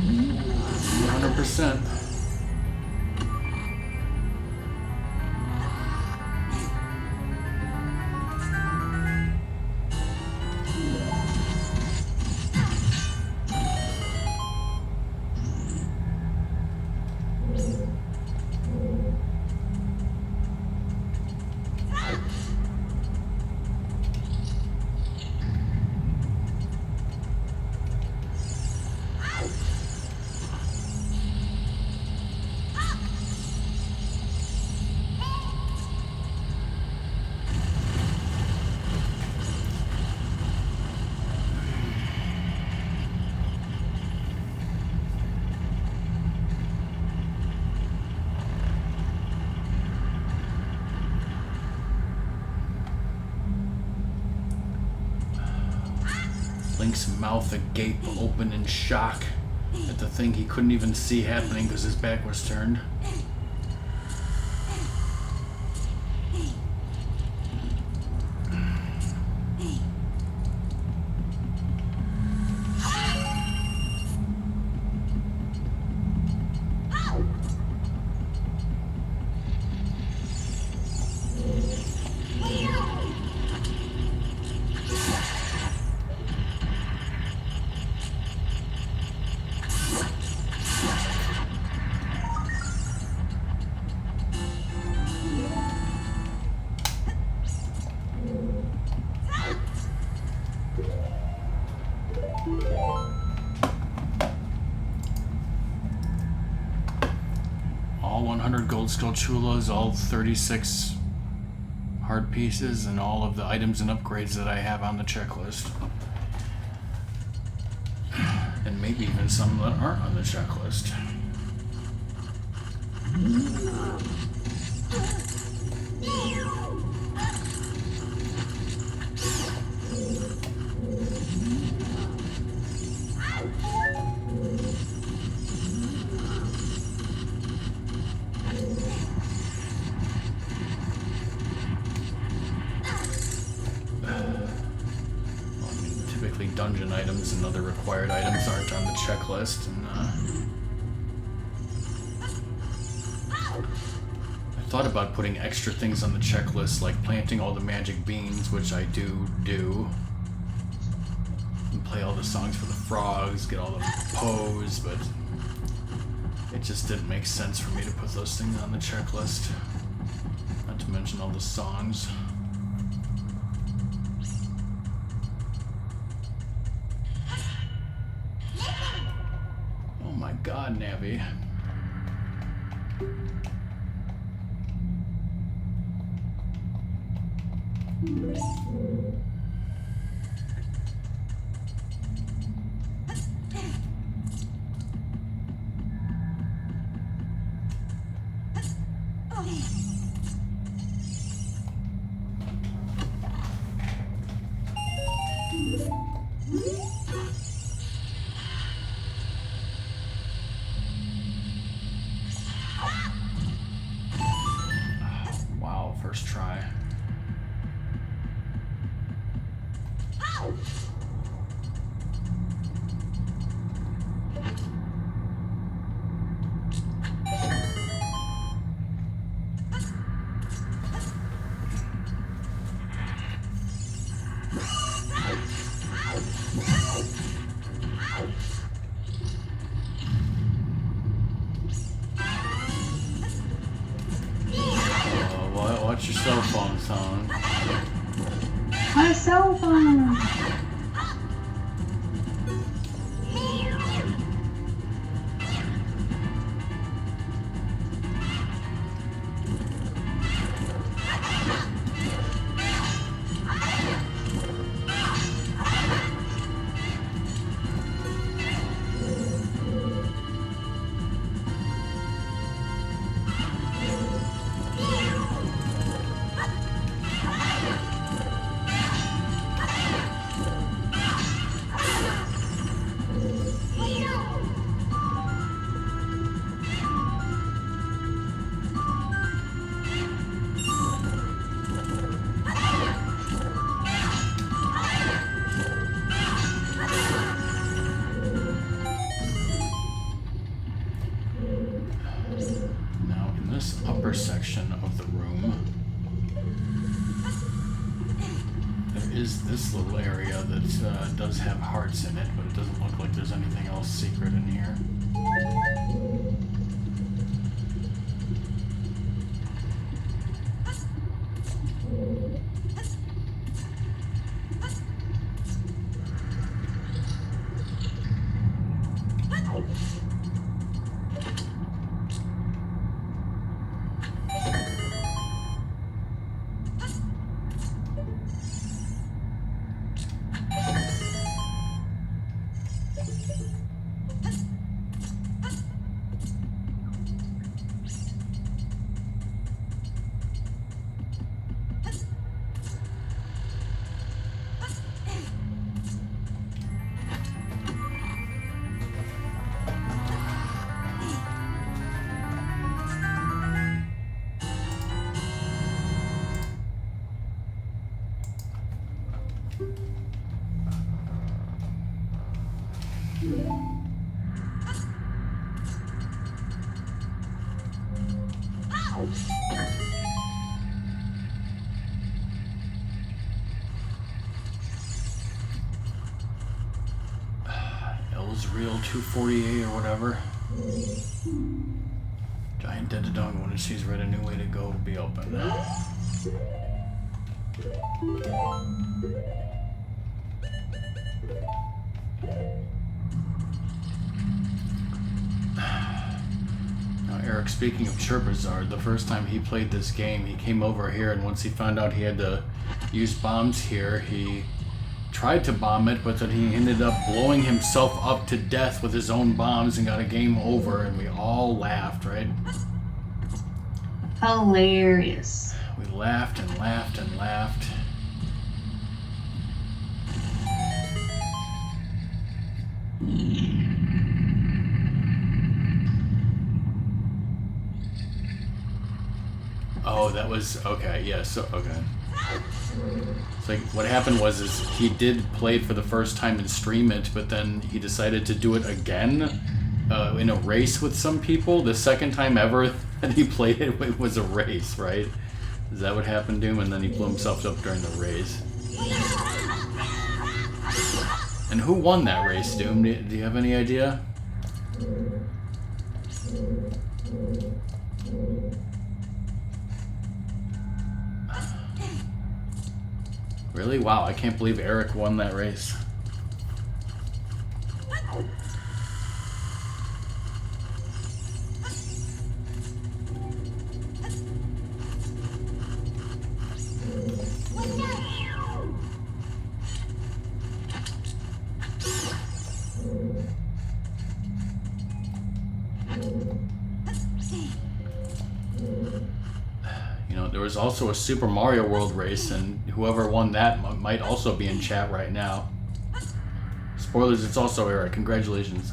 100%. Link's mouth agape, open in shock at the thing he couldn't even see happening because his back was turned. All 100 gold skull chulas, all 36 heart pieces, and all of the items and upgrades that I have on the checklist. And maybe even some that aren't on the checklist. Dungeon items and other required items aren't on the checklist, and I thought about putting extra things on the checklist, like planting all the magic beans, which I do, and play all the songs for the frogs, get all the pose, but it just didn't make sense for me to put those things on the checklist, not to mention all the songs. God, Navi. First try. What's your cell phone song? My cell phone! is this little area that does have hearts in it, but it doesn't look like there's anything else secret in here. Real 248 or whatever. Giant dead dog when it sees red, a new way to go will be open. Now, Eric, speaking of Chirpazard, the first time he played this game, he came over here, and once he found out he had to use bombs here, he tried to bomb it, but then he ended up blowing himself up to death with his own bombs and got a game over, and we all laughed, right? Hilarious. We laughed and laughed and laughed. Oh, that was okay. Yeah, so okay. So like, what happened was he did play it for the first time and stream it, but then he decided to do it again in a race with some people. The second time ever that he played it, it was a race, right? Is that what happened to him? And then he blew himself up during the race. And who won that race, Doom? Do you have any idea? Really? Wow, I can't believe Eric won that race. There was also a Super Mario World race, and whoever won that might also be in chat right now. Spoilers, it's also Eric. Congratulations.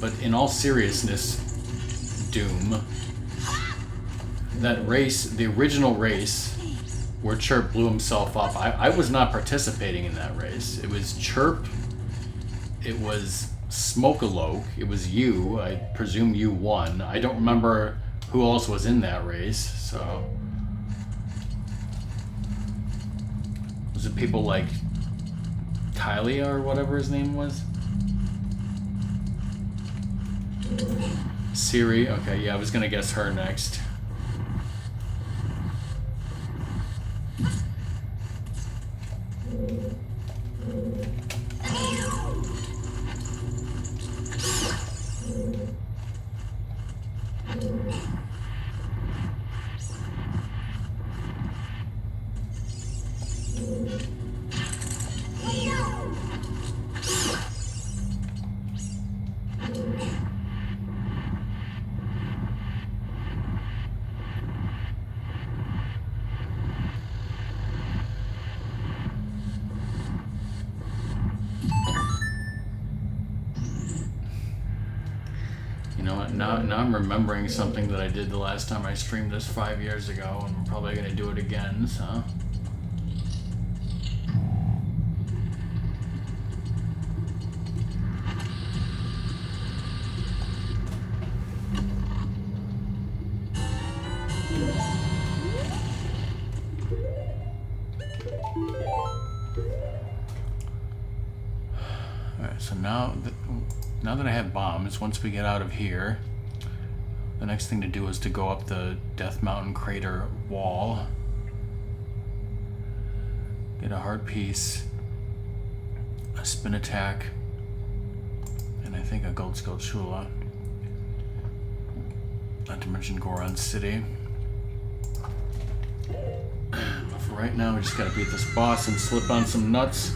But in all seriousness, Doom, that race, the original race, where Chirp blew himself up, I was not participating in that race. It was Chirp, it was Smokaloke, it was you, I presume you won. I don't remember who else was in that race, so... Was it people like Kylie or whatever his name was? Siri, okay, yeah, I was gonna guess her next. Now I'm remembering something that I did the last time I streamed this 5 years ago, and I'm probably gonna do it again, so. Alright, so now that I have bombs, once we get out of here, the next thing to do is to go up the Death Mountain crater wall. Get a hard piece, a spin attack, and I think a gold skull chula. Not to mention Goron City. But for right now, we just gotta beat this boss and slip on some nuts.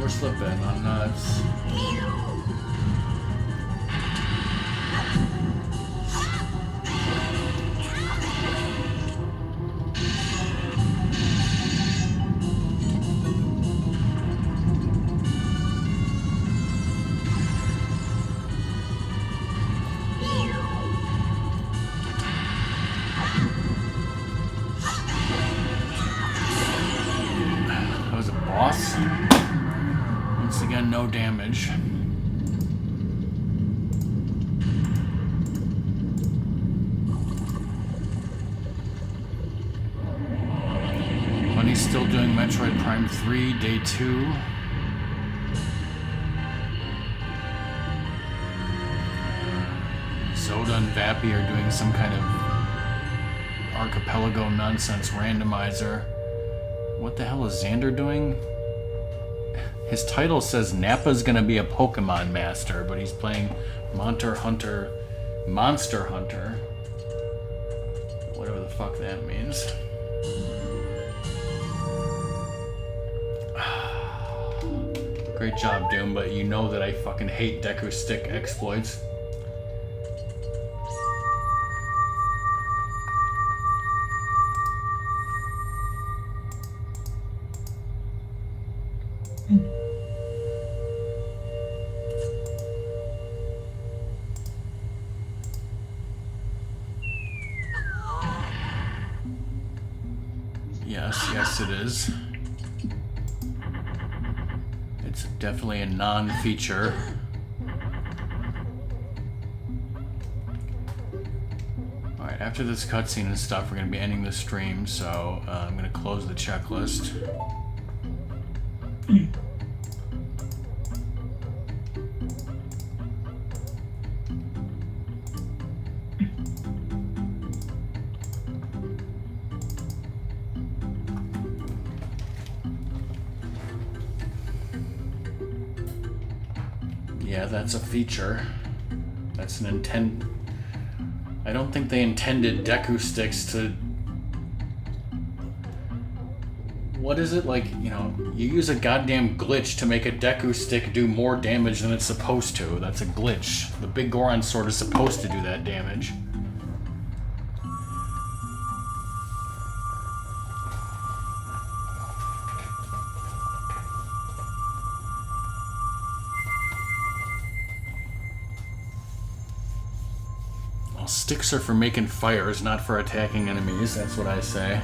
Slipping on nuts. That was a boss. Once again, no damage. Bunny's still doing Metroid Prime 3, Day 2. Zelda and Vappy are doing some kind of archipelago nonsense randomizer. What the hell is Xander doing? His title says Nappa's gonna be a Pokemon master, but he's playing Monster Hunter. Whatever the fuck that means. Great job, Doom, but you know that I fucking hate Deku Stick exploits. Yes, it is. It's definitely a non-feature. Alright, after this cutscene and stuff, we're going to be ending the stream, so I'm going to close the checklist. Yeah, that's a feature. That's an intent. I don't think they intended Deku Sticks to... What is it? Like, you know, you use a goddamn glitch to make a Deku Stick do more damage than it's supposed to. That's a glitch. The big Goron sword is supposed to do that damage. Sticks are for making fires, not for attacking enemies. That's what I say.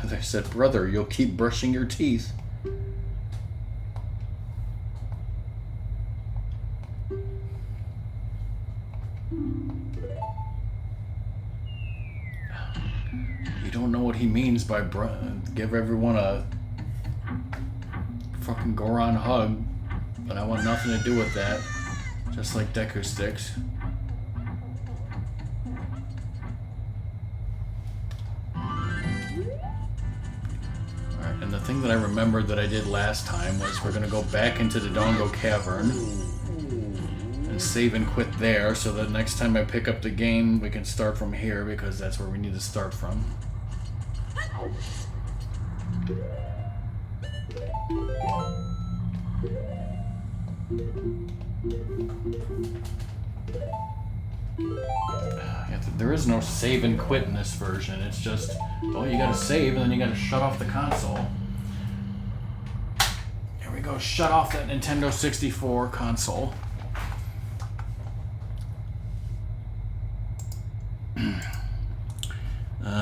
I said, brother, you'll keep brushing your teeth. You don't know what he means by give everyone a fucking Goron hug, but I want nothing to do with that. Just like Deku Sticks. Alright, and the thing that I remembered that I did last time was we're gonna go back into the Dongo Cavern and save and quit there, so that next time I pick up the game we can start from here, because that's where we need to start from. There is no save and quit in this version. It's just, oh, you gotta save and then you gotta shut off the console. Here we go, shut off that Nintendo 64 console.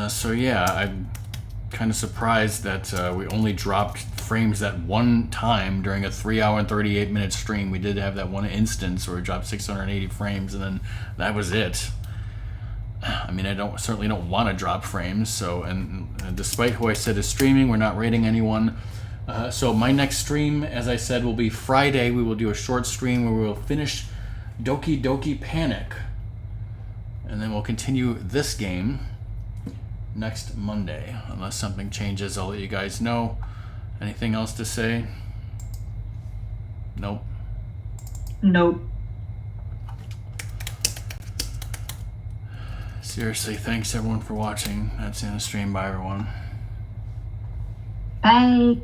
So yeah, I'm kind of surprised that we only dropped frames that one time during a 3 hour and 38 minute stream. We did have that one instance where we dropped 680 frames and then that was it. I mean, I certainly don't want to drop frames, so, and despite who I said is streaming, we're not rating anyone. So my next stream, as I said, will be Friday. We will do a short stream where we will finish Doki Doki Panic. And then we'll continue this game next Monday. Unless something changes, I'll let you guys know. Anything else to say? Nope. Nope. Seriously, thanks everyone for watching. That's in the stream. Bye, everyone. Bye.